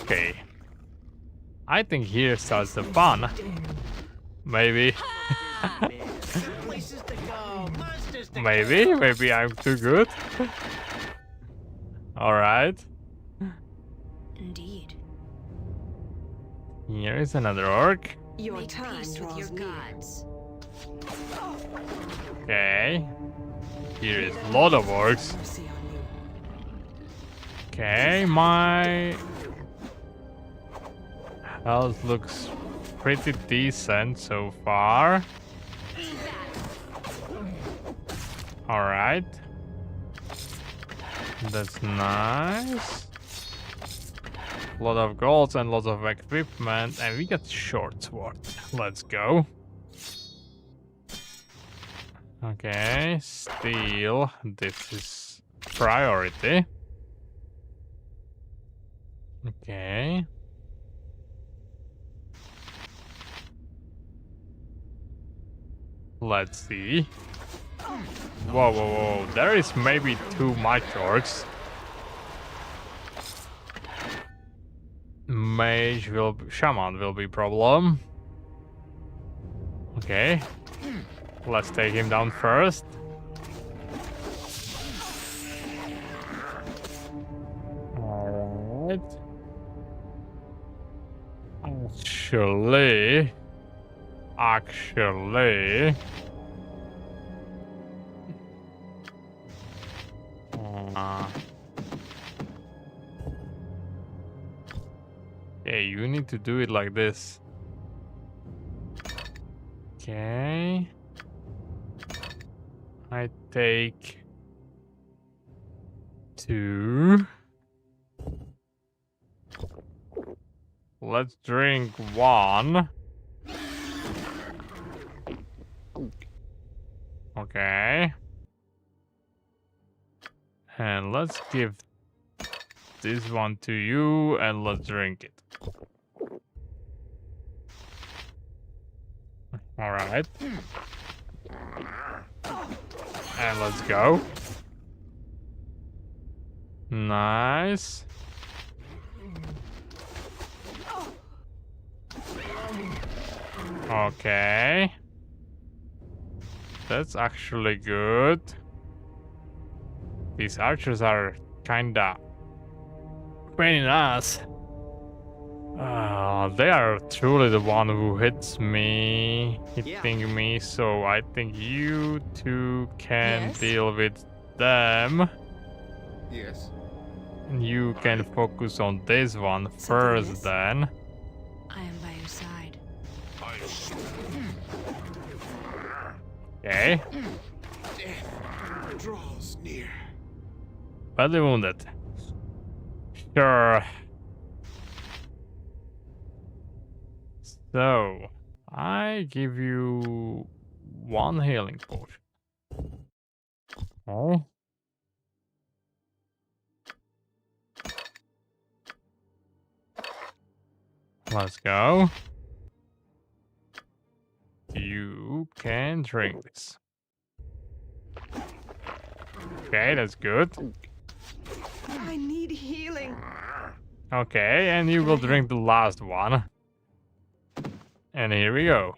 Okay. I think here starts the fun. Maybe. Places to go, monsters to Maybe I'm too good. All right. Indeed. Here is another orc. Your Make time peace with draws your near. gods. Okay. Here is a lot of orcs. Mercy on you. Okay, my health looks pretty decent so far. Alright. That's nice. A lot of golds and lots of equipment, and we got short sword. Let's go. Okay, steel. This is priority. Okay. Let's see. Whoa, whoa, whoa. There is maybe too much orcs. Shaman will be problem. Okay. Let's take him down first. Alright. Actually. Okay, you need to do it like this. Okay. I take 2. Let's drink 1. Okay. And let's give this one to you and let's drink it. All right. And let's go. Nice. Okay. That's actually good. These archers are kinda pain in the ass. They are truly the one who hitting me, so I think you two can Yes? deal with them. Yes. You can focus on this one first then. I am by your side. Okay. Death draws near. Badly wounded. Sure. So, I give you 1 healing potion. Oh. Let's go. You can drink this. Okay, that's good. I need healing. Okay, and you will drink the last one. And here we go.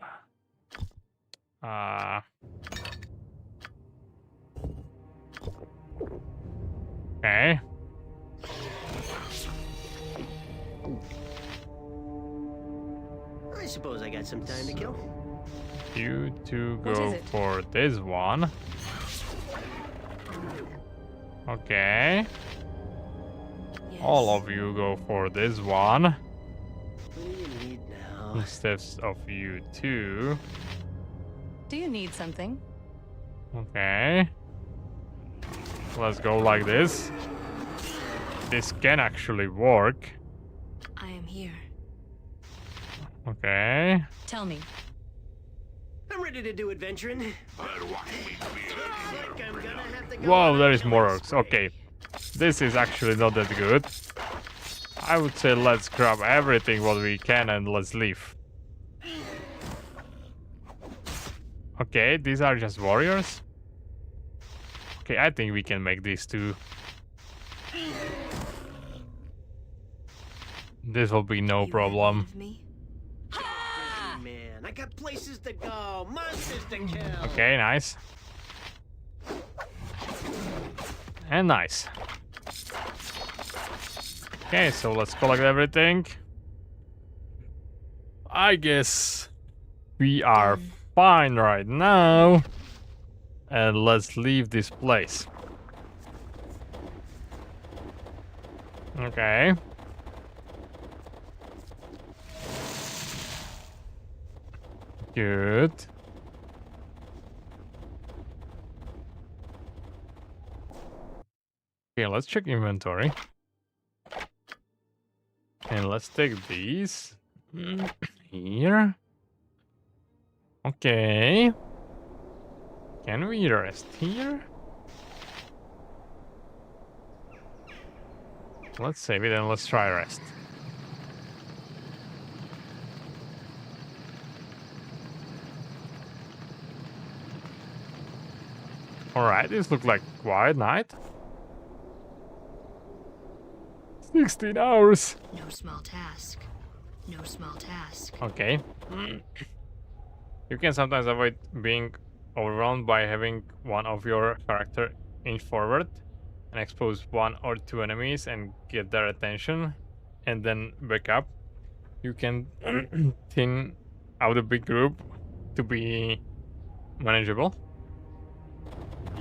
Okay. I suppose I got some time to kill. You two What go is it? for this one. Okay. All of you go for this one. What do you need now? Instead of you two. Do you need something? Okay. Let's go like this. This can actually work. I am here. Okay. Tell me. I'm ready to do adventuring. Looks like I'm gonna have to go Whoa, on a there is more killing orcs. spree. Okay. This is actually not that good. I would say let's grab everything what we can and let's leave. Okay, these are just warriors. Okay, I think we can make these two. This will be no problem. Me? Man, I got places to go, monsters to kill. Okay, nice. And nice. Okay, so let's collect everything. I guess we are fine right now. And let's leave this place. Okay. Good. Okay, let's check inventory. And let's take these here. Okay. Can we rest here? Let's save it and let's try rest. Alright, this looks like quiet night. 16 hours. No small task. No small task. Okay. You can sometimes avoid being overwhelmed by having one of your character inch forward and expose one or two enemies and get their attention and then back up. You can thin out a big group to be manageable.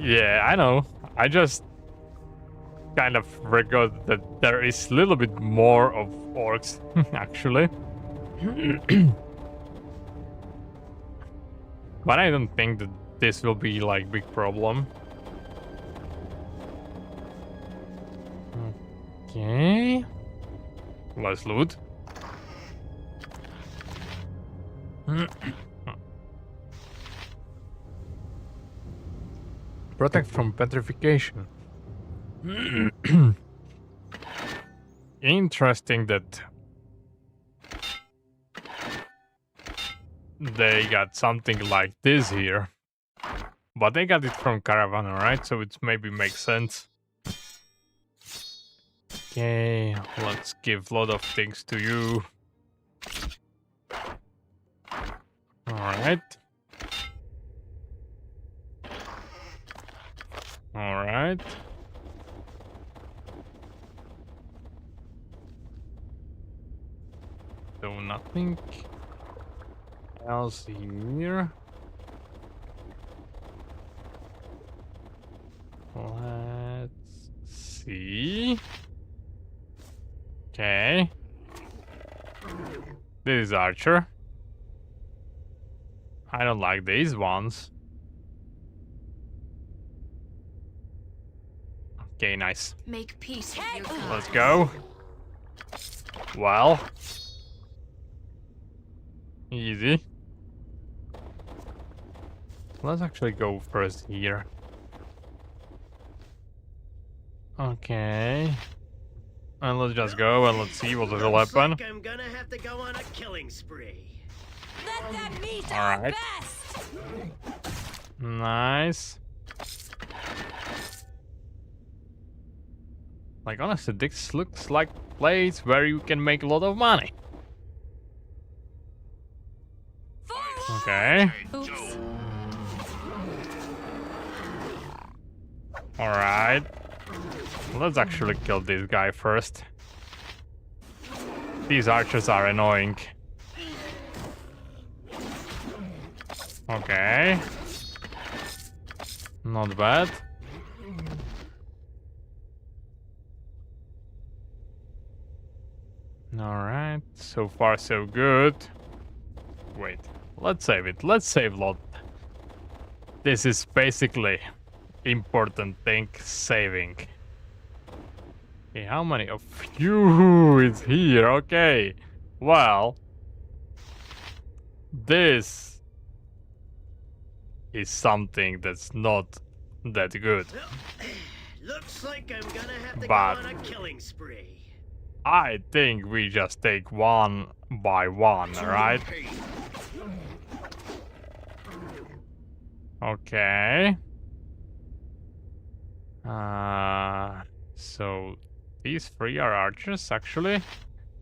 Yeah, I know. I just kind of forgot that there is a little bit more of orcs, actually. But I don't think that this will be like big problem. Okay. Let's loot. Protect from petrification. Interesting that they got something like this here. But they got it from Caravan, right? So it maybe makes sense. Okay, let's give a lot of things to you. Alright. Alright. So nothing else here. Let's see. Okay. This is Archer. I don't like these ones. Okay, nice. Make peace with your God. Let's go. Well. Easy. Let's actually go first here. Okay. And let's just go and let's see what will happen. Like I'm gonna have to go on a killing spree. Let them meet All our right. best. Nice. Like honestly, this looks like a place where you can make a lot of money. Okay. Oops. Alright. Let's actually kill this guy first. These archers are annoying. Okay. Not bad. Alright, so far so good. Wait, let's save it. Let's save lot. This is basically important thing, saving. Okay, how many of you is here? Okay. Well, this is something that's not that good. Looks like I'm gonna have to But go on a killing spree. I think we just take one by one, right? Okay. So these three are archers, actually.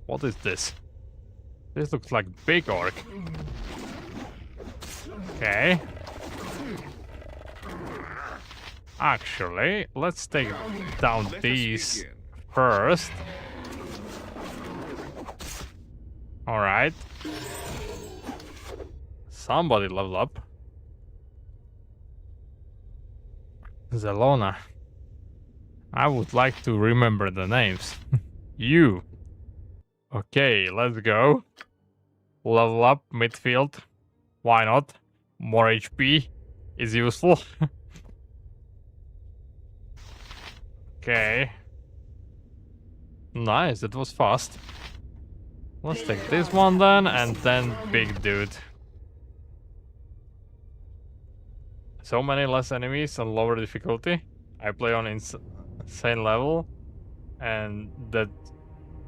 What is this? This looks like big orc. Okay. Actually, let's take down these first. Alright. Somebody level up. Zelona. I would like to remember the names. You. Okay, let's go. Level up midfield. Why not? More HP is useful. Okay. Nice, that was fast. Let's take this one then, and then big dude. So many less enemies on lower difficulty. I play on insane level, and that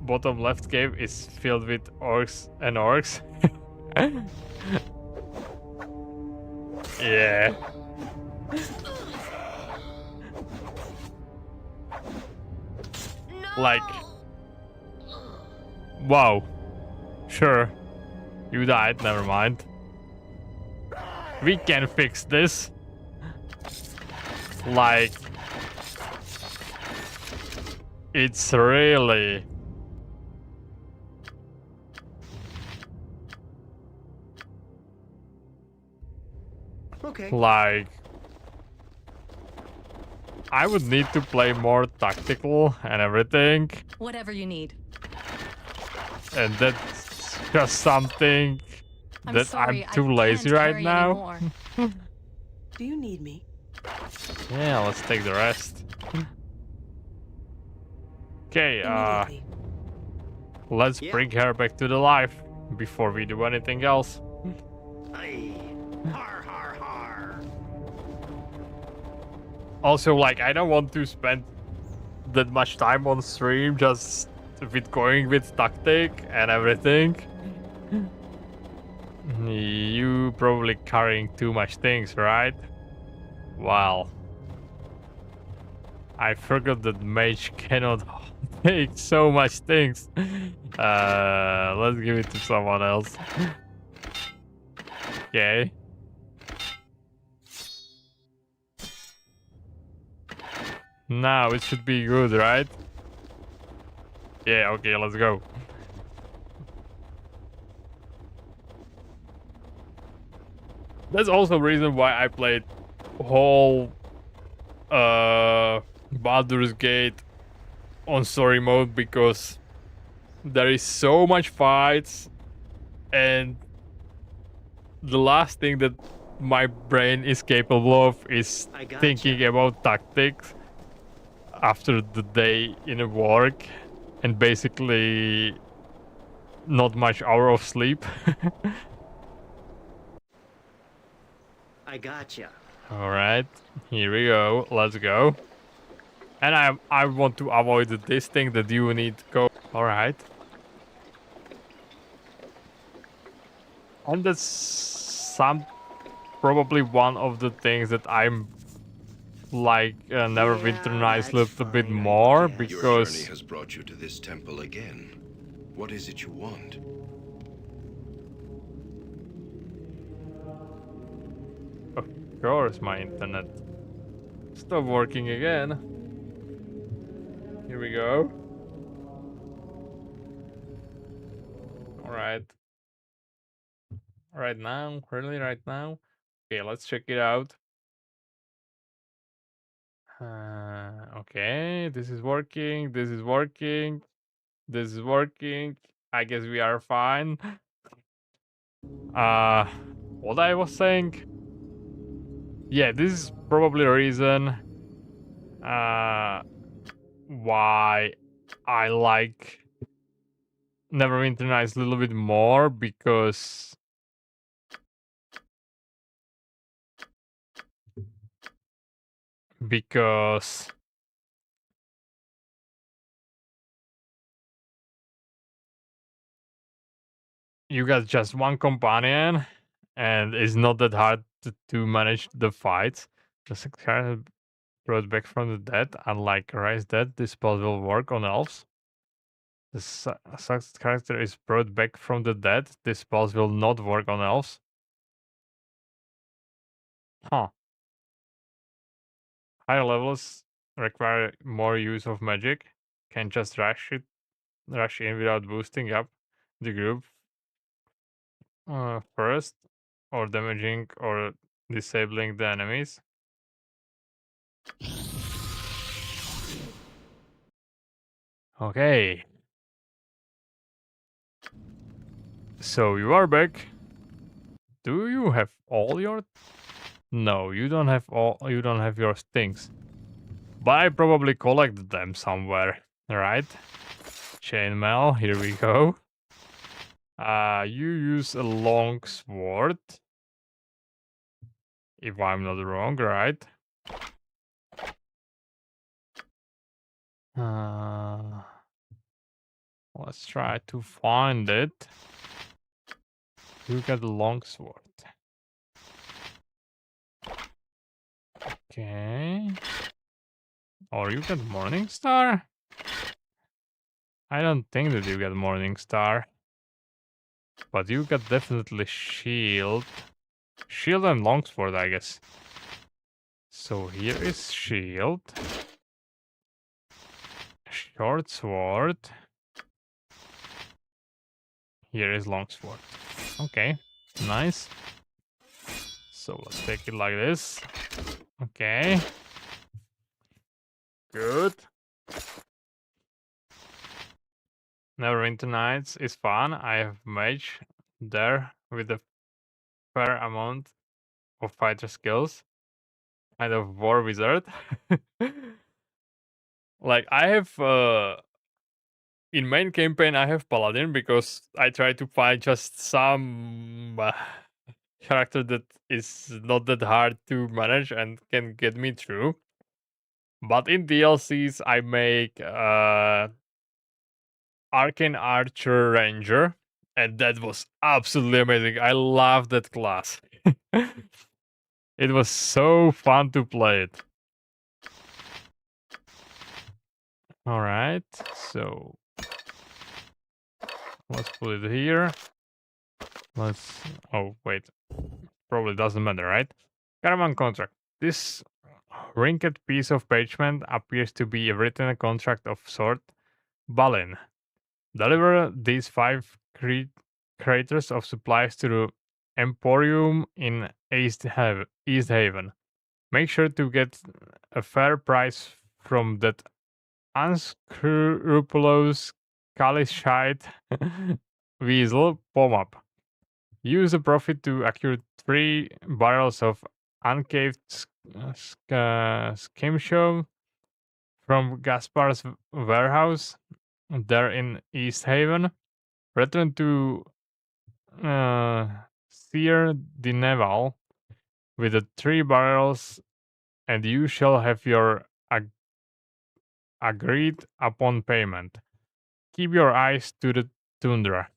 bottom left cave is filled with orcs and orcs. Yeah. Like, wow. Sure. You died, never mind. We can fix this. Like, it's really... Okay. Like, I would need to play more tactical and everything. Whatever you need. And that's just something that sorry, I'm too I lazy can't right carry now. Do you need me? Yeah, let's take the rest. Okay, let's bring her back to the life before we do anything else. Aye. Har har har. Also, like, I don't want to spend that much time on stream just with going with tactic and everything. You probably carrying too much things, right? Wow. I forgot that mage cannot take so much things. Let's give it to someone else. Okay. Now it should be good, right? Yeah, okay, let's go. That's also the reason why I played whole Baldur's Gate on story mode, because there is so much fights, and the last thing that my brain is capable of is thinking about tactics after the day in a work and basically not much hour of sleep. I gotcha. All right, here we go. Let's go. And I want to avoid this thing that you need to go. All right. And that's probably one of the things that I'm like Neverwinter Nights a little bit more, because your journey has brought you to this temple again. What is it you want? Of course, my internet stopped working again. Here we go. Alright. Right now? Really? Right now? Okay, let's check it out. Okay, this is working. This is working. This is working. I guess we are fine. What I was saying? Yeah, this is probably the reason why I like Neverwinter Nights a little bit more, because you got just one companion and it's not that hard to manage the fights. Just kind of brought back from the dead, unlike Rise Dead, this spell will work on elves. The such character is brought back from the dead, this spells will not work on elves. Huh. Higher levels require more use of magic. Can just rush in without boosting up the group first, or damaging or disabling the enemies. Okay. So you are back. Do you have all your... No, you don't have your things. But I probably collected them somewhere, right? Chainmail, here we go. You use a long sword. If I'm not wrong, right? Let's try to find it. You got a long sword. Okay. Or you got Morning Star? I don't think that you got Morning Star. But you got definitely Shield. Shield and Longsword, I guess. So here is Shield. Short Sword. Here is Longsword. Okay, nice. So let's take it like this. Okay. Good. Neverwinter Nights is fun. I have mage there with a fair amount of fighter skills. Kind of war wizard. Like I have in main campaign I have paladin because I try to find just some character that is not that hard to manage and can get me through. But in DLCs I make Arcane Archer Ranger, and that was absolutely amazing. I love that class. It was so fun to play it. All right, so let's put it here. Let's... Oh, wait. Probably doesn't matter, right? Caravan contract. This wrinkled piece of parchment appears to be a written contract of sort. Balin. Deliver these 5 craters of supplies to the Emporium in Easthaven. Make sure to get a fair price from that unscrupulous Kalishite weasel Pomap. Use the profit to acquire 3 barrels of uncaved skimshaw from Gaspar's warehouse there in Easthaven. Return to Sierra de Neval with the 3 barrels, and you shall have your agreed upon payment. Keep your eyes to the tundra.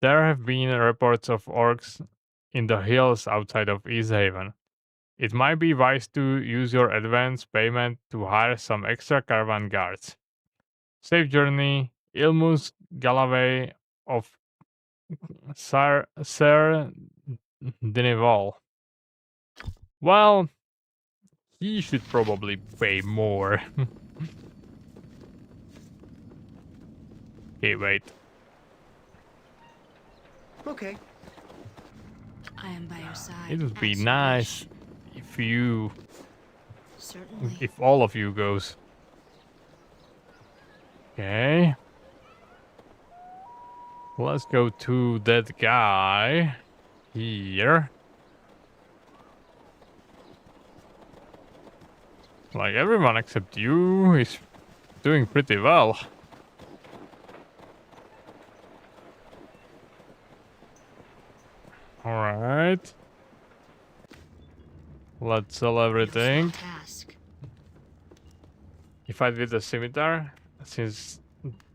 There have been reports of orcs in the hills outside of Easthaven. It might be wise to use your advance payment to hire some extra caravan guards. Safe journey, Ilmus Galloway of Sir Denival. Well, he should probably pay more. Okay, wait. Okay. I am by your side. It would be as you nice wish. Certainly. if all of you goes. Okay. Let's go to that guy here. Like everyone except you is doing pretty well. Alright. Let's sell everything. Task. You fight with the scimitar, since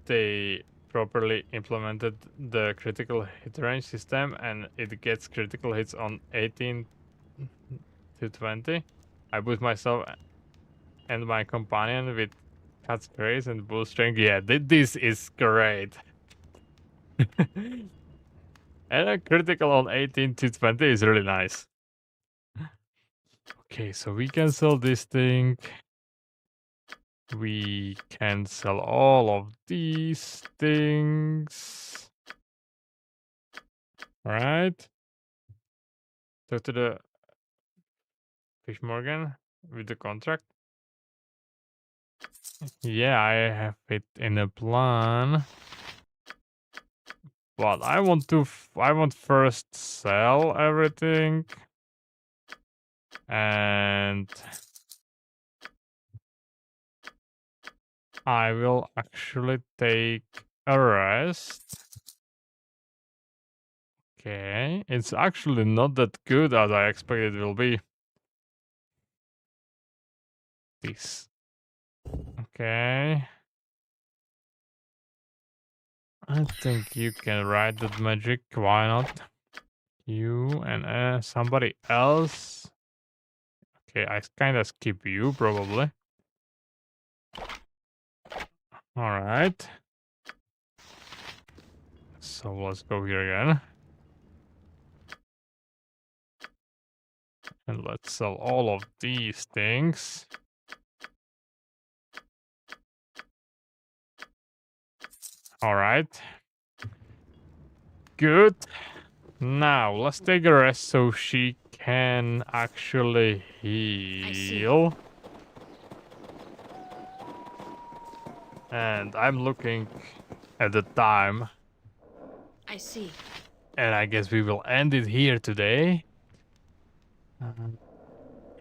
they properly implemented the critical hit range system and it gets critical hits on 18 to 20. I boost myself and my companion with Cat's Grace and Bull Strength. Yeah, this is great. And a critical on 18 to 20 is really nice. Okay, so we can sell this thing. We can sell all of these things. Right. Talk to the Fish Morgan with the contract. Yeah, I have it in a plan. But I want to first sell everything. And I will actually take a rest. Okay, it's actually not that good as I expected it will be. This. Okay. I think you can write that magic, why not? You and somebody else. Okay, I kinda skip you probably. Alright. So let's go here again. And let's sell all of these things. Alright. Good. Now, let's take a rest so she can actually heal. And I'm looking at the time. I see. And I guess we will end it here today.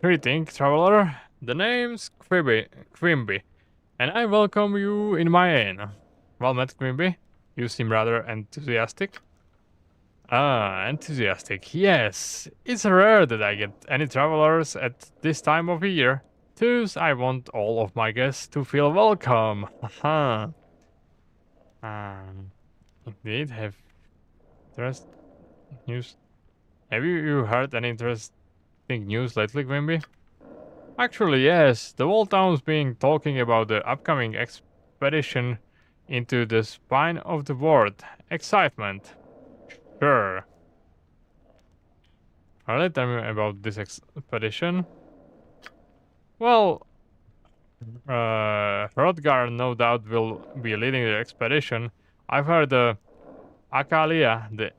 Greeting, traveler. The name's Quimby, and I welcome you in my inn. Well met, Quimby. You seem rather enthusiastic. Ah, enthusiastic. Yes, it's rare that I get any travelers at this time of year. Thus, I want all of my guests to feel welcome. Haha. Indeed, have interest news. Have you heard any interesting news lately, Quimby? Actually, yes. The whole town's been talking about the upcoming expedition into the spine of the world. Excitement. Sure. Really? Tell me about this expedition. Well, Hrothgar no doubt will be leading the expedition. I've heard Akalia, the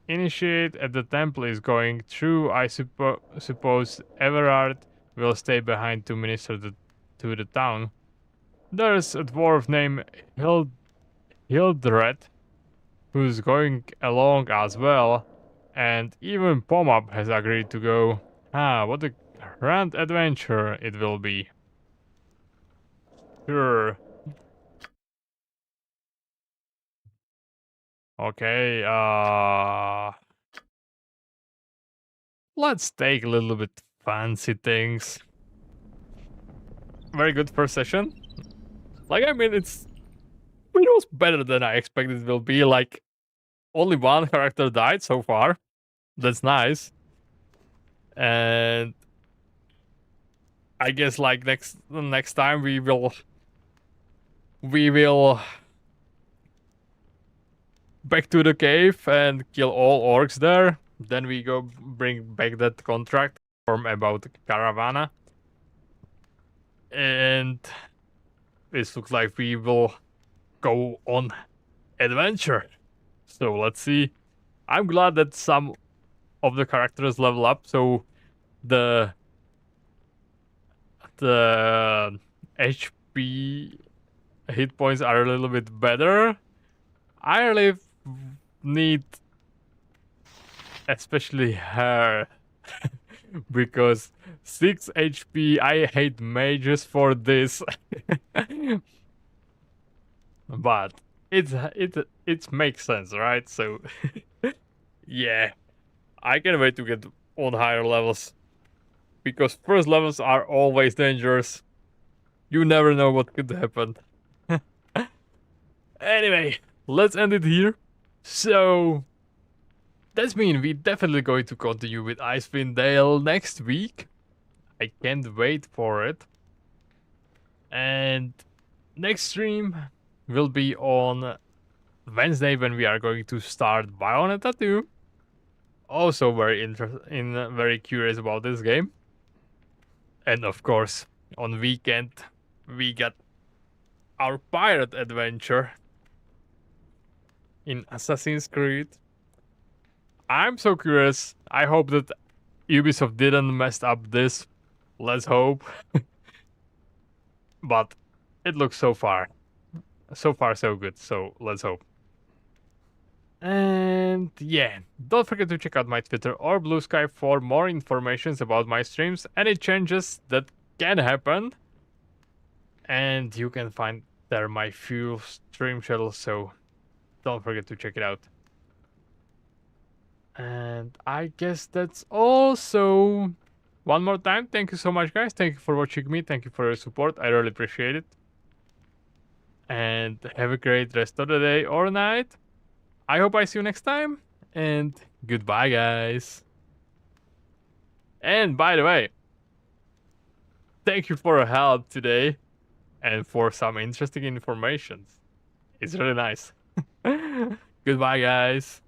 initiate at the temple, is going through. I suppose Everard will stay behind to minister to the town. There's a dwarf named Hildred who's going along as well, and even Pomab has agreed to go. Ah, what a grand adventure it will be. Sure. Okay, let's take a little bit fancy things. Very good first session. Like, I mean, it was better than I expected it will be. Like, only one character died so far. That's nice. And I guess like next time we will back to the cave and kill all orcs there. Then we go bring back that contract from about Caravana. And it looks like we will go on adventure. So let's see. I'm glad that some of the characters level up, so the HP hit points are a little bit better. I really need especially her because 6 HP. I hate mages for this. But it makes sense, right? So yeah, I can't wait to get on higher levels because first levels are always dangerous. You never know what could happen. Anyway, let's end it here. So that means we're definitely going to continue with Icewind Dale next week. I can't wait for it. And next stream will be on Wednesday when we are going to start Bayonetta 2. Also very curious about this game. And of course, on weekend we got our pirate adventure in Assassin's Creed. I'm so curious. I hope that Ubisoft didn't mess up this. Let's hope. But it looks so far so good. So let's hope. And yeah, don't forget to check out my Twitter or Blue Sky for more information about my streams, any changes that can happen. And you can find there my few stream schedules, so don't forget to check it out. And I guess that's all. So one more time, thank you so much, guys. Thank you for watching me. Thank you for your support. I really appreciate it. And have a great rest of the day or night. I hope I see you next time. And goodbye, guys. And by the way, thank you for your help today and for some interesting information. It's really nice. Goodbye, guys.